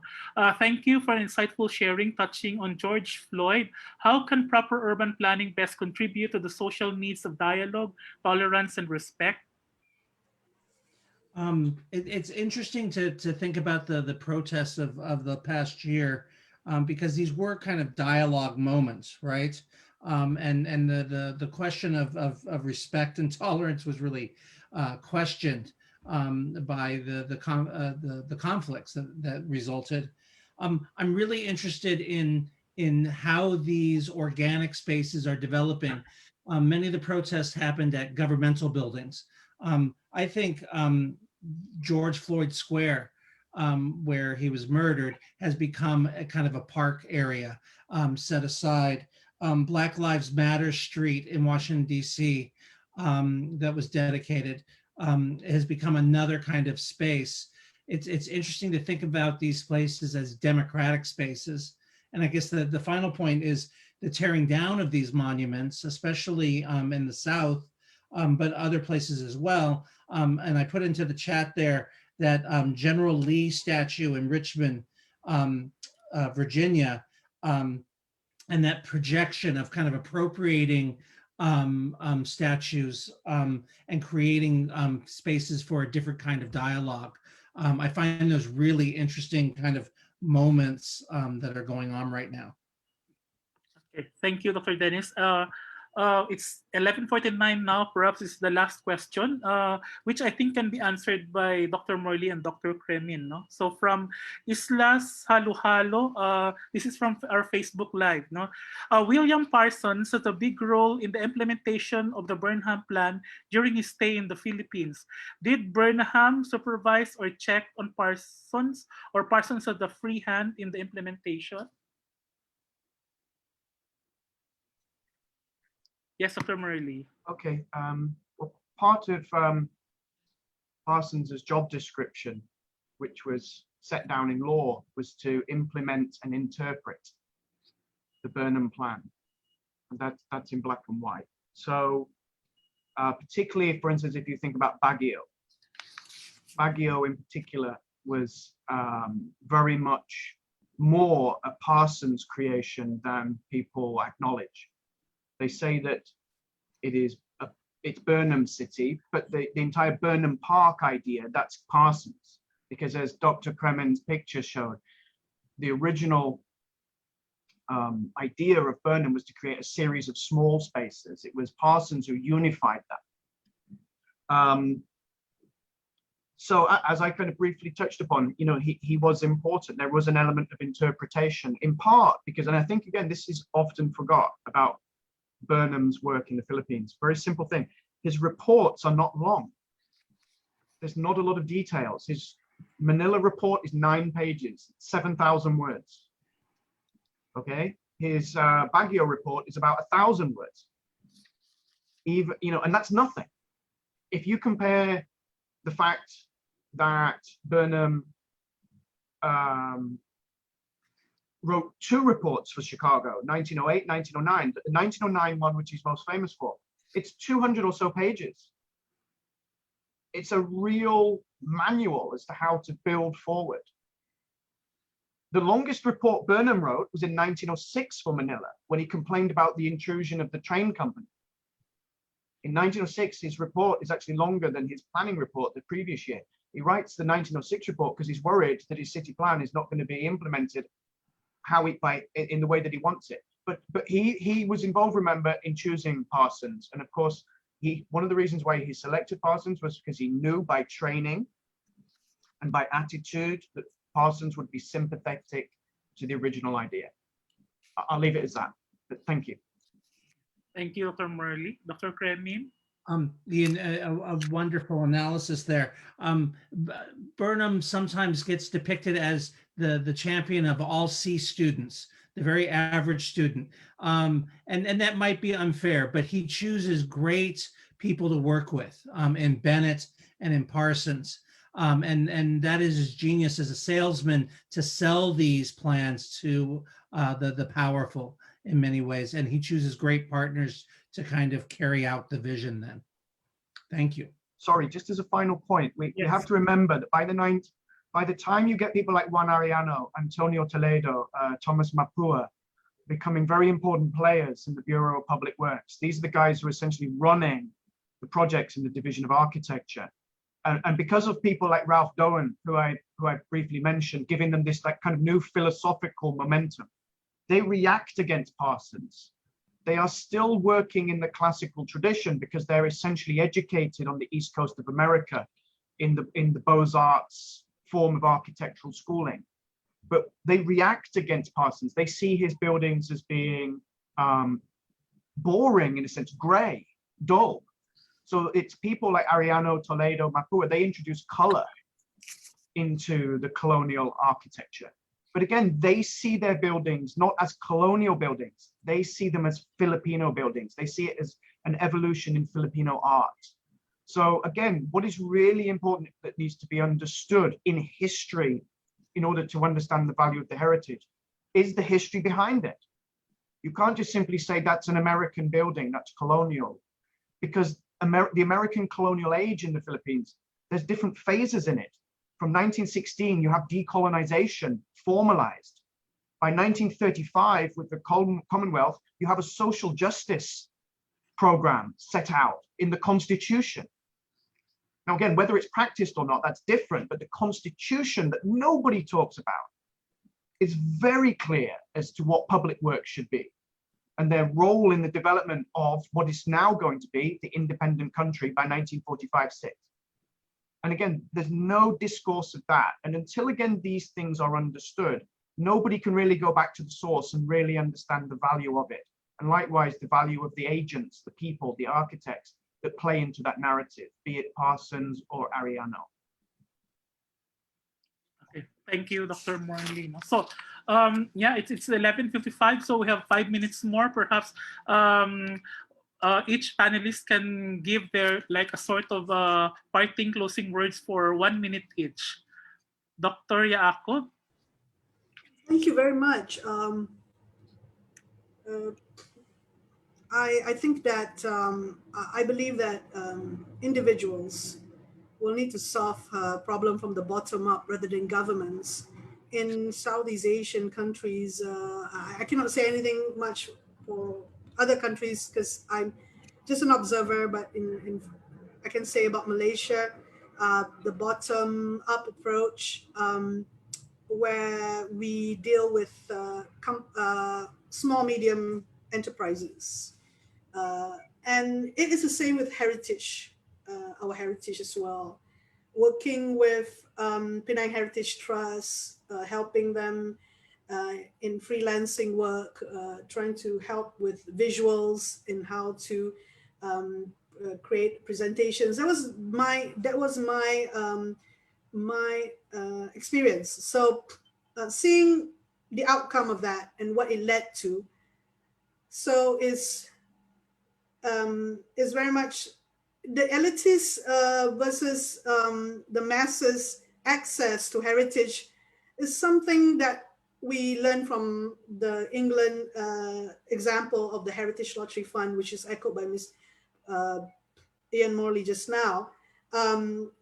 Speaker 8: Thank you for insightful sharing touching on George Floyd. How can proper urban planning best contribute to the social needs of dialogue, tolerance, and respect?
Speaker 11: It's interesting to think about the protests of the past year, because these were kind of dialogue moments, right? And the question of respect and tolerance was really questioned by the conflicts that resulted. I'm really interested in how these organic spaces are developing. Many of the protests happened at governmental buildings. I think George Floyd Square, where he was murdered, has become a kind of a park area set aside. Black Lives Matter Street in Washington, D.C., that was dedicated, has become another kind of space. It's interesting to think about these places as democratic spaces. And I guess the final point is the tearing down of these monuments, especially in the South, but other places as well. And I put into the chat there that General Lee statue in Richmond Virginia, and that projection of kind of appropriating statues and creating spaces for a different kind of dialogue. I find those really interesting kind of moments that are going on right now.
Speaker 8: Okay, thank you, Dr. Dennis. It's 11:49 now. Perhaps it's the last question, which I think can be answered by Dr. Morley and Dr. Cremin. No? So from Islas Halo-Halo, this is from our Facebook Live. No? William Parsons had a big role in the implementation of the Burnham Plan during his stay in the Philippines. Did Burnham supervise or check on Parsons, or Parsons had a free hand in the implementation? Yes, Dr. Morley.
Speaker 12: Okay. Well, part of Parsons's job description, which was set down in law, was to implement and interpret the Burnham Plan, and that's in black and white. So, particularly, for instance, if you think about Baguio in particular was very much more a Parsons creation than people acknowledge. They say that it's Burnham City, but the entire Burnham Park idea, that's Parsons. Because as Dr. Cremin's picture showed, the original idea of Burnham was to create a series of small spaces. It was Parsons who unified that. So as I kind of briefly touched upon, you know, he was important. There was an element of interpretation, in part because, and I think, again, this is often forgot about Burnham's work in the Philippines. Very simple thing. His reports are not long. There's not a lot of details. His Manila report is 9 pages, 7,000 words. Okay. His Baguio report is about 1,000 words. Even, you know, and that's nothing. If you compare the fact that Burnham wrote 2 reports for Chicago, 1908, 1909. The 1909 one, which he's most famous for, it's 200 or so pages. It's a real manual as to how to build forward. The longest report Burnham wrote was in 1906 for Manila, when he complained about the intrusion of the train company. In 1906, his report is actually longer than his planning report the previous year. He writes the 1906 report because he's worried that his city plan is not going to be implemented in the way that he wants it. But he was involved, remember, in choosing Parsons. And of course, one of the reasons why he selected Parsons was because he knew by training and by attitude that Parsons would be sympathetic to the original idea. I'll leave it as that, but thank you.
Speaker 8: Thank you, Dr. Morley. Dr. Cremin?
Speaker 11: A wonderful analysis there. Burnham sometimes gets depicted as the champion of all C students, the very average student. And that might be unfair, but he chooses great people to work with in Bennett and in Parsons. And that is his genius as a salesman to sell these plans to the powerful in many ways. And he chooses great partners to kind of carry out the vision then. Thank you.
Speaker 12: Sorry, just as a final point, we have to remember that by the time you get people like Juan Arellano, Antonio Toledo, Thomas Mapua, becoming very important players in the Bureau of Public Works, these are the guys who are essentially running the projects in the Division of Architecture. And because of people like Ralph Doan, who I briefly mentioned, giving them this like kind of new philosophical momentum, they react against Parsons. They are still working in the classical tradition because they're essentially educated on the East Coast of America in the Beaux-Arts form of architectural schooling. But they react against Parsons. They see his buildings as being boring, in a sense, gray, dull. So it's people like Arellano, Toledo, Mapua, they introduce color into the colonial architecture. But again, they see their buildings not as colonial buildings. They see them as Filipino buildings. They see it as an evolution in Filipino art. So again, what is really important that needs to be understood in history in order to understand the value of the heritage is the history behind it. You can't just simply say that's an American building, that's colonial, because the American colonial age in the Philippines, there's different phases in it. From 1916, you have decolonization formalized. By 1935, with the Commonwealth, you have a social justice program set out in the Constitution. Now, again, whether it's practiced or not, that's different, but the Constitution that nobody talks about is very clear as to what public works should be and their role in the development of what is now going to be the independent country by 1945-6. And again, there's no discourse of that. And until, again, these things are understood, nobody can really go back to the source and really understand the value of it. And likewise, the value of the agents, the people, the architects that play into that narrative, be it Parsons or Ariano.
Speaker 8: Okay, thank you, Dr. Morley. So, yeah, it's 11:55, so we have 5 minutes more. Perhaps each panelist can give their like a sort of parting closing words for 1 minute each. Dr. Yaacob.
Speaker 14: Thank you very much. I think that I believe that individuals will need to solve a problem from the bottom up rather than governments. In Southeast Asian countries, I cannot say anything much for other countries because I'm just an observer, but I can say about Malaysia, the bottom up approach, where we deal with small, medium enterprises. And it is the same with heritage, our heritage as well. Working with Penang Heritage Trust, helping them in freelancing work, trying to help with visuals in how to create presentations. That was my experience. So seeing the outcome of that and what it led to, so is very much the elitists versus the masses access to heritage is something that we learn from the England example of the Heritage Lottery Fund, which is echoed by Ms. Ian Morley just now,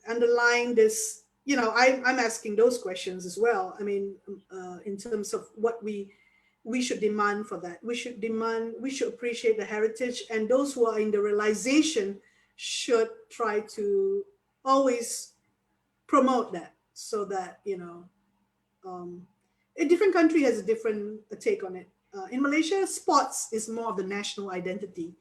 Speaker 14: underlying this, you know, I'm asking those questions as well. I mean, in terms of what we should demand for that. We should appreciate the heritage, and those who are in the realization should try to always promote that so that, you know, a different country has a different take on it. In Malaysia, sports is more of the national identity,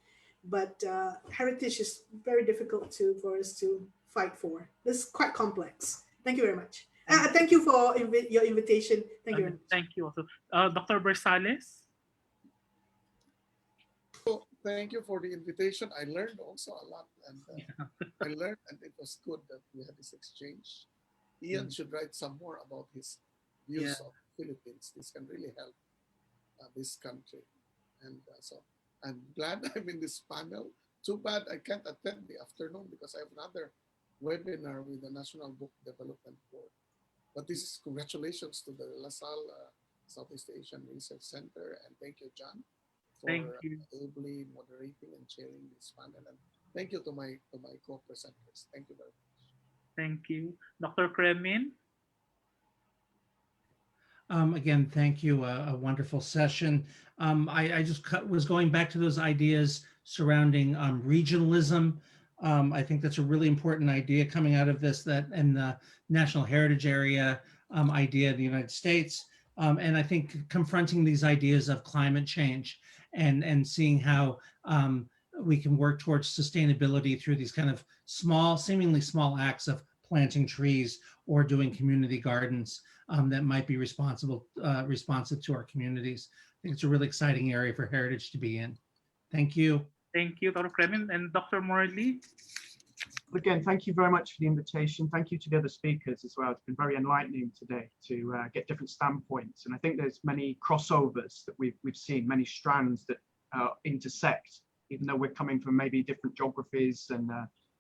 Speaker 14: but heritage is very difficult for us to fight for. It's quite complex. Thank you very much. Thank you for your invitation. Thank you very much.
Speaker 8: Thank you also. Dr. Bersales.
Speaker 15: So, thank you for the invitation. I learned also a lot, and I learned, and it was good that we had this exchange. Ian should write some more about his views of Philippines. This can really help this country. And so I'm glad I'm in this panel. Too bad I can't attend the afternoon because I have another webinar with the National Book Development Board. But this is congratulations to the LaSalle Southeast Asian Research Center, and thank you, John, for ably moderating and chairing this panel. And thank you to my co-presenters. Thank you very much.
Speaker 8: Thank you, Dr. Cremin.
Speaker 11: Again, thank you. A wonderful session. I just was going back to those ideas surrounding regionalism. I think that's a really important idea coming out of this, that in the National Heritage Area idea of the United States. And I think confronting these ideas of climate change and seeing how we can work towards sustainability through these kind of small, seemingly small acts of planting trees or doing community gardens that might be responsive to our communities. I think it's a really exciting area for heritage to be in. Thank you.
Speaker 8: Thank you, Dr. Cremin. And Dr. Morley.
Speaker 12: Again, thank you very much for the invitation. Thank you to the other speakers as well. It's been very enlightening today to get different standpoints. And I think there's many crossovers that we've seen, many strands that intersect, even though we're coming from maybe different geographies and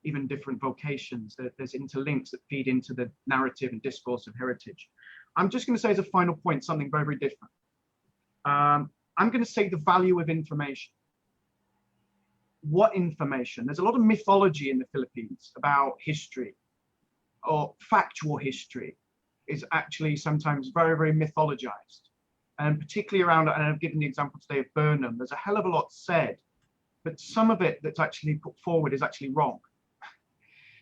Speaker 12: even different vocations. There's interlinks that feed into the narrative and discourse of heritage. I'm just going to say as a final point something very, very different. I'm going to say the value of information. What information? There's a lot of mythology in the Philippines about history, or factual history is actually sometimes very, very mythologized. and particularly around, and I've given the example today of Burnham, there's a hell of a lot said, but some of it that's actually put forward is actually wrong.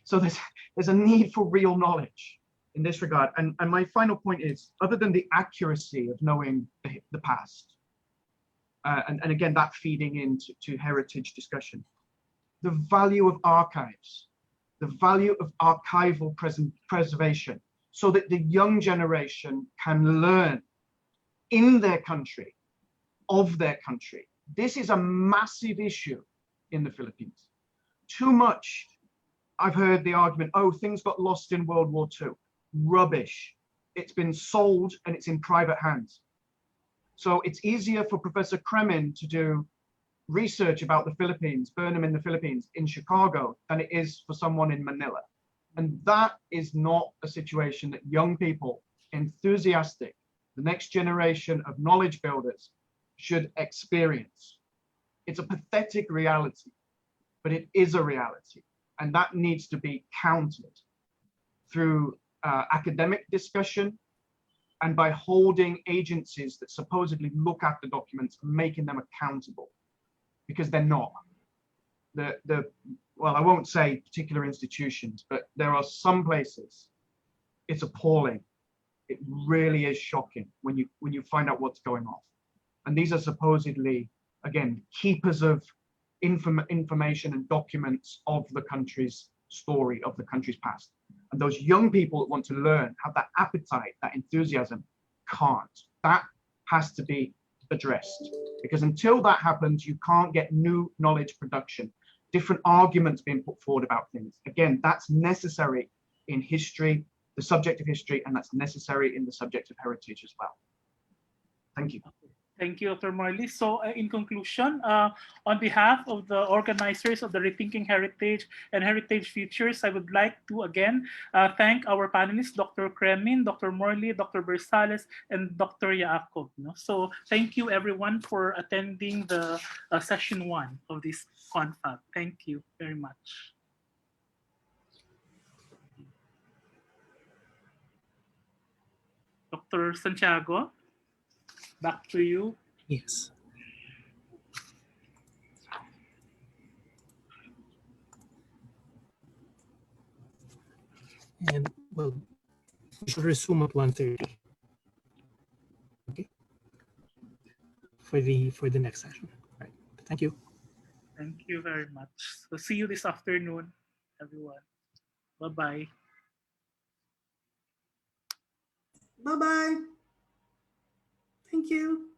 Speaker 12: So there's a need for real knowledge in this regard. And my final point is, other than the accuracy of knowing the past, and again, that feeding into heritage discussion, the value of archives, the value of archival preservation, so that the young generation can learn in their country, of their country. This is a massive issue in the Philippines. Too much, I've heard the argument, oh, things got lost in World War II. Rubbish. It's been sold and it's in private hands. So it's easier for Professor Cremin to do research about the Philippines, Burnham in the Philippines, in Chicago, than it is for someone in Manila. And that is not a situation that young people, enthusiastic, the next generation of knowledge builders should experience. It's a pathetic reality, but it is a reality. And that needs to be countered through academic discussion and by holding agencies that supposedly look at the documents and making them accountable, because they're not. Well, I won't say particular institutions, but there are some places it's appalling. It really is shocking when you find out what's going on. And these are supposedly, again, keepers of information and documents of the country's story, of the country's past. And those young people that want to learn, have that appetite, that enthusiasm, can't. That has to be addressed, because until that happens, you can't get new knowledge production, different arguments being put forward about things. Again, that's necessary in history, the subject of history, and that's necessary in the subject of heritage as well. Thank you.
Speaker 8: Thank you, Dr. Morley. So in conclusion, on behalf of the organizers of the Rethinking Heritage and Heritage Futures, I would like to again thank our panelists, Dr. Cremin, Dr. Morley, Dr. Bersales, and Dr. Yaacob. So thank you everyone for attending the session 1 of this confab. Thank you very much. Dr. Santiago, back to you.
Speaker 7: Yes. And well, we should resume at 1:30. Okay. For the next session. All right. Thank you.
Speaker 8: Thank you very much. So see you this afternoon, everyone. Bye-bye.
Speaker 14: Bye-bye. Thank you.